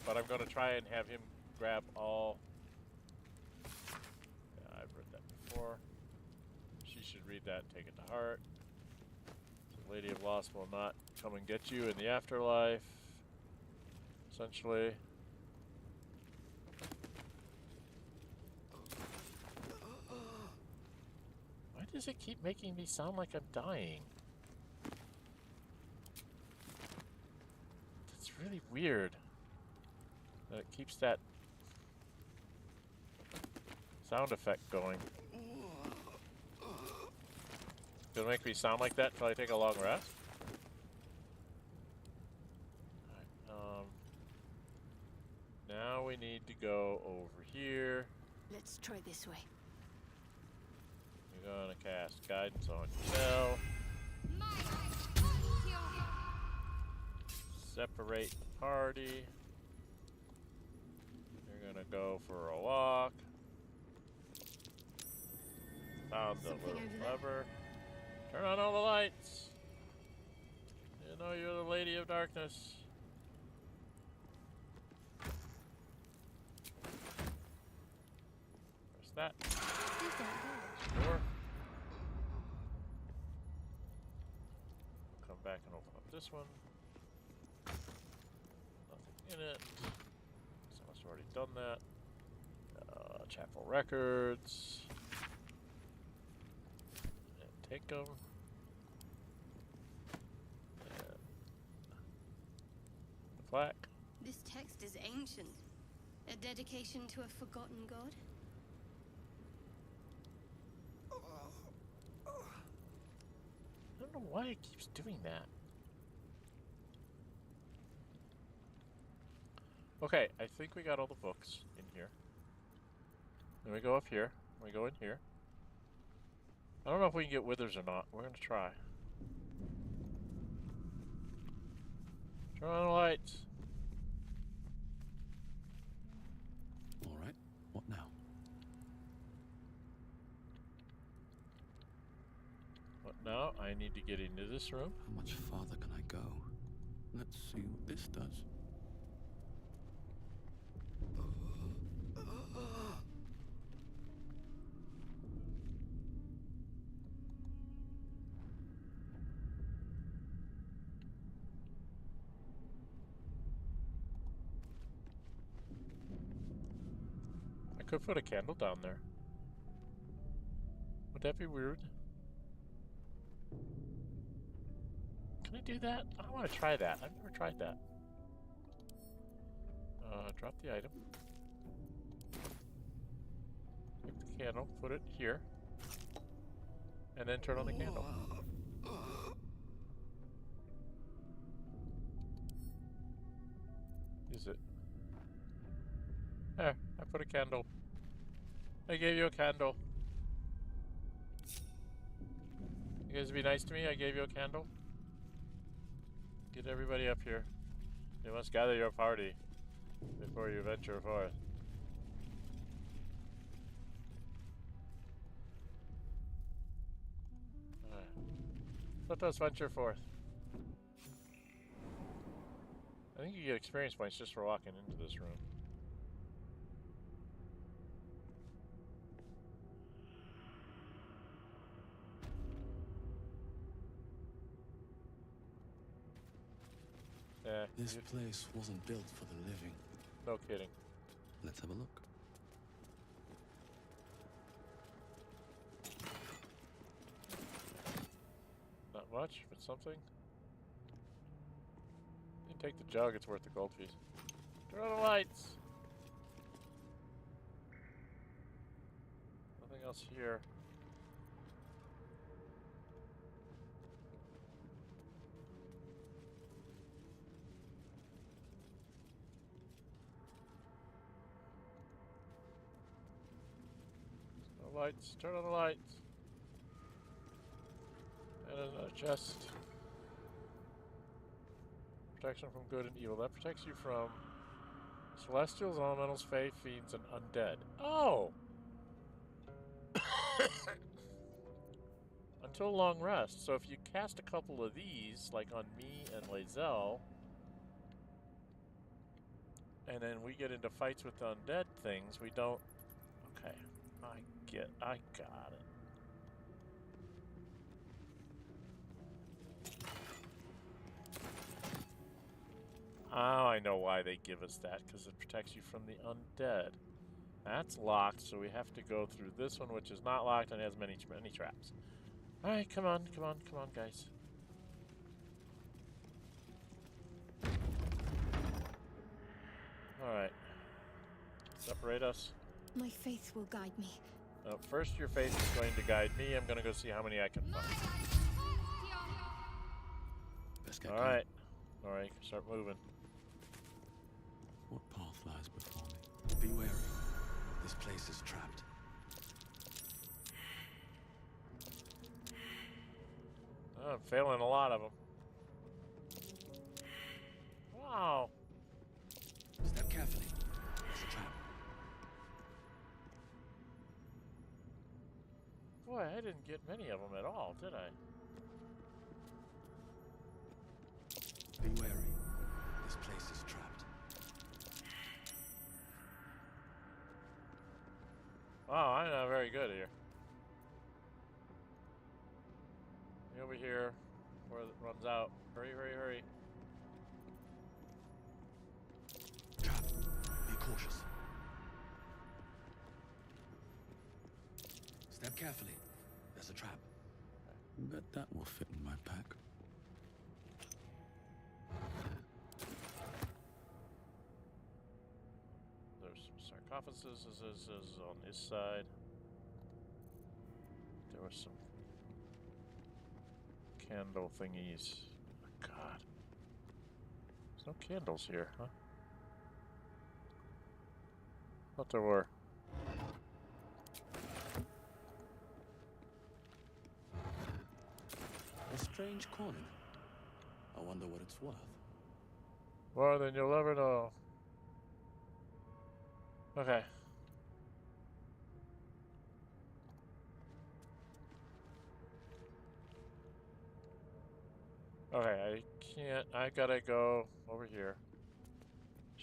But I'm going to try and have him grab all... Yeah, I've read that before. She should read that and take it to heart. The Lady of Lost will not come and get you in the afterlife. Essentially. Why does it keep making me sound like I'm dying? That's really weird. That it keeps that sound effect going. It'll make me sound like that until I take a long rest. Alright, now we need to go over here. Let's try this way. You're gonna cast guidance on yourself. Separate the party. You're gonna go for a walk. Found the little lever. Turn on all the lights. You know you're the Lady of Darkness. Where's that? Door. Come back and open up this one. Nothing in it. So I must have already done that. Chapel records. And take them. And the plaque. This text is ancient. A dedication to a forgotten god? I don't know why it keeps doing that. Okay, I think we got all the books in here. Then we go up here. We go in here. I don't know if we can get withers or not. We're gonna try. Turn on the lights. All right. What now? What now? I need to get into this room. How much farther can I go? Let's see what this does. I could put a candle down there. Would that be weird? Can I do that? I want to try that. I've never tried that. Drop the item. Take the candle, put it here. And then turn on the candle. Use it. There, I put a candle. I gave you a candle. You guys be nice to me? I gave you a candle. Get everybody up here. You must gather your party before you venture forth. Alright. Let us venture forth. I think you get experience points just for walking into this room. This place wasn't built for the living. No kidding. Let's have a look. Not much, but something. You can take the jug, it's worth the gold fees. Turn on the lights! Nothing else here. Lights, turn on the lights. And another chest. Protection from good and evil. That protects you from celestials, elementals, fae, fiends, and undead. Oh! Until long rest. So if you cast a couple of these, like on me and Lae'zel, and then we get into fights with the undead things, we don't... Okay. I got it. Oh, I know why they give us that, because it protects you from the undead. That's locked, so we have to go through this one, which is not locked and has many traps. Alright, come on, guys. Alright. Separate us. My faith will guide me. First, your faith is going to guide me. I'm going to go see how many I can find. Alright. Alright, start moving. What path lies before me? Be wary. This place is trapped. Oh, I'm failing a lot of them. Wow. Step carefully. There's a trap. Boy, I didn't get many of them at all, did I? Be wary. This place is trapped. Wow, I'm not very good here. Over here, where it runs out. Hurry, hurry, hurry. Trap. Be cautious. Step carefully. There's a trap. Bet that will fit in my pack. There's some sarcophaguses is on this side. There were some candle thingies. Oh, God. There's no candles here, huh? Thought there were. A strange coin. I wonder what it's worth. More than you'll ever know. Okay. Okay, I can't. I gotta go over here.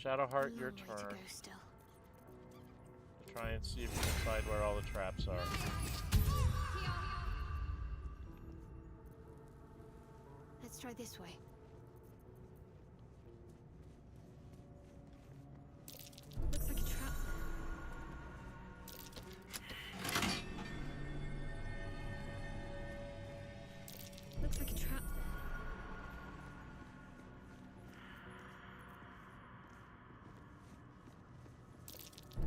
Shadowheart, your turn. To go still. Try and see if you can find where all the traps are. Let's try this way. Looks like a trap. Looks like a trap there.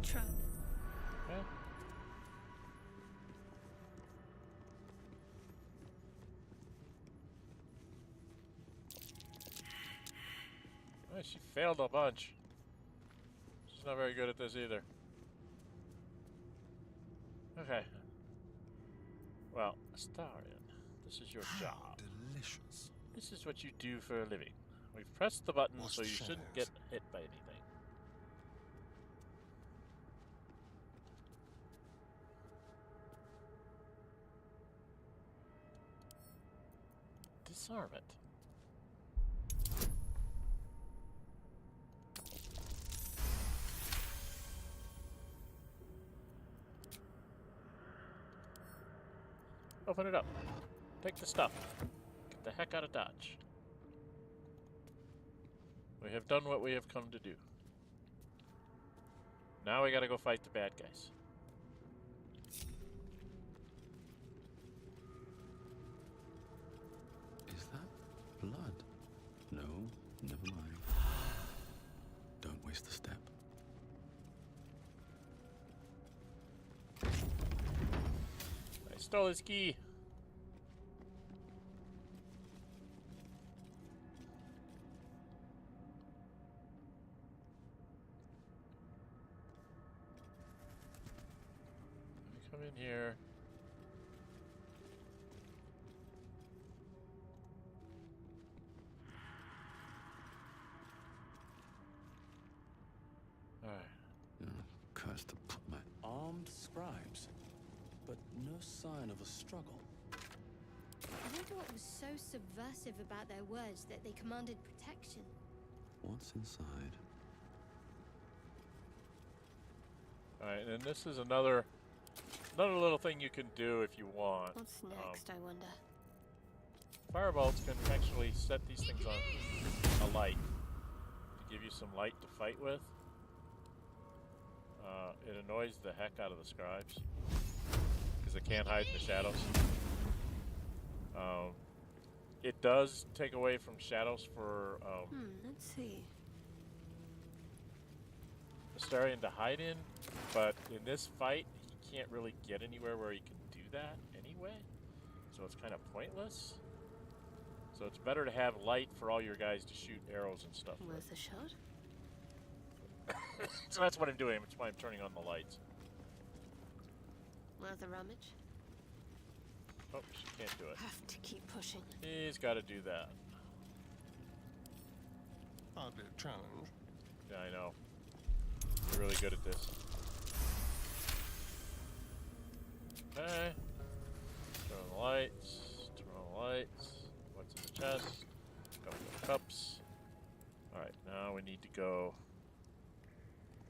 Trap. Okay. Oh, she failed a bunch. She's not very good at this either. Okay. Well, Astarion, this is your job. Delicious. This is what you do for a living. We've pressed the button, Watch so the you shouldn't shadows. get hit by anything. Disarm it. Open it up. Take the stuff. Get the heck out of Dodge. We have done what we have come to do. Now we gotta go fight the bad guys. Is that blood? No, never mind. Don't waste a step. I stole his key. Come in here. Alright. Cursed to put my Armed scribes, but no sign of a struggle. I wonder what was so subversive about their words that they commanded protection. What's inside? Alright, and this is another little thing you can do if you want. What's next, I wonder? Firebolts can actually set these things on a light to give you some light to fight with. It annoys the heck out of the scribes because they can't hide in the shadows. It does take away from shadows for Let's see. Astarion to hide in, but in this fight he can't really get anywhere where he can do that anyway, so it's kind of pointless. So it's better to have light for all your guys to shoot arrows and stuff with. Worth a shot? So that's what I'm doing. That's why I'm turning on the lights. Worth a rummage? Oh, she can't do it. Have to keep pushing. He's got to do that. Hardly a challenge. Yeah, I know. You're really good at this. Okay. Turn on the lights. Turn on the lights. What's in the chest? A couple of cups. Alright, now we need to go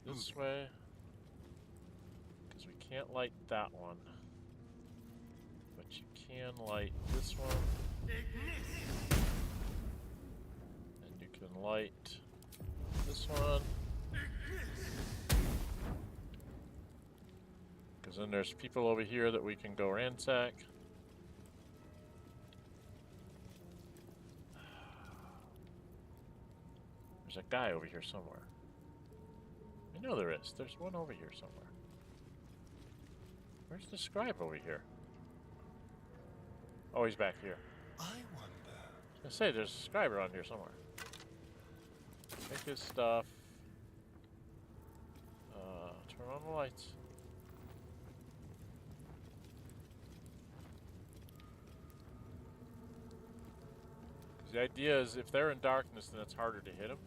this way. Because we can't light that one. But you can light this one. And you can light this one. Because then there's people over here that we can go ransack. There's a guy over here somewhere. I know there is. There's one over here somewhere. Where's the scribe over here? Oh, he's back here. I wonder. I was gonna say, there's a scribe around here somewhere. Take his stuff. Turn on the lights. The idea is if they're in darkness, then it's harder to hit them.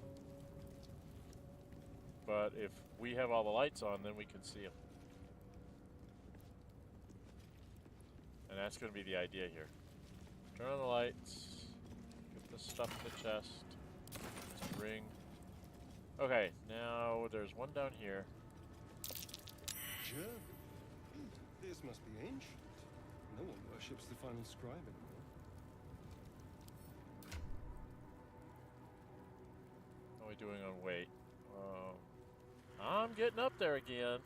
But if we have all the lights on, then we can see him. And that's going to be the idea here. Turn on the lights. Get the stuff in the chest. Ring. Okay, now there's one down here. German. This must be ancient. No one worships the final scribe anymore. How are we doing on weight? I'm getting up there again.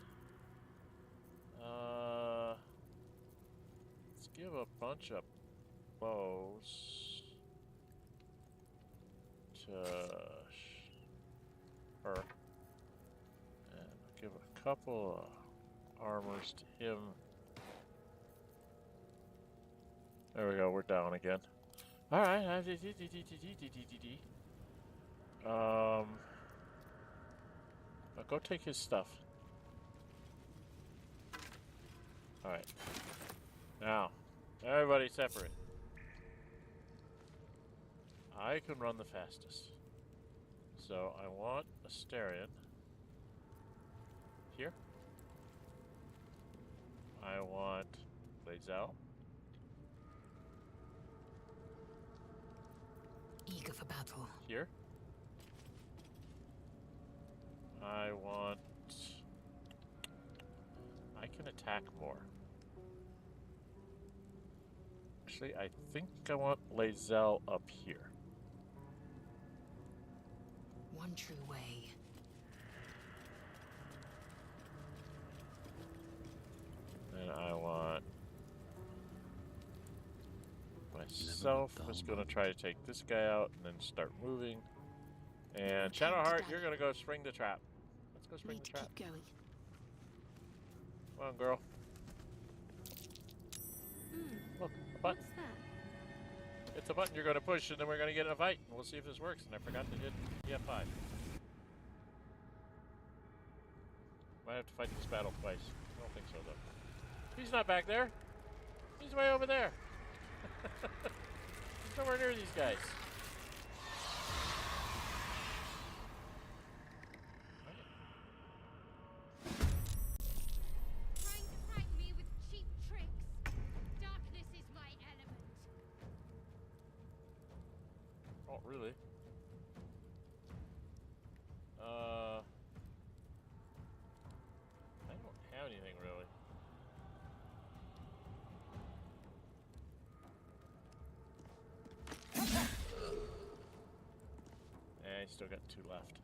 Let's give a bunch of bows to her. And give a couple of armors to him. There we go, we're down again. Alright. Go take his stuff. Alright. Now, everybody separate. I can run the fastest. So I want Astarion here. I want Lae'zel. Eager for battle. Here. I want... I can attack more. Actually, I think I want Lae'zel up here. One true way. And I want... myself is going to try to take this guy out and then start moving. And Shadowheart, you're going to go spring the trap. Let's go spring the trap. Keep going. Come on, girl. Look, a button. What's that? It's a button you're going to push, and then we're going to get in a fight. And we'll see if this works. And I forgot to hit Ep.5. Might have to fight this battle twice. I don't think so, though. He's not back there. He's way over there. He's nowhere near these guys. Trying to prank me with cheap tricks. Darkness is my element. Oh, really? I don't have anything really. I still got 2 left.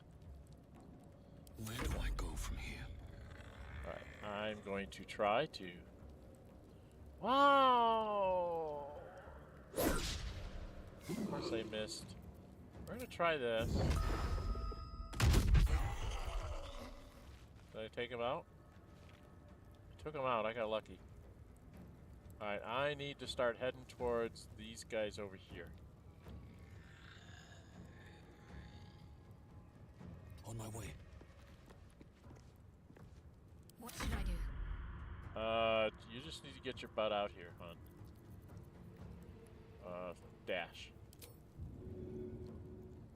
Where do I go from here? Alright, I'm going to try to... Wow! Of course I missed. We're going to try this. Did I take him out? I took him out. I got lucky. Alright, I need to start heading towards these guys over here. On my way. What should I do? You just need to get your butt out here, hon. Dash.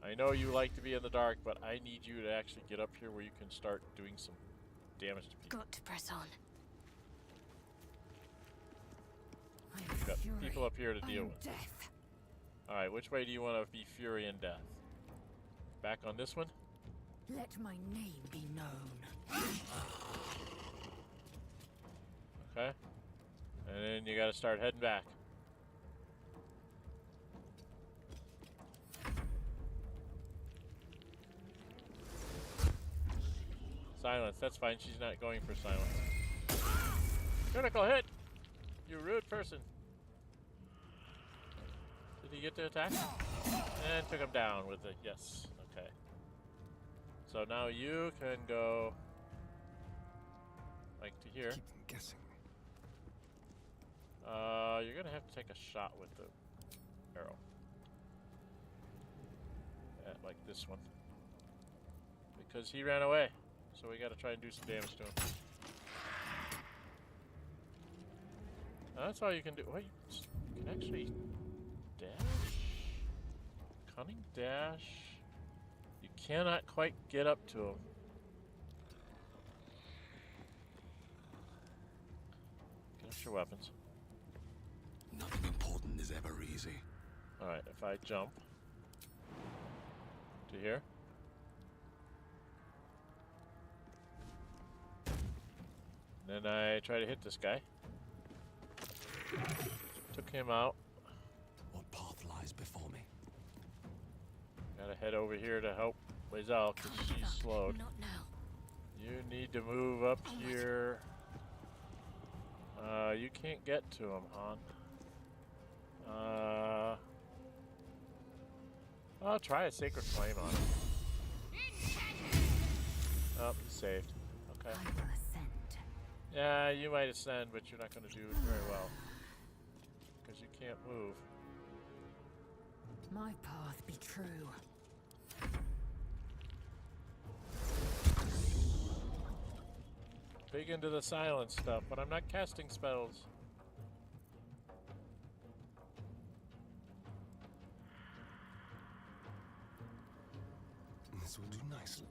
I know you like to be in the dark, but I need you to actually get up here where you can start doing some damage to people. Got to press on. You've got people up here to deal with. Death. Alright, which way do you want to be Fury and Death? Back on this one? Let my name be known. Okay. And then you gotta start heading back. Silence, that's fine. She's not going for silence. Critical hit! You rude person. Did he get to attack? And took him down with a yes. Okay. So now you can go like to here. Keep them guessing. You're gonna have to take a shot with the arrow. At like this one. Because he ran away. So we gotta try and do some damage to him. That's all you can do. Wait, you can actually dash? Cunning dash. You cannot quite get up to him. Extra weapons. Nothing important is ever easy. Alright, if I jump to here. Then I try to hit this guy. Took him out. What path lies before me? Gotta head over here to help Lae'zel because she's slowed. Not now. You need to move up here. You can't get to him, Han. I'll try a Sacred Flame on him. Oh, he's saved. Okay. I will ascend. Yeah, you might ascend, but you're not going to do very well. Because you can't move. My path be true. Big into the silence stuff, but I'm not casting spells. This will do nicely.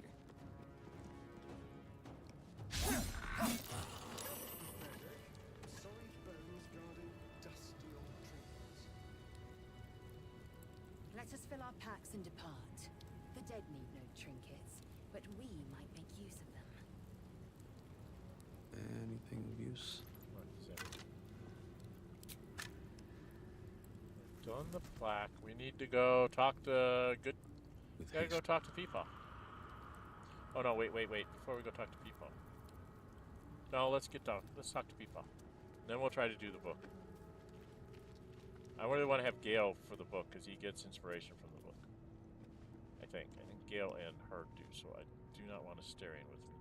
Let us fill our packs and depart. The dead need no trinkets, but we might make use of them. Anything of use? What is it? We've done the plaque. We need to go talk to good. We gotta go talk to Peepaw. Oh no! Wait! Before we go talk to Peepaw. No, let's talk to Peepaw. Then we'll try to do the book. I really want to have Gale for the book because he gets inspiration from the book. I think Gale and her do, so I do not want to stare in with me.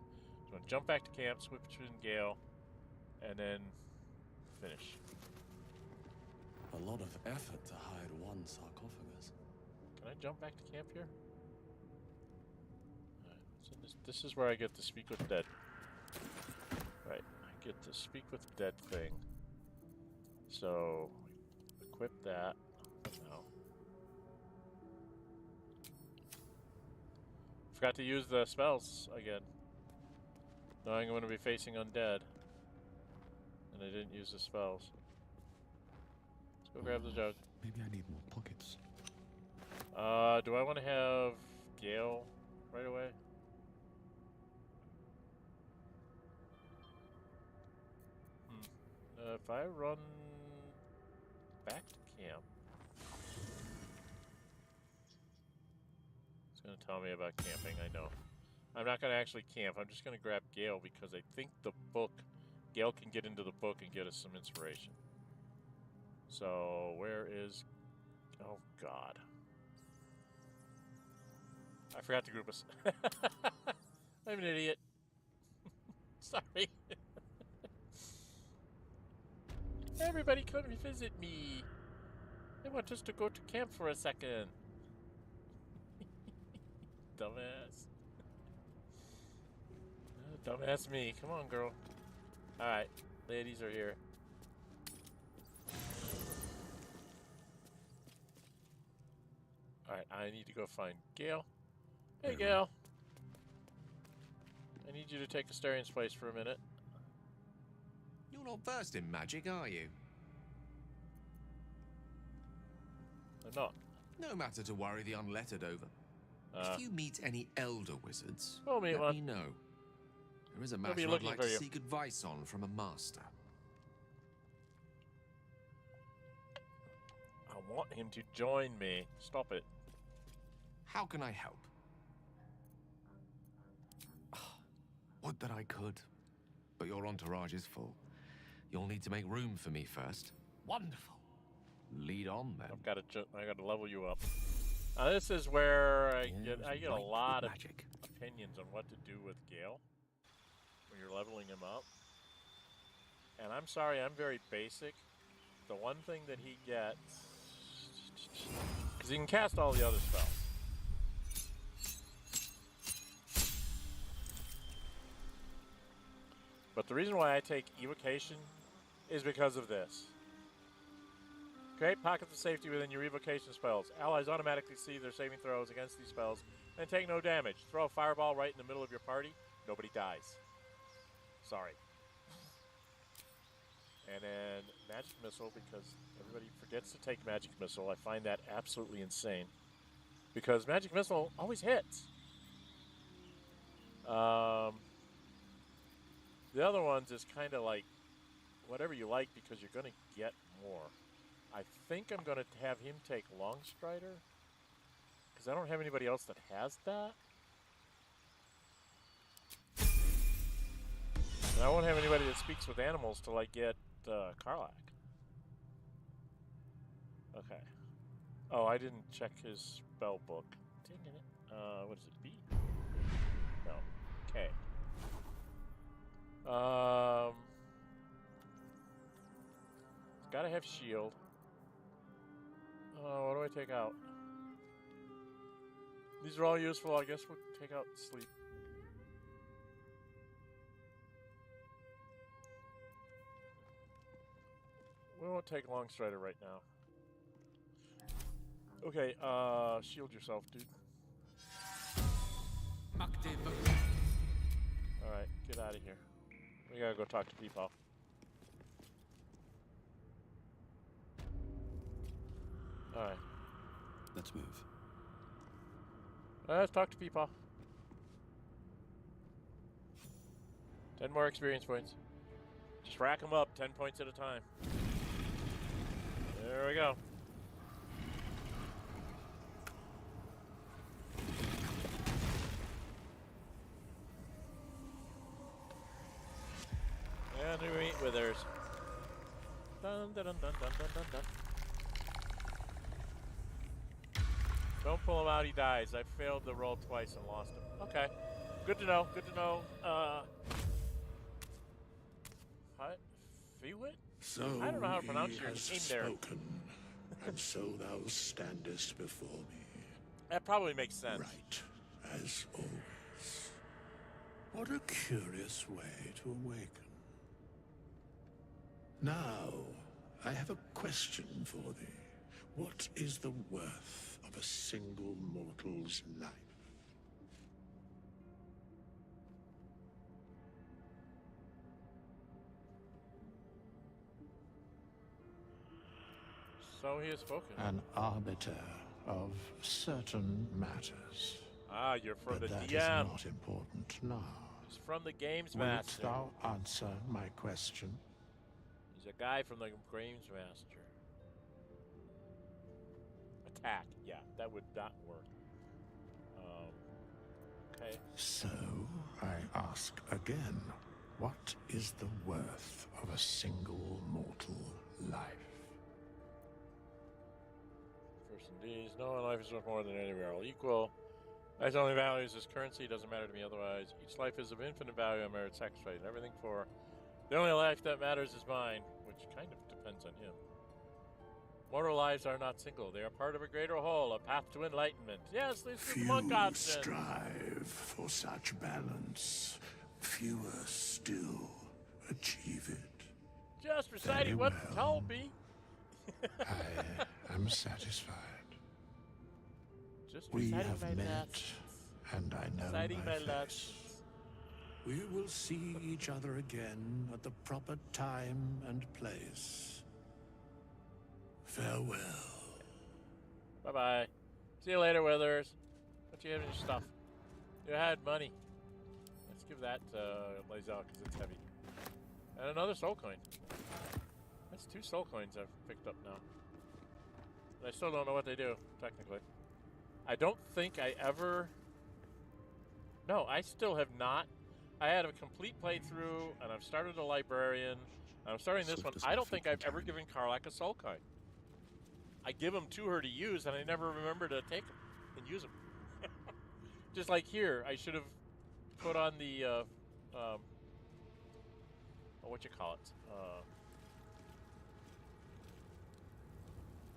So I'm going to jump back to camp, switch between Gale, and then finish. A lot of effort to hide one sarcophagus. Can I jump back to camp here? Alright, so this is where I get to speak with dead. Right, I get to speak with dead thing. So, equip that. No. Forgot to use the spells again. Knowing I'm going to be facing undead. And I didn't use the spells. Let's go grab the jug. Maybe I need more pockets. Do I want to have Gale right away? If I run back to camp, it's going to tell me about camping, I know. I'm not going to actually camp, I'm just going to grab Gale because I think the book, Gale can get into the book and get us some inspiration. So, where is... Oh, God. I forgot to group us. I'm an idiot. Sorry. Everybody come and visit me. I want us to go to camp for a second. Dumbass. Dumbass me. Come on, girl. Alright. Ladies are here. Alright, I need to go find Gale. Hey, Gale. I need you to take Astarion's place for a minute. You're not versed in magic, are you? I'm not. No matter to worry the unlettered over. If you meet any elder wizards, we'll meet let me know. There is a matter I'd like to seek advice on from a master. I want him to join me. Stop it. How can I help? Would that I could, but your entourage is full. You'll need to make room for me first. Wonderful. Lead on then. I got to level you up. This is where I get a lot of opinions on what to do with Gale when you're leveling him up. And I'm sorry, I'm very basic. The one thing that he gets, because he can cast all the other spells. But the reason why I take evocation is because of this. Create pockets of safety within your evocation spells. Allies automatically see their saving throws against these spells and take no damage. Throw a fireball right in the middle of your party. Nobody dies. Sorry. And then magic missile, because everybody forgets to take magic missile. I find that absolutely insane. Because magic missile always hits. The other ones is kind of like whatever you like, because you're going to get more. I think I'm going to have him take Long Strider, because I don't have anybody else that has that. And I won't have anybody that speaks with animals till I get Karlach. Okay. Oh, I didn't check his spell book. Dang it. What is it? B? No. K. Gotta have shield. What do I take out? These are all useful. I guess we'll take out sleep. We won't take Long Strider right now. Okay, shield yourself, dude. Alright, get out of here. We gotta go talk to Peepaw. Alright. Let's move. Let's talk to Peepaw. 10 more experience points. Just rack them up, 10 points at a time. There we go. And we meet withers. Dun dun dun dun dun dun dun dun. Don't pull him out, he dies. I failed the roll twice and lost him. Okay. Good to know, good to know. What? Fiwit? So I don't know how to pronounce your name there. Spoken, and so thou standest before me. That probably makes sense. Right, as always. What a curious way to awaken. Now, I have a question for thee. What is the worth of a single mortal's life? So he has spoken. An arbiter of certain matters. Ah, you're from but the that DM. is not important now. He's from the Games Wilt Master. thou answer my question? He's a guy from the Games Master. Attack. Yeah, that would not work. Okay. So, I ask again, what is the worth of a single mortal life? First indeed, no one life is worth more than any real equal. Life's only value is its currency, doesn't matter to me otherwise. Each life is of infinite value, I merit sacrifice and everything for. The only life that matters is mine, which kind of depends on him. Mortal lives are not single, they are part of a greater whole, a path to enlightenment. Yes, this is the monk Few option. strive for such balance. Fewer still achieve it. Just reciting what you told me. I am satisfied. Just we reciting have my met, lessons. and I know Reciting my my face. lessons. We will see each other again at the proper time and place. Farewell. Bye-bye. See you later, Withers. What you have in your stuff? You had money. Let's give that to Lae'zel, because it's heavy. And another soul coin. That's 2 soul coins I've picked up now. But I still don't know what they do, technically. I don't think I ever... No, I still have not. I had a complete playthrough, and I've started a librarian. I'm starting this one. I don't think I've ever given Karlach a soul coin. I give them to her to use, and I never remember to take them and use them. Just like here, I should have put on the, what you call it?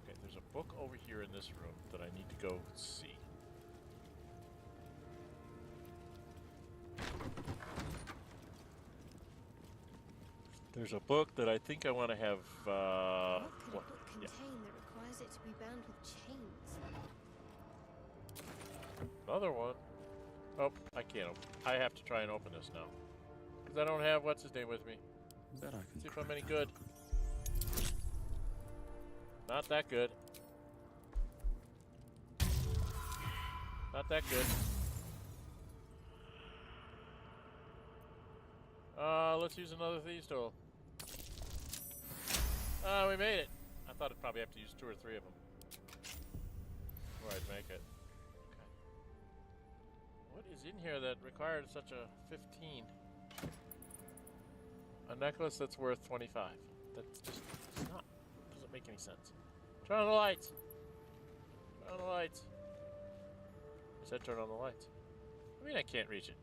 Okay, there's a book over here in this room that I need to go see. There's a book that I think I want to have, What could a book contain that requires it to be bound with chains? Another one. Oh, I can't open. I have to try and open this now. Because I don't have what's-his-name with me. Bet I can See if I'm any good. Not that good. Not that good. Let's use another thieves tool. We made it. I thought I'd probably have to use 2 or 3 of them. Before I'd make it. Okay. What is in here that required such a 15? A necklace that's worth 25. That's just, it's not, doesn't make any sense. Turn on the lights! Turn on the lights! I said turn on the lights. I mean I can't reach it.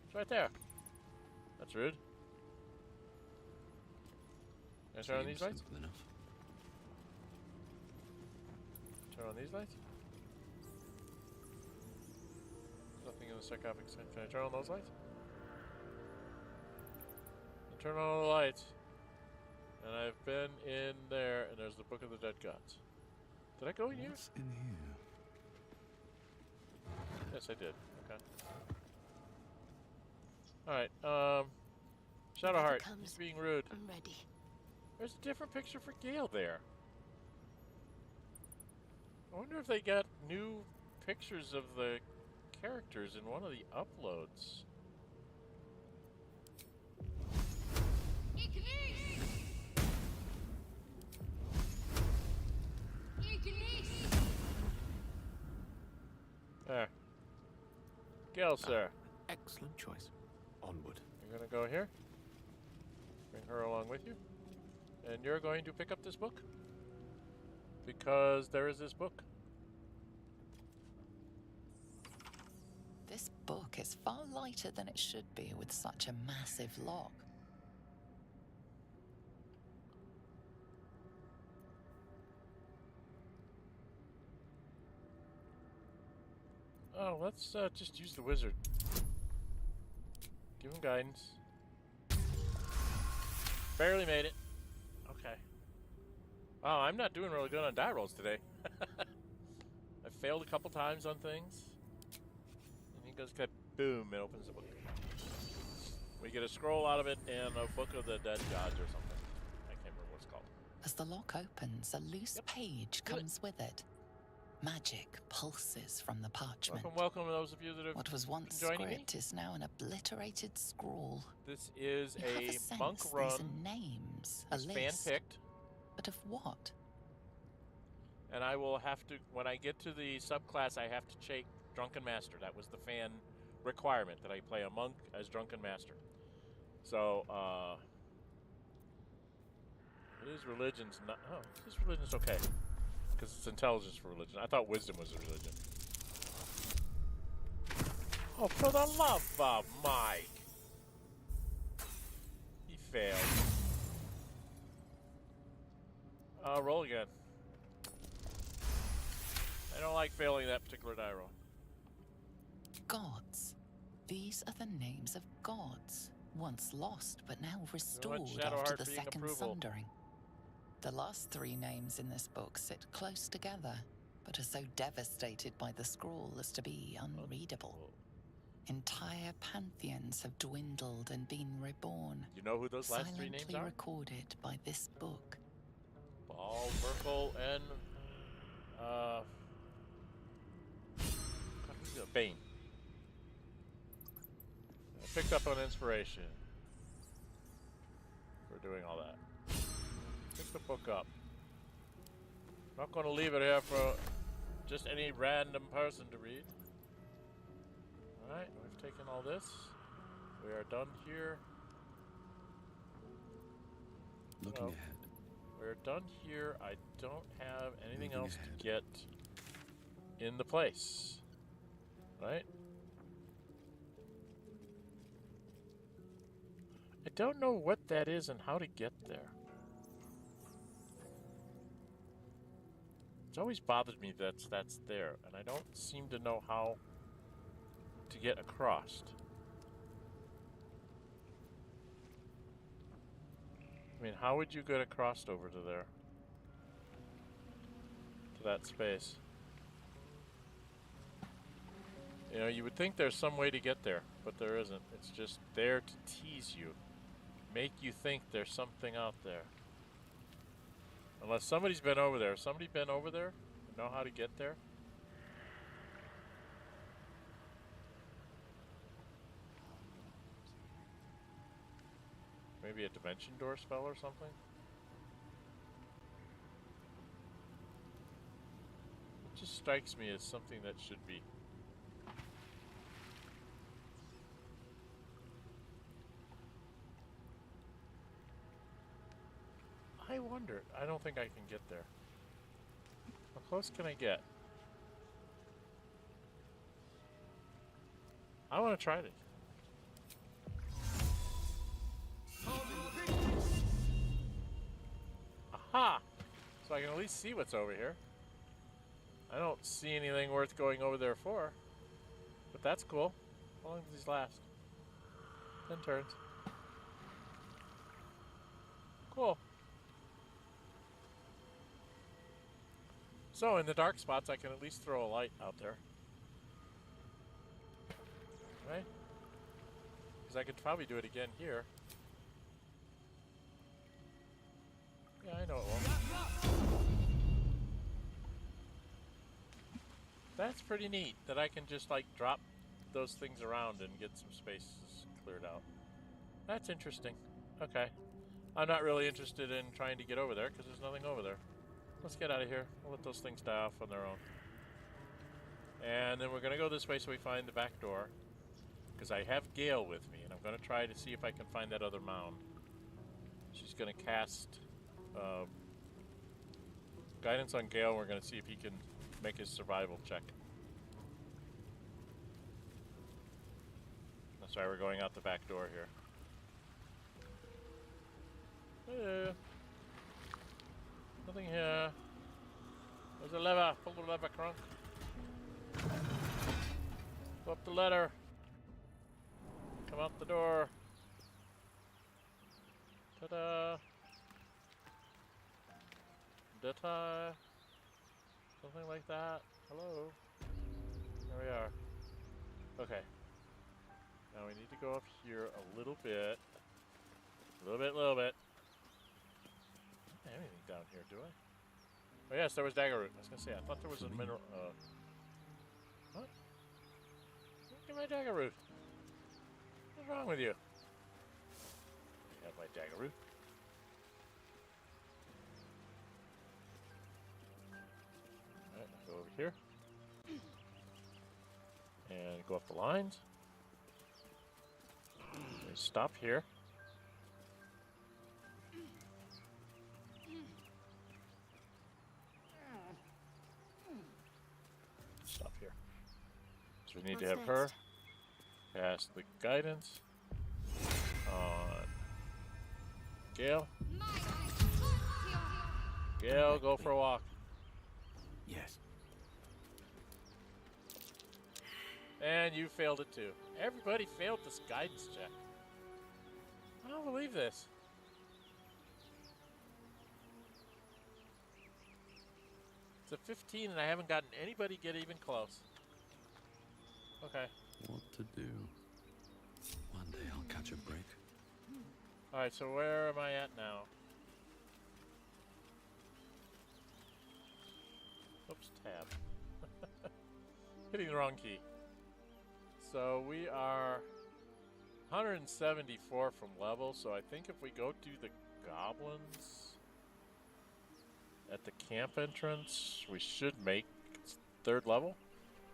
It's right there. That's rude. Can I turn on these lights? Enough. Turn on these lights? Nothing in the sarcophagus. Can I turn on those lights? Turn on all the lights. And I've been in there, and there's the Book of the Dead Gods. Did I go in here? What's in here? Yes, I did. Okay. Alright, Shadowheart, he's being rude. I'm ready. There's a different picture for Gale there. I wonder if they got new pictures of the characters in one of the uploads. There. Gale, sir. Excellent choice. Onward. You're gonna go here. Bring her along with you. And you're going to pick up this book. Because there is this book. This book is far lighter than it should be with such a massive lock. Oh, let's just use the wizard. Give him guidance. Barely made it. Okay. Wow, I'm not doing really good on die rolls today. I failed a couple times on things. And he goes, boom, it opens the book. We get a scroll out of it and a Book of the Dead Gods or something. I can't remember what it's called. As the lock opens, a loose page comes with it. Magic pulses from the parchment. Welcome to those of you that have What was once been joining script is now an obliterated scroll. This is You have a sense monk these run. are names, a It's list. fan-picked. But of what? And I will have to, when I get to the subclass, I have to check Drunken Master. That was the fan requirement, that I play a monk as Drunken Master. So, his religion's not, oh, his religion's okay. Because it's intelligence for religion. I thought wisdom was a religion. Oh, for the love of Mike! He failed. Roll again. I don't like failing that particular die roll. Gods. These are the names of gods, once lost but now restored after Shadowheart the being second approval. sundering. The last 3 names in this book sit close together, but are so devastated by the scroll as to be unreadable. Entire pantheons have dwindled and been reborn. You know who those last 3 names silently are? recorded by this book. Baal, Verkle, and Bane. I picked up on inspiration for doing all that. Pick the book up. Not going to leave it here for just any random person to read. Alright, we've taken all this. We are done here. Looking ahead. We're done here. I don't have anything Moving else ahead. to get in the place. Right? I don't know what that is and how to get there. It's always bothered me that's there, and I don't seem to know how to get across. I mean, how would you get across over to there? To that space? You know, you would think there's some way to get there, but there isn't. It's just there to tease you. Make you think there's something out there. Unless somebody's been over there. Somebody been over there? Know how to get there? Maybe a dimension door spell or something? It just strikes me as something that should be. I wonder. I don't think I can get there. How close can I get? I want to try this. Aha! So I can at least see what's over here. I don't see anything worth going over there for. But that's cool. How long does these last? 10 turns. Cool. So in the dark spots, I can at least throw a light out there. Right? Because I could probably do it again here. Yeah, I know it won't. That's pretty neat that I can just like drop those things around and get some spaces cleared out. That's interesting. Okay. I'm not really interested in trying to get over there because there's nothing over there. Let's get out of here. We'll let those things die off on their own. And then we're going to go this way so we find the back door. Because I have Gale with me, and I'm going to try to see if I can find that other mound. She's going to cast guidance on Gale. We're going to see if he can make his survival check. That's why we're going out the back door here. Hello. Nothing here. There's a lever. Pull the lever, Crunk. Go up the ladder. Come out the door. Ta-da. Da-ta. Something like that. Hello. There we are. Okay. Now we need to go up here a little bit. A little bit, little bit. I don't have anything down here, do I? Oh yes, there was dagger root. I was gonna say, I thought there was a mineral. What? Look at my dagger root. What's wrong with you? I have my dagger root. Alright, I'll go over here. And go up the lines. We stop here. Stop here. So we need to have her cast the guidance on Gale. Gale, go for a walk. Yes. And you failed it too. Everybody failed this guidance check. I don't believe this. It's a 15 and I haven't gotten anybody get even close. Okay. What to do? One day I'll catch a break. Alright, so where am I at now? Oops, tab. Hitting the wrong key. So we are 174 from level, so I think if we go to the goblins at the camp entrance, we should make 3rd level.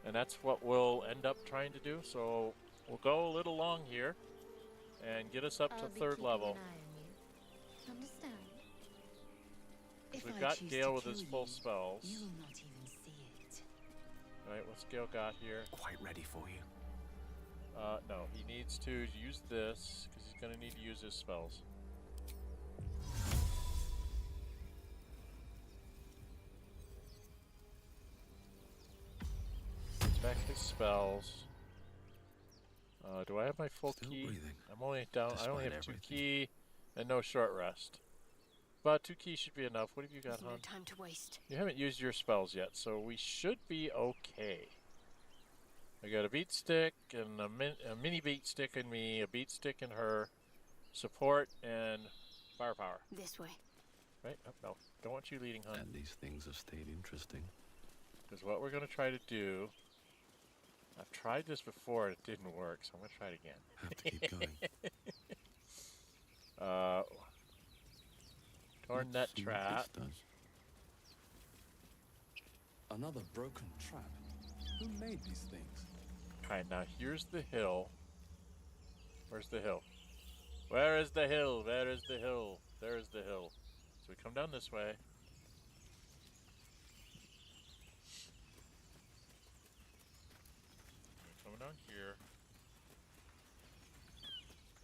And that's what we'll end up trying to do. So we'll go a little long here and get us up to 3rd level. Understand? We've got Gale with his full spells. You will not even see it. Alright, what's Gale got here? Quite ready for you. No, he needs to use this because he's going to need to use his spells. Back his spells. Do I have my full key? Breathing, I'm only down. I only have despite 2 key and no short rest. But 2 keys should be enough. What have you got, There's hon? no time to waste. You haven't used your spells yet, so we should be okay. I got a beat stick and a mini beat stick in me, a beat stick in her, support and firepower. This way. Right? Oh, no, don't want you leading, hon. And these things have stayed interesting. Because what we're going to try to do... I've tried this before and it didn't work, so I'm going to try it again. Have to keep going. Torn net trap. Another broken trap. Who made these things? Alright, now here's the hill. Where's the hill? Where is the hill? Where is the hill? There is the hill. So we come down this way. We come down here.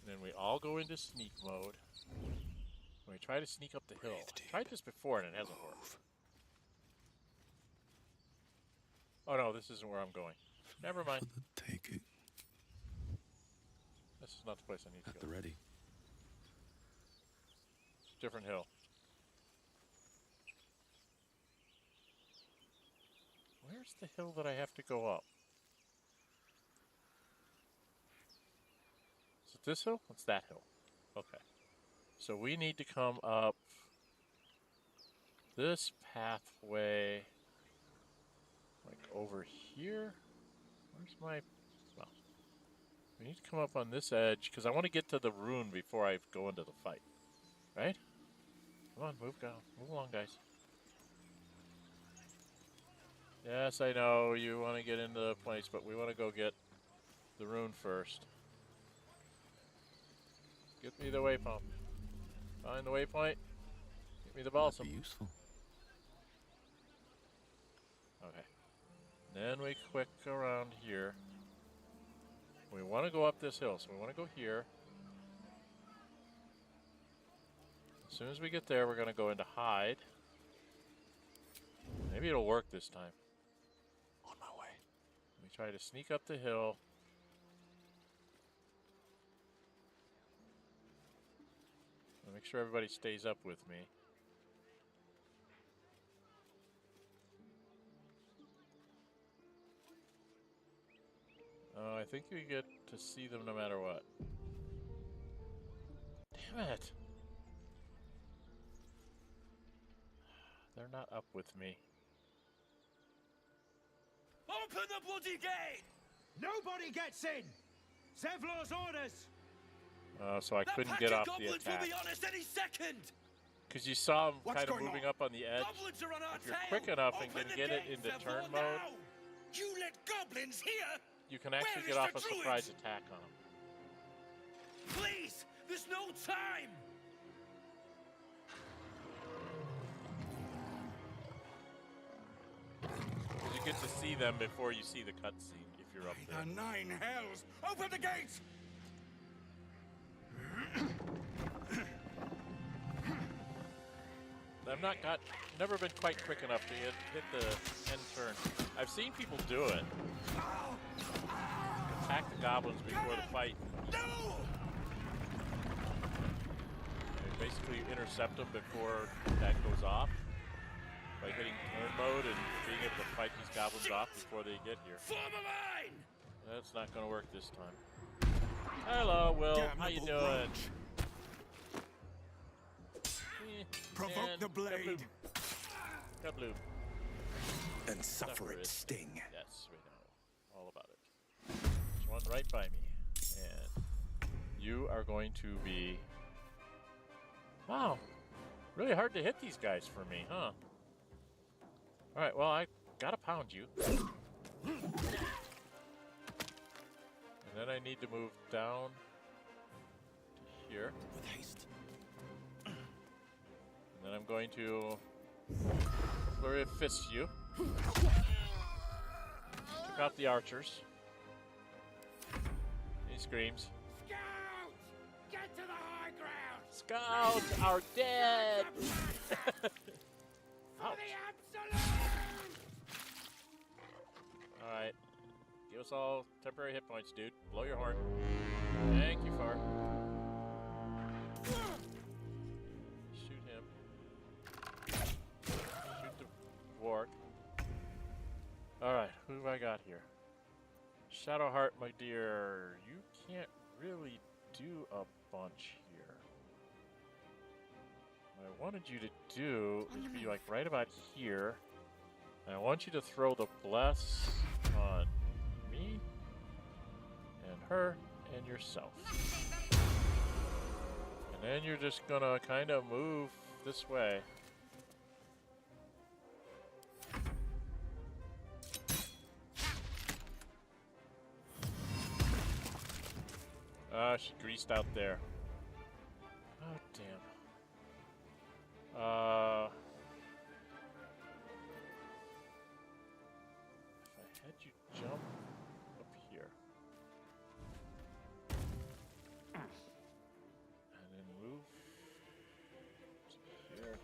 And then we all go into sneak mode. And we try to sneak up the hill. I tried this before and it hasn't worked. Oh no, this isn't where I'm going. Never mind. Take it. This is not the place I need to go. At the ready. It's a different hill. Where's the hill that I have to go up? Is it this hill? It's that hill. Okay. So we need to come up this pathway, like over here. Where's my... Well, we need to come up on this edge, because I want to get to the rune before I go into the fight. Right? Come on, move along, guys. Yes, I know you want to get into the place, but we want to go get the rune first. Get me the waypoint. Find the waypoint. Get me the balsam. That'd be useful. Okay. Then we quick around here. We want to go up this hill, so we want to go here. As soon as we get there, we're going to go into hide. Maybe it'll work this time. On my way. We try to sneak up the hill. I'll make sure everybody stays up with me. I think you get to see them no matter what. Damn it! They're not up with me. Open the bloody gate! Nobody gets in! Zevlor's orders! So I couldn't get off the goblins attack. will be on us any second! Because you saw them What's kind of going moving on? up on the edge. Goblins are on our If you're tail! quick enough and Open can the get it gate, into Zevlor, turn mode, now! You let goblins here? you can actually Where get is off the a surprise druid? attack on them. Please! There's no time! Because you get to see them before you see the cutscene if you're up there. The nine hells! Open the gates! I've never been quite quick enough to hit the end turn. I've seen people do it. Attack the goblins before the fight. They basically intercept them before that goes off by hitting turn mode and being able to fight these goblins off before they get here. That's not going to work this time. Hello, Will. How you doing? Provoke the blade. Kabloob. And suffer its sting. Yes, we know all about it. There's one right by me. And you are going to be... Wow. Really hard to hit these guys for me, huh? Alright, well, I gotta pound you. And then I need to move down to here. With haste. And then I'm going to flurry of fist you. Took out the archers. He screams. Scout! Get to the high ground! Scouts are dead! Ouch. Alright. Give us all temporary hit points, dude. Blow your horn. Thank you, Far. Shoot him. Shoot the ward. Alright, who have I got here? Shadowheart, my dear. You can't really do a bunch here. What I wanted you to do is be like right about here. And I want you to throw the bless on me and her and yourself. And then you're just gonna kind of move this way. Ah, she greased out there. Oh, damn. If I had you jump up here. And then move to here.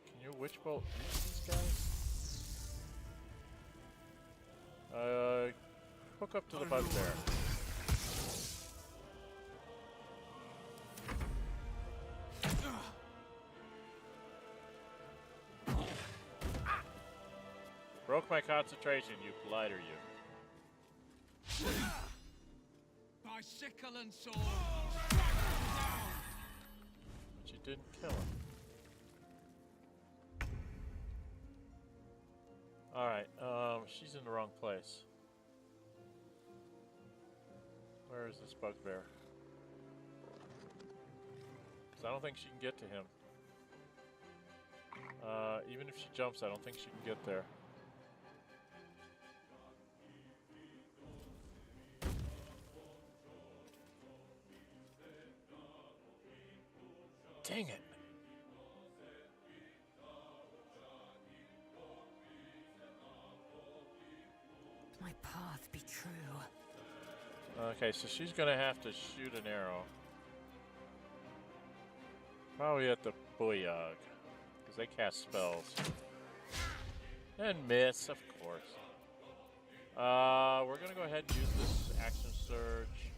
Can your witch bolt reach these guys? Hook up to the bugbear. Broke my concentration, you blighter, you. By sickle and sword. But you didn't kill him. Alright, she's in the wrong place. Where is this bugbear? Because I don't think she can get to him. Even if she jumps, I don't think she can get there. Dang it. My path be true. Okay, so she's gonna have to shoot an arrow. Probably at the Booyog, because they cast spells. And miss, of course. We're gonna go ahead and use this action surge.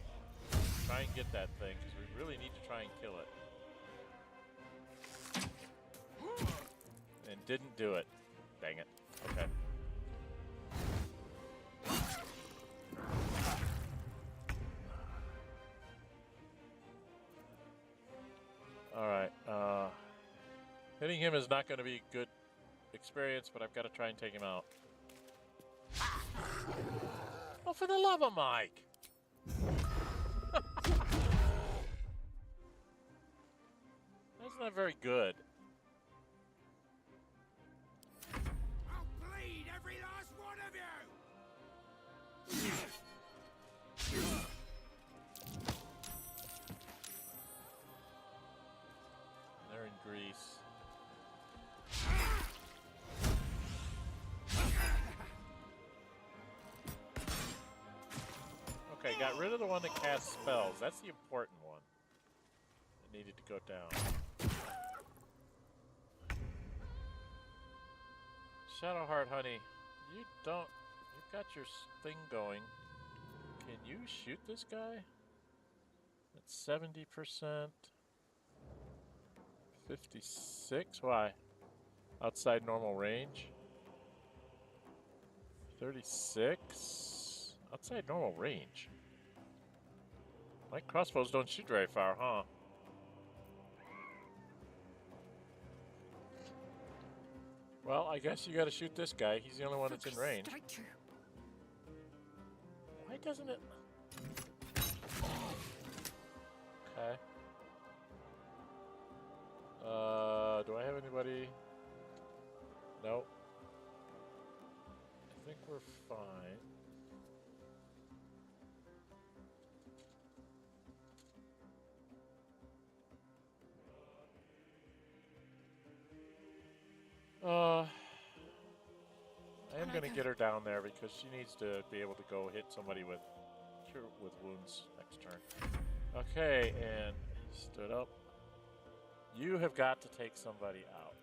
Try and get that thing, because we really need to try and kill it. And didn't do it. Dang it. Okay. Alright, hitting him is not going to be a good experience, but I've got to try and take him out. Oh, for the love of Mike! That's not very good. I'll bleed every last one of you! They're in Greece. Okay, got rid of the one that casts spells. That's the important one. It needed to go down. Shadowheart, honey, you've got your thing going. Can you shoot this guy? At 70%. 56? Why? Outside normal range? 36? Outside normal range? My crossbows don't shoot very far, huh? Well, I guess you gotta shoot this guy. He's the only one that's in range. Why doesn't it... Okay. Do I have anybody? No. I think we're fine. I am gonna get her down there because she needs to be able to go hit somebody with wounds next turn. Okay, and he stood up. You have got to take somebody out.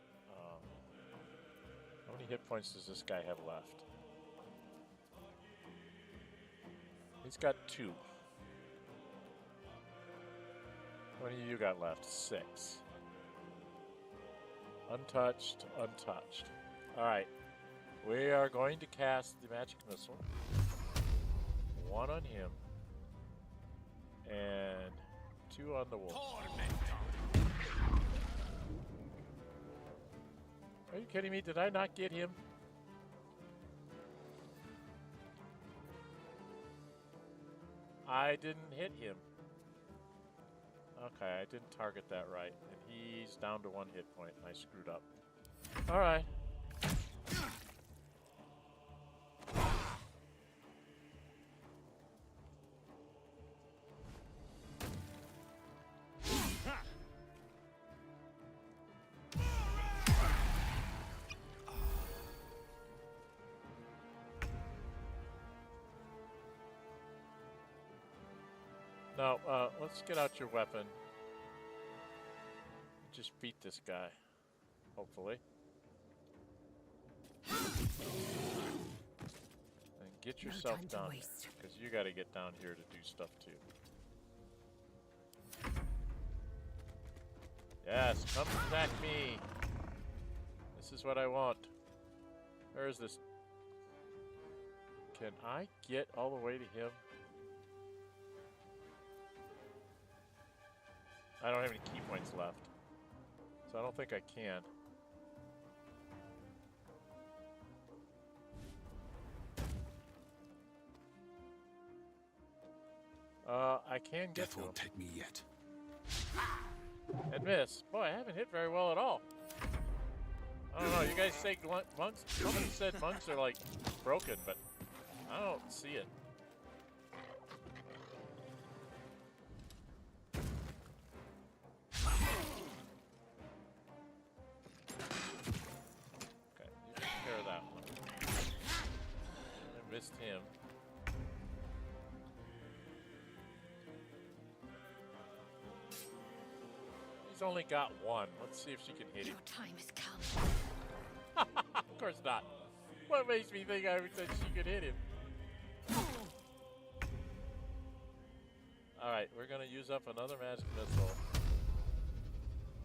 How many hit points does this guy have left? He's got 2. How many of you got left? 6. Untouched, untouched. Alright. We are going to cast the magic missile. 1 on him. And 2 on the wolf. Are you kidding me? Did I not get him? I didn't hit him. Okay, I didn't target that right. And he's down to 1 hit point. I screwed up. Alright. Now, let's get out your weapon. Just beat this guy, hopefully. And get yourself down there, because you got to get down here to do stuff too. Yes, come attack me. This is what I want. Where is this? Can I get all the way to him? I don't have any key points left, so I don't think I can. I can get to him. Won't take me yet. And miss. Boy, I haven't hit very well at all. I don't know, you guys say monks, somebody said monks are like broken, but I don't see it. Missed him. He's only got 1. Let's see if she can hit him. Your time has come. Of course not. What makes me think I said she could hit him? Alright, we're gonna use up another magic missile.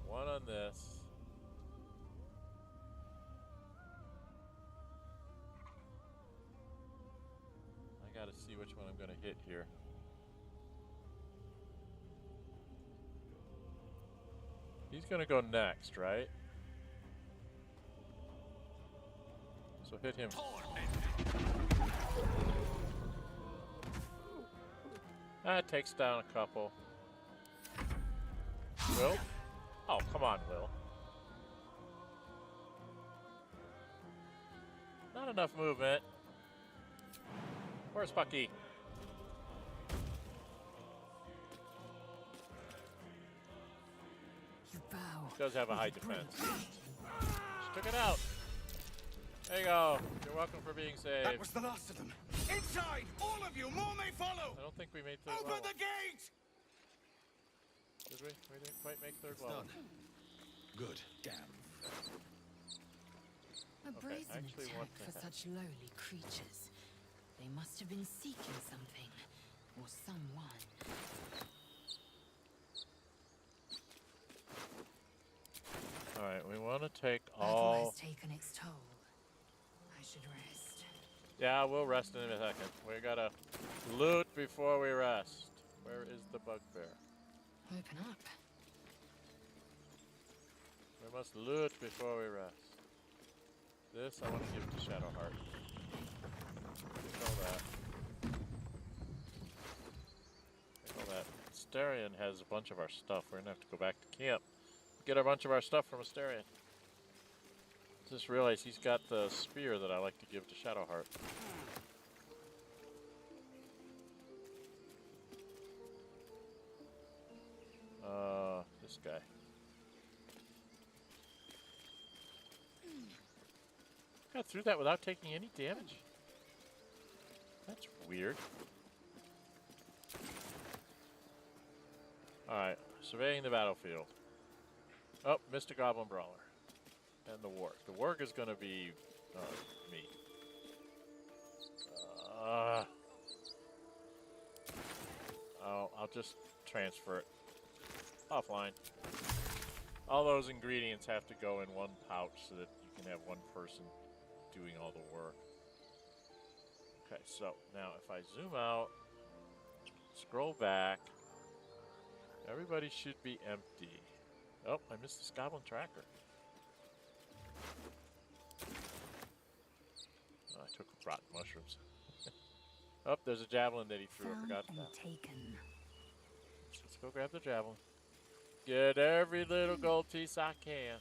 1 on this. Gotta see which one I'm gonna hit here. He's gonna go next, right? So hit him. That takes down a couple. Will? Oh, come on, Will. Not enough movement. Where's Bucky? You bow. He does have a high defense. Just took it out. There you go. You're welcome for being saved. That was the last of them. Inside! All of you! More may follow! I don't think we made third Open level. the gate! Did we? We didn't quite make third It's level. done. Good. Damn. A brazen actually want attack for such lowly creatures. They must have been seeking something, or someone. Alright, we want to take Battle all... has taken its toll. I should rest. Yeah, we'll rest in a second. We gotta loot before we rest. Where is the bugbear? Open up. We must loot before we rest. This I want to give to Shadowheart. Take all that. Take all that. Astarion has a bunch of our stuff. We're gonna have to go back to camp. Get a bunch of our stuff from Astarion. Just realized he's got the spear that I like to give to Shadowheart. This guy. Got through that without taking any damage? That's weird. Alright, surveying the battlefield. Oh, Mr. Goblin Brawler. And the Warg. The Warg is going to be me. I'll just transfer it offline. All those ingredients have to go in one pouch so that you can have one person doing all the work. Okay, so now if I zoom out, scroll back, Everybody should be empty. Oh, I missed this goblin tracker. Oh, I took rotten mushrooms. Oh, there's a javelin that he threw. I forgot that. Taken. Let's go grab the javelin. Get every little gold piece I can.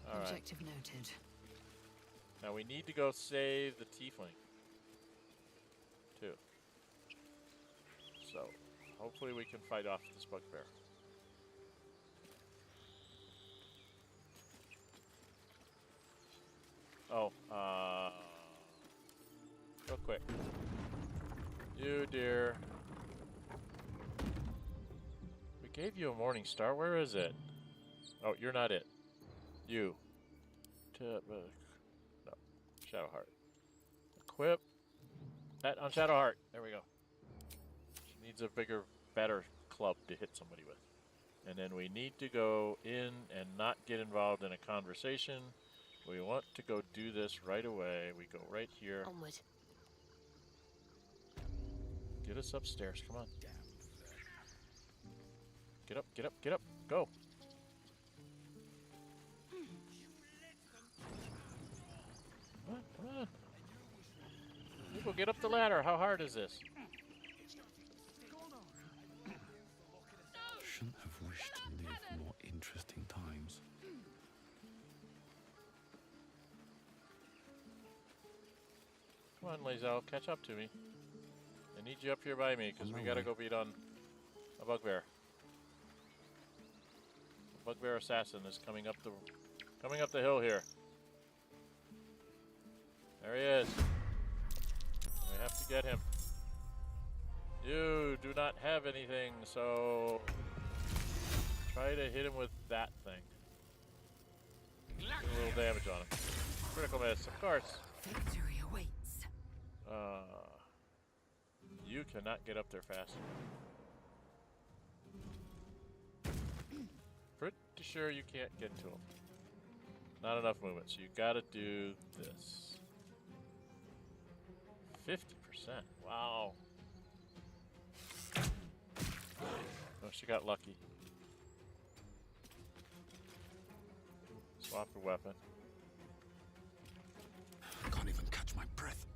All right. Objective noted. Now we need to go save the tiefling, too. So, hopefully we can fight off this bugbear. Oh, real quick. You, dear. We gave you a morning star. Where is it? Oh, you're not it. You. No. Shadowheart. Equip. That on Shadowheart. There we go. She needs a bigger, better club to hit somebody with. And then we need to go in and not get involved in a conversation. We want to go do this right away. We go right here. Onward. Get us upstairs. Come on. Get up, get up, get up. Go. Come on, come on. We'll go get up the ladder. How hard is this? Shouldn't have wished to live more interesting times. Come on, Lazel, catch up to me. I need you up here by me because we gotta go beat on a bugbear. A bugbear assassin is coming up the hill here. There he is. We have to get him. You do not have anything, so try to hit him with that thing. Do a little damage on him. Critical miss, of course. Victory awaits. You cannot get up there fast. Pretty sure you can't get to him. Not enough movement, so you gotta do this. 50%. Wow. Oh, she got lucky. Swap her weapon. I can't even catch my breath.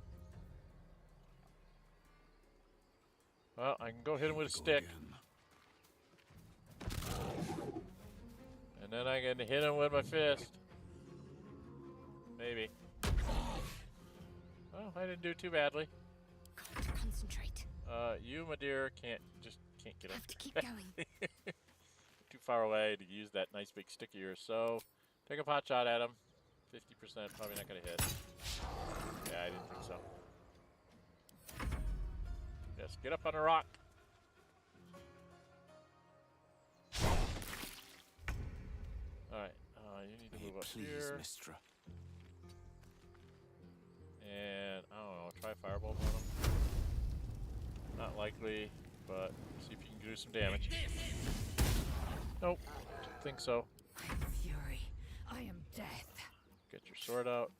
Well, I can go hit him with a stick. And then I can hit him with my fist. Maybe. Well, I didn't do too badly. Got to concentrate. You, my dear, can't get up. Have to keep going. Too far away to use that nice big stick of yours. So, take a pot shot at him. 50%, probably not gonna hit. Yeah, I didn't think so. Yes, get up on a rock. Alright, you need to move up here. Mistra. And, I don't know, try Firebolt on him. Not likely, but see if you can do some damage. Nope, don't think so. I am fury. I am death. Get your sword out.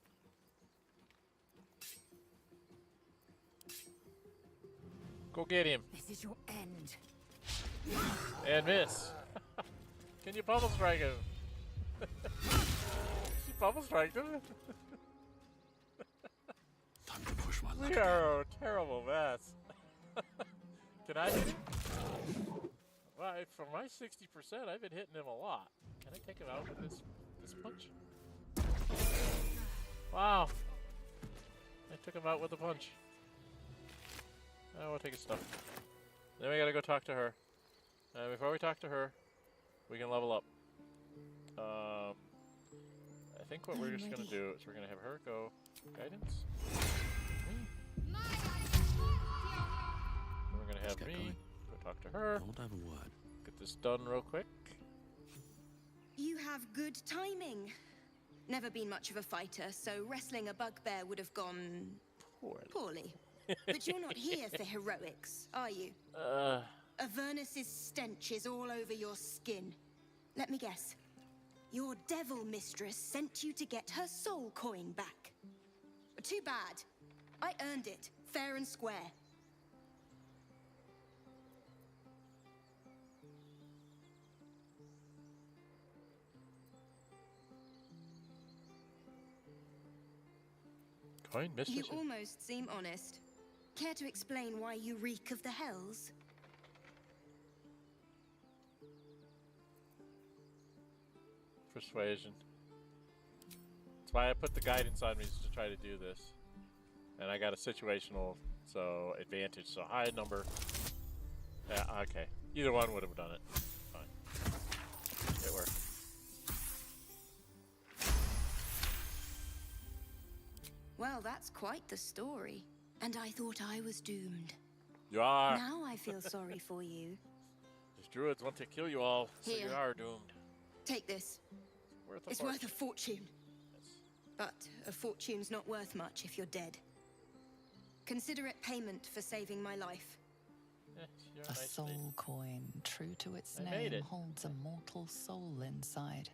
Go get him. This is your end. And miss. Can you bubble strike him? You bubble strike him? Time to push my luck. We are a terrible mess. Can I hit him? Well, for my 60%, I've been hitting him a lot. Can I take him out with this punch? Wow. I took him out with a punch. Oh, we'll take his stuff. Then we gotta go talk to her. Before we talk to her, we can level up. I think what we're just gonna do is we're gonna have her go guidance. Me. Then we're gonna have me go talk to her. I want to have a word. Get this done real quick. You have good timing. Never been much of a fighter, so wrestling a bugbear would have gone poorly. But you're not here for heroics, are you? Avernus's stench is all over your skin. Let me guess. Your devil mistress sent you to get her soul coin back. Too bad. I earned it, fair and square. Coin mistress. You almost seem honest. Care to explain why you reek of the hells? Persuasion. That's why I put the guidance on me, is to try to do this. And I got a situational, so advantage, so high number. Yeah, okay. Either one would have done it. Fine. It worked. Well, that's quite the story. And I thought I was doomed. You are. Now I feel sorry for you. These druids want to kill you all, so Here. you are doomed. Take this. It's worth a fortune. But a fortune's not worth much if you're dead. Consider it payment for saving my life. A soul coin, true to its name, holds a mortal soul inside.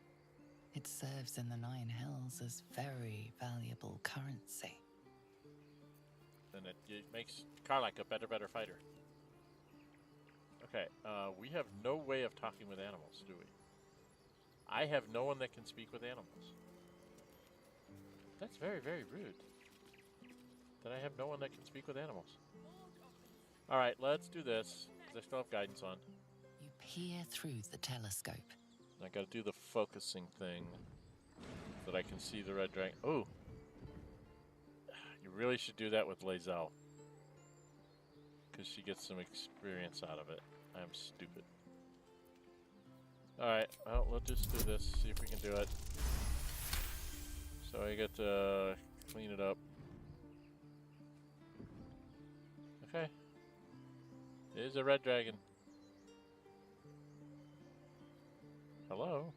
It serves in the Nine Hells as very valuable currency. Then it makes Karlach a better fighter. Okay, we have no way of talking with animals, do we? I have no one that can speak with animals. That's very, very rude. That I have no one that can speak with animals. Alright, let's do this, because I still have guidance on. You peer through the telescope. I gotta do the focusing thing, so that I can see the red dragon. Oh! You really should do that with Lae'zel, because she gets some experience out of it. I'm stupid. Alright, well, let's just do this, see if we can do it. So I get to clean it up. Okay. It is a red dragon. Hello?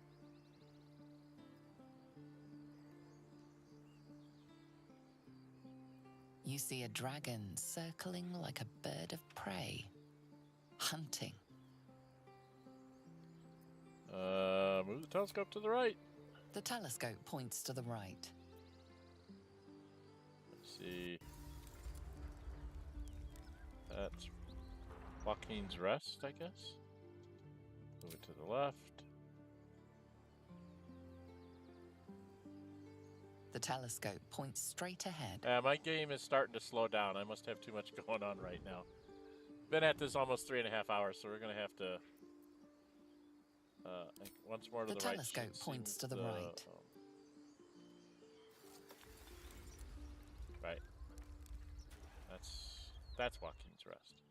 You see a dragon circling like a bird of prey, hunting. Move the telescope to the right. The telescope points to the right. Let's see. That's Joaquin's Rest, I guess. Move it to the left. The telescope points straight ahead. My game is starting to slow down. I must have too much going on right now. Been at this almost 3.5 hours, so we're going to have to... once more to the right. The telescope points to the right. Right. That's Joaquin's Rest.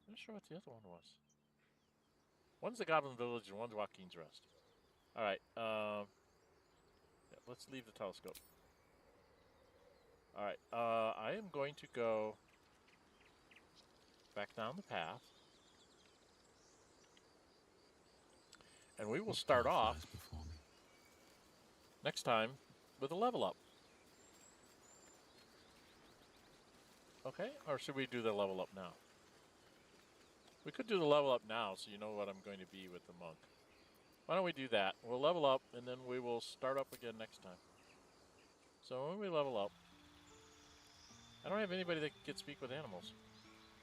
I'm not sure what the other one was. One's the Goblin Village and one's Joaquin's Rest. Alright, yeah, let's leave the telescope. Alright, I am going to go back down the path. And we will start off next time with a level up. Okay, or should we do the level up now? We could do the level up now so you know what I'm going to be with the monk. Why don't we do that? We'll level up and then we will start up again next time. So when we level up, I don't have anybody that can speak with animals.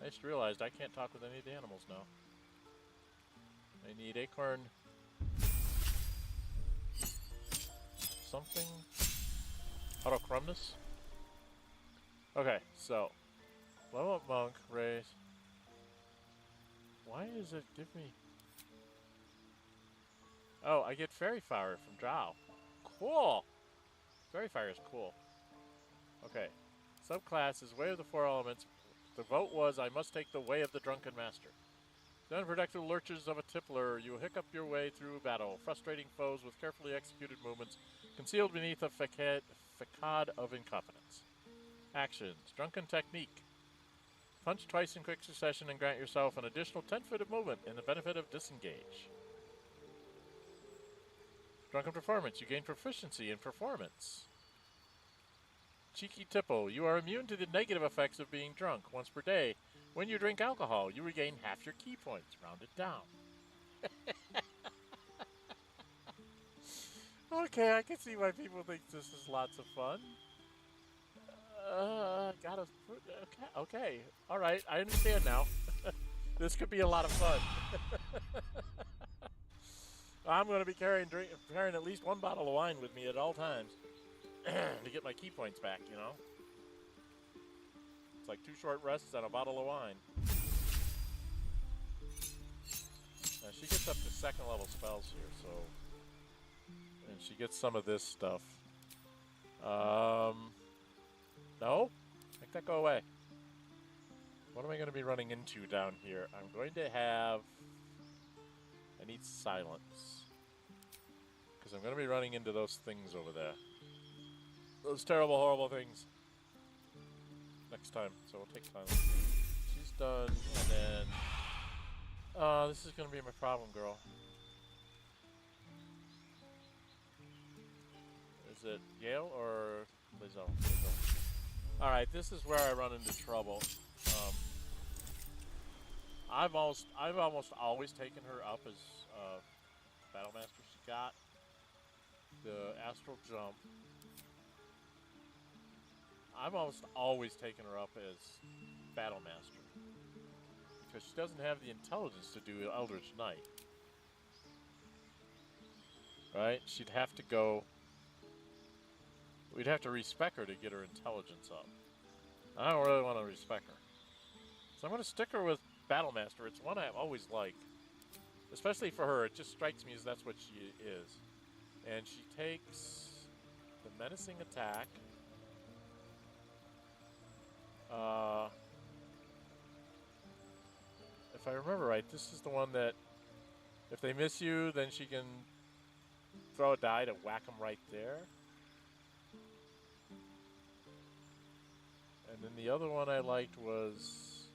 I just realized I can't talk with any of the animals now. I need acorn... something? Autochromnus? Okay, so... level up monk, raise... Why does it give me... Oh, I get Fairy Fire from Drow. Cool! Fairy Fire is cool. Okay. Subclass is Way of the Four Elements. The vote was I must take the Way of the Drunken Master. The unprotected lurches of a tippler, you hiccup your way through battle, frustrating foes with carefully executed movements, concealed beneath a facade of incompetence. Actions. Drunken Technique. Punch twice in quick succession and grant yourself an additional 10 feet of movement in the benefit of disengage. Drunken Performance. You gain proficiency in performance. Cheeky Tipple. You are immune to the negative effects of being drunk once per day. When you drink alcohol, you regain half your key points. Round it down. Okay, I can see why people think this is lots of fun. Okay. All right, I understand now. This could be a lot of fun. I'm going to be carrying at least one bottle of wine with me at all times to get my key points back, you know. It's like 2 short rests and a bottle of wine. Now she gets up to 2nd level spells here, so... And she gets some of this stuff. No? Make that go away. What am I going to be running into down here? I'm going to have... I need silence. Because I'm going to be running into those things over there. Those terrible, horrible things. Next time. So we'll take silence. She's done, and then... this is going to be my problem, girl. Is it Gale or Lizzo? Alright, this is where I run into trouble. I've almost always taken her up as Battlemaster. She got the Astral Jump. I've almost always taken her up as Battlemaster. Because she doesn't have the intelligence to do Eldritch Knight. Right? She'd have to go... We'd have to respec her to get her intelligence up. I don't really want to respec her. So I'm going to stick her with Battlemaster. It's one I've always liked. Especially for her, it just strikes me as that's what she is. And she takes the menacing attack. If I remember right, this is the one that if they miss you, then she can throw a die to whack them right there. And then the other one I liked was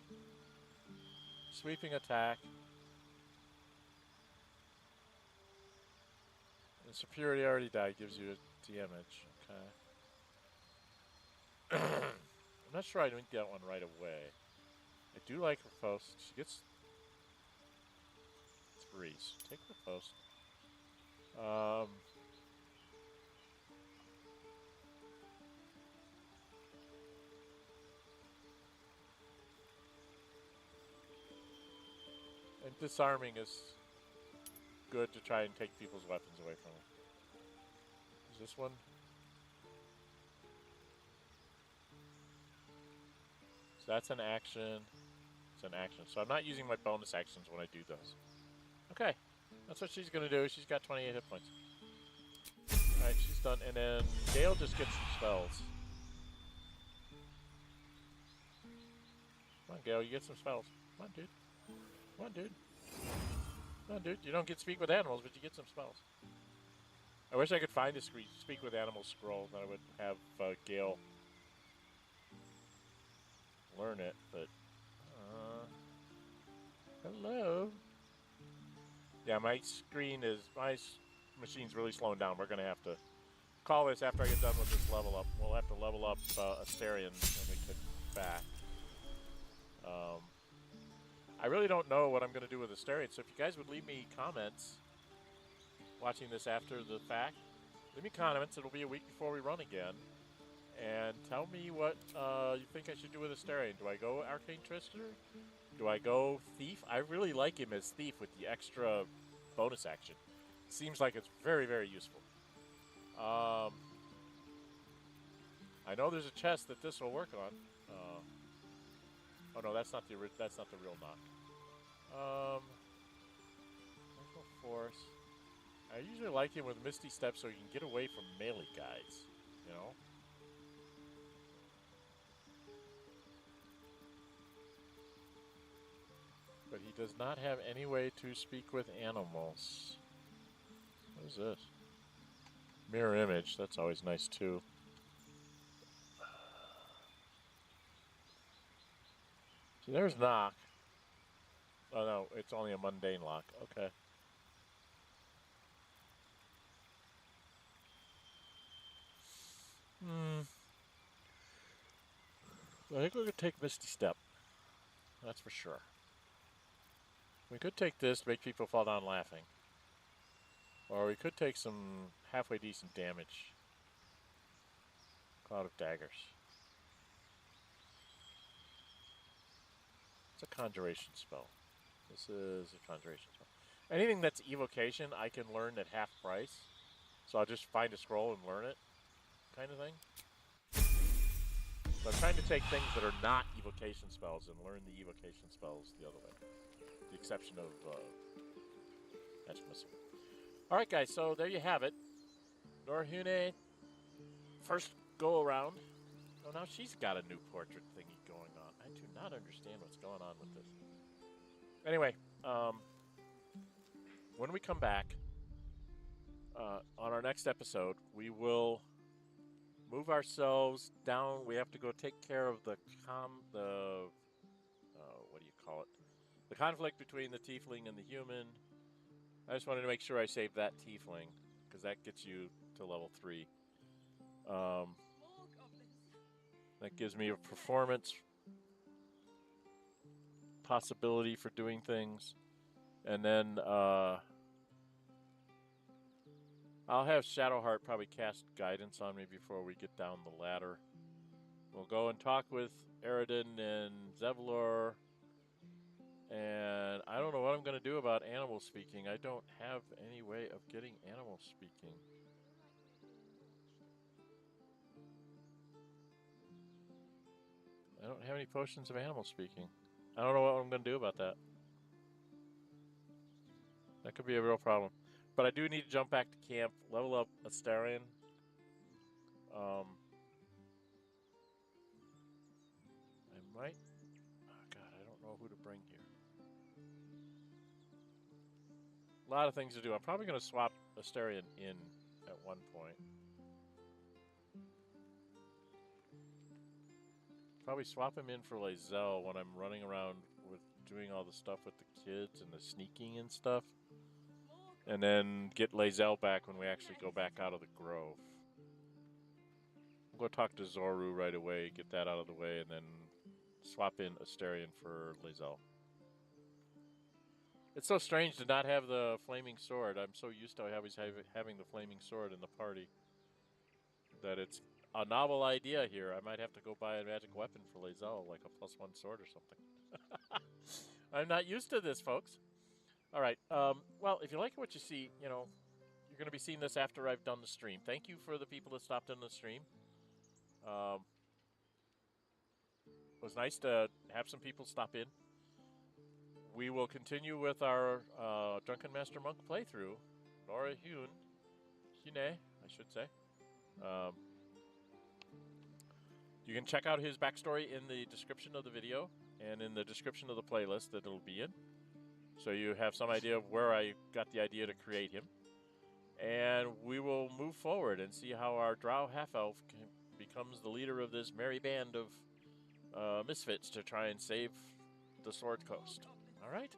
sweeping attack. And superiority die gives you a damage. Okay. I'm not sure I didn't get one right away. I do like her post. She gets 3s. Take the post. And disarming is good to try and take people's weapons away from them. Is this one? So that's an action. It's an action. So I'm not using my bonus actions when I do those. Okay. That's what she's going to do. She's got 28 hit points. Alright, she's done. And then Gale just gets some spells. Come on, Gale. You get some spells. Come on, dude. Come on, dude. Come on, dude. You don't get speak with animals, but you get some spells. I wish I could find a speak with animals scroll, then I would have Gale learn it, but... hello? Yeah, my machine's really slowing down. We're going to have to call this after I get done with this level up. We'll have to level up Astarion when we get back. I really don't know what I'm going to do with Astarion, so if you guys would leave me comments watching this after the fact, leave me comments. It'll be a week before we run again. And tell me what you think I should do with Astarion. Do I go Arcane Trister? Do I go Thief? I really like him as Thief with the extra bonus action. Seems like it's very, very useful. I know there's a chest that this will work on. Oh no, that's not the real knock. Magical Force. I usually like him with Misty Step so he can get away from melee guys. You know. But he does not have any way to speak with animals. What is this? Mirror image. That's always nice too. See, there's knock. Oh no, it's only a mundane lock. Okay. I think we could take Misty Step. That's for sure. We could take this to make people fall down laughing. Or we could take some halfway decent damage. Cloud of Daggers. It's a conjuration spell. This is a conjuration spell. Anything that's evocation, I can learn at half price. So I'll just find a scroll and learn it, kind of thing. So I'm trying to take things that are not evocation spells and learn the evocation spells the other way. The exception of Magic Missile. Alright guys, so there you have it. Nórë Huinë, first go around. Oh, now she's got a new portrait thingy going on. I do not understand what's going on with this. Anyway, when we come back on our next episode, we will move ourselves down. We have to go take care of the what do you call it? The conflict between the tiefling and the human. I just wanted to make sure I saved that tiefling because that gets you to level 3. That gives me a performance possibility for doing things. And then I'll have Shadowheart probably cast guidance on me before we get down the ladder. We'll go and talk with Eredin and Zevlor. And I don't know what I'm going to do about animal speaking. I don't have any way of getting animal speaking. I don't have any potions of animal speaking. I don't know what I'm going to do about that. That could be a real problem. But I do need to jump back to camp, level up Astarion. I might... Oh god, I don't know who to bring here. A lot of things to do. I'm probably going to swap Astarion in at one point. Probably swap him in for Lae'zel when I'm running around with doing all the stuff with the kids and the sneaking and stuff. And then get Lae'zel back when we actually go back out of the grove. We'll go talk to Zorru right away, get that out of the way, and then swap in Astarion for Lae'zel. It's so strange to not have the flaming sword. I'm so used to always having the flaming sword in the party that it's a novel idea here. I might have to go buy a magic weapon for Lae'zel, like a +1 sword or something. I'm not used to this, folks. All right. Well, if you like what you see, you know, you're going to be seeing this after I've done the stream. Thank you for the people that stopped in the stream. It was nice to have some people stop in. We will continue with our Drunken Master Monk playthrough. Nórë Huinë, I should say. You can check out his backstory in the description of the video and in the description of the playlist that it'll be in. So you have some idea of where I got the idea to create him. And we will move forward and see how our Drow Half Elf becomes the leader of this merry band of misfits to try and save the Sword Coast. All right?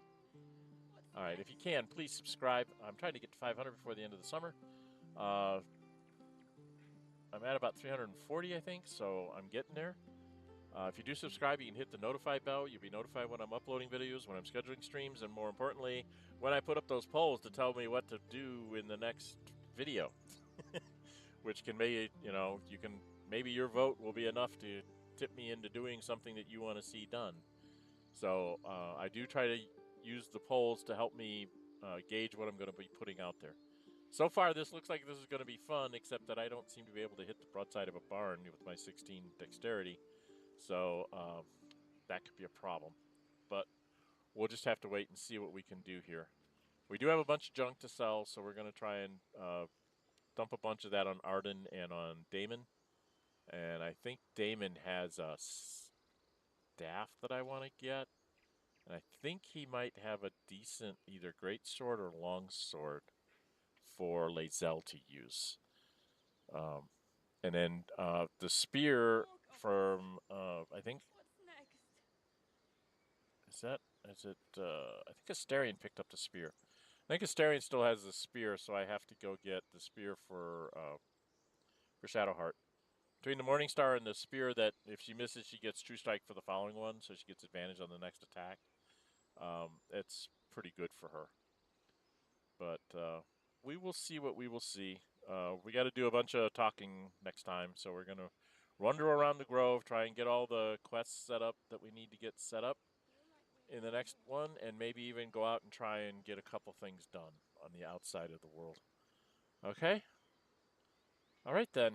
All right, if you can, please subscribe. I'm trying to get to 500 before the end of the summer. I'm at about 340, I think, so I'm getting there. If you do subscribe, you can hit the notify bell. You'll be notified when I'm uploading videos, when I'm scheduling streams, and more importantly, when I put up those polls to tell me what to do in the next video. Which can be, you know, maybe your vote will be enough to tip me into doing something that you want to see done. So I do try to use the polls to help me gauge what I'm going to be putting out there. So far, this looks like this is going to be fun, except that I don't seem to be able to hit the broadside of a barn with my 16 dexterity. So that could be a problem. But we'll just have to wait and see what we can do here. We do have a bunch of junk to sell, so we're going to try and dump a bunch of that on Arden and on Damon. And I think Damon has a staff that I want to get. And I think he might have a decent either great sword or long sword for Lae'zel to use. And then the spear from, I think... I think Astarion picked up the spear. I think Astarion still has the spear, so I have to go get the spear for Shadowheart. Between the Morning Star and the spear that if she misses, she gets True Strike for the following one, so she gets advantage on the next attack. It's pretty good for her. But we will see what we will see. We got to do a bunch of talking next time, so we're going to wander around the grove, try and get all the quests set up that we need to get set up in the next one, and maybe even go out and try and get a couple things done on the outside of the world. Okay? All right, then.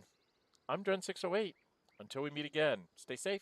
I'm Dren608. Until we meet again, stay safe.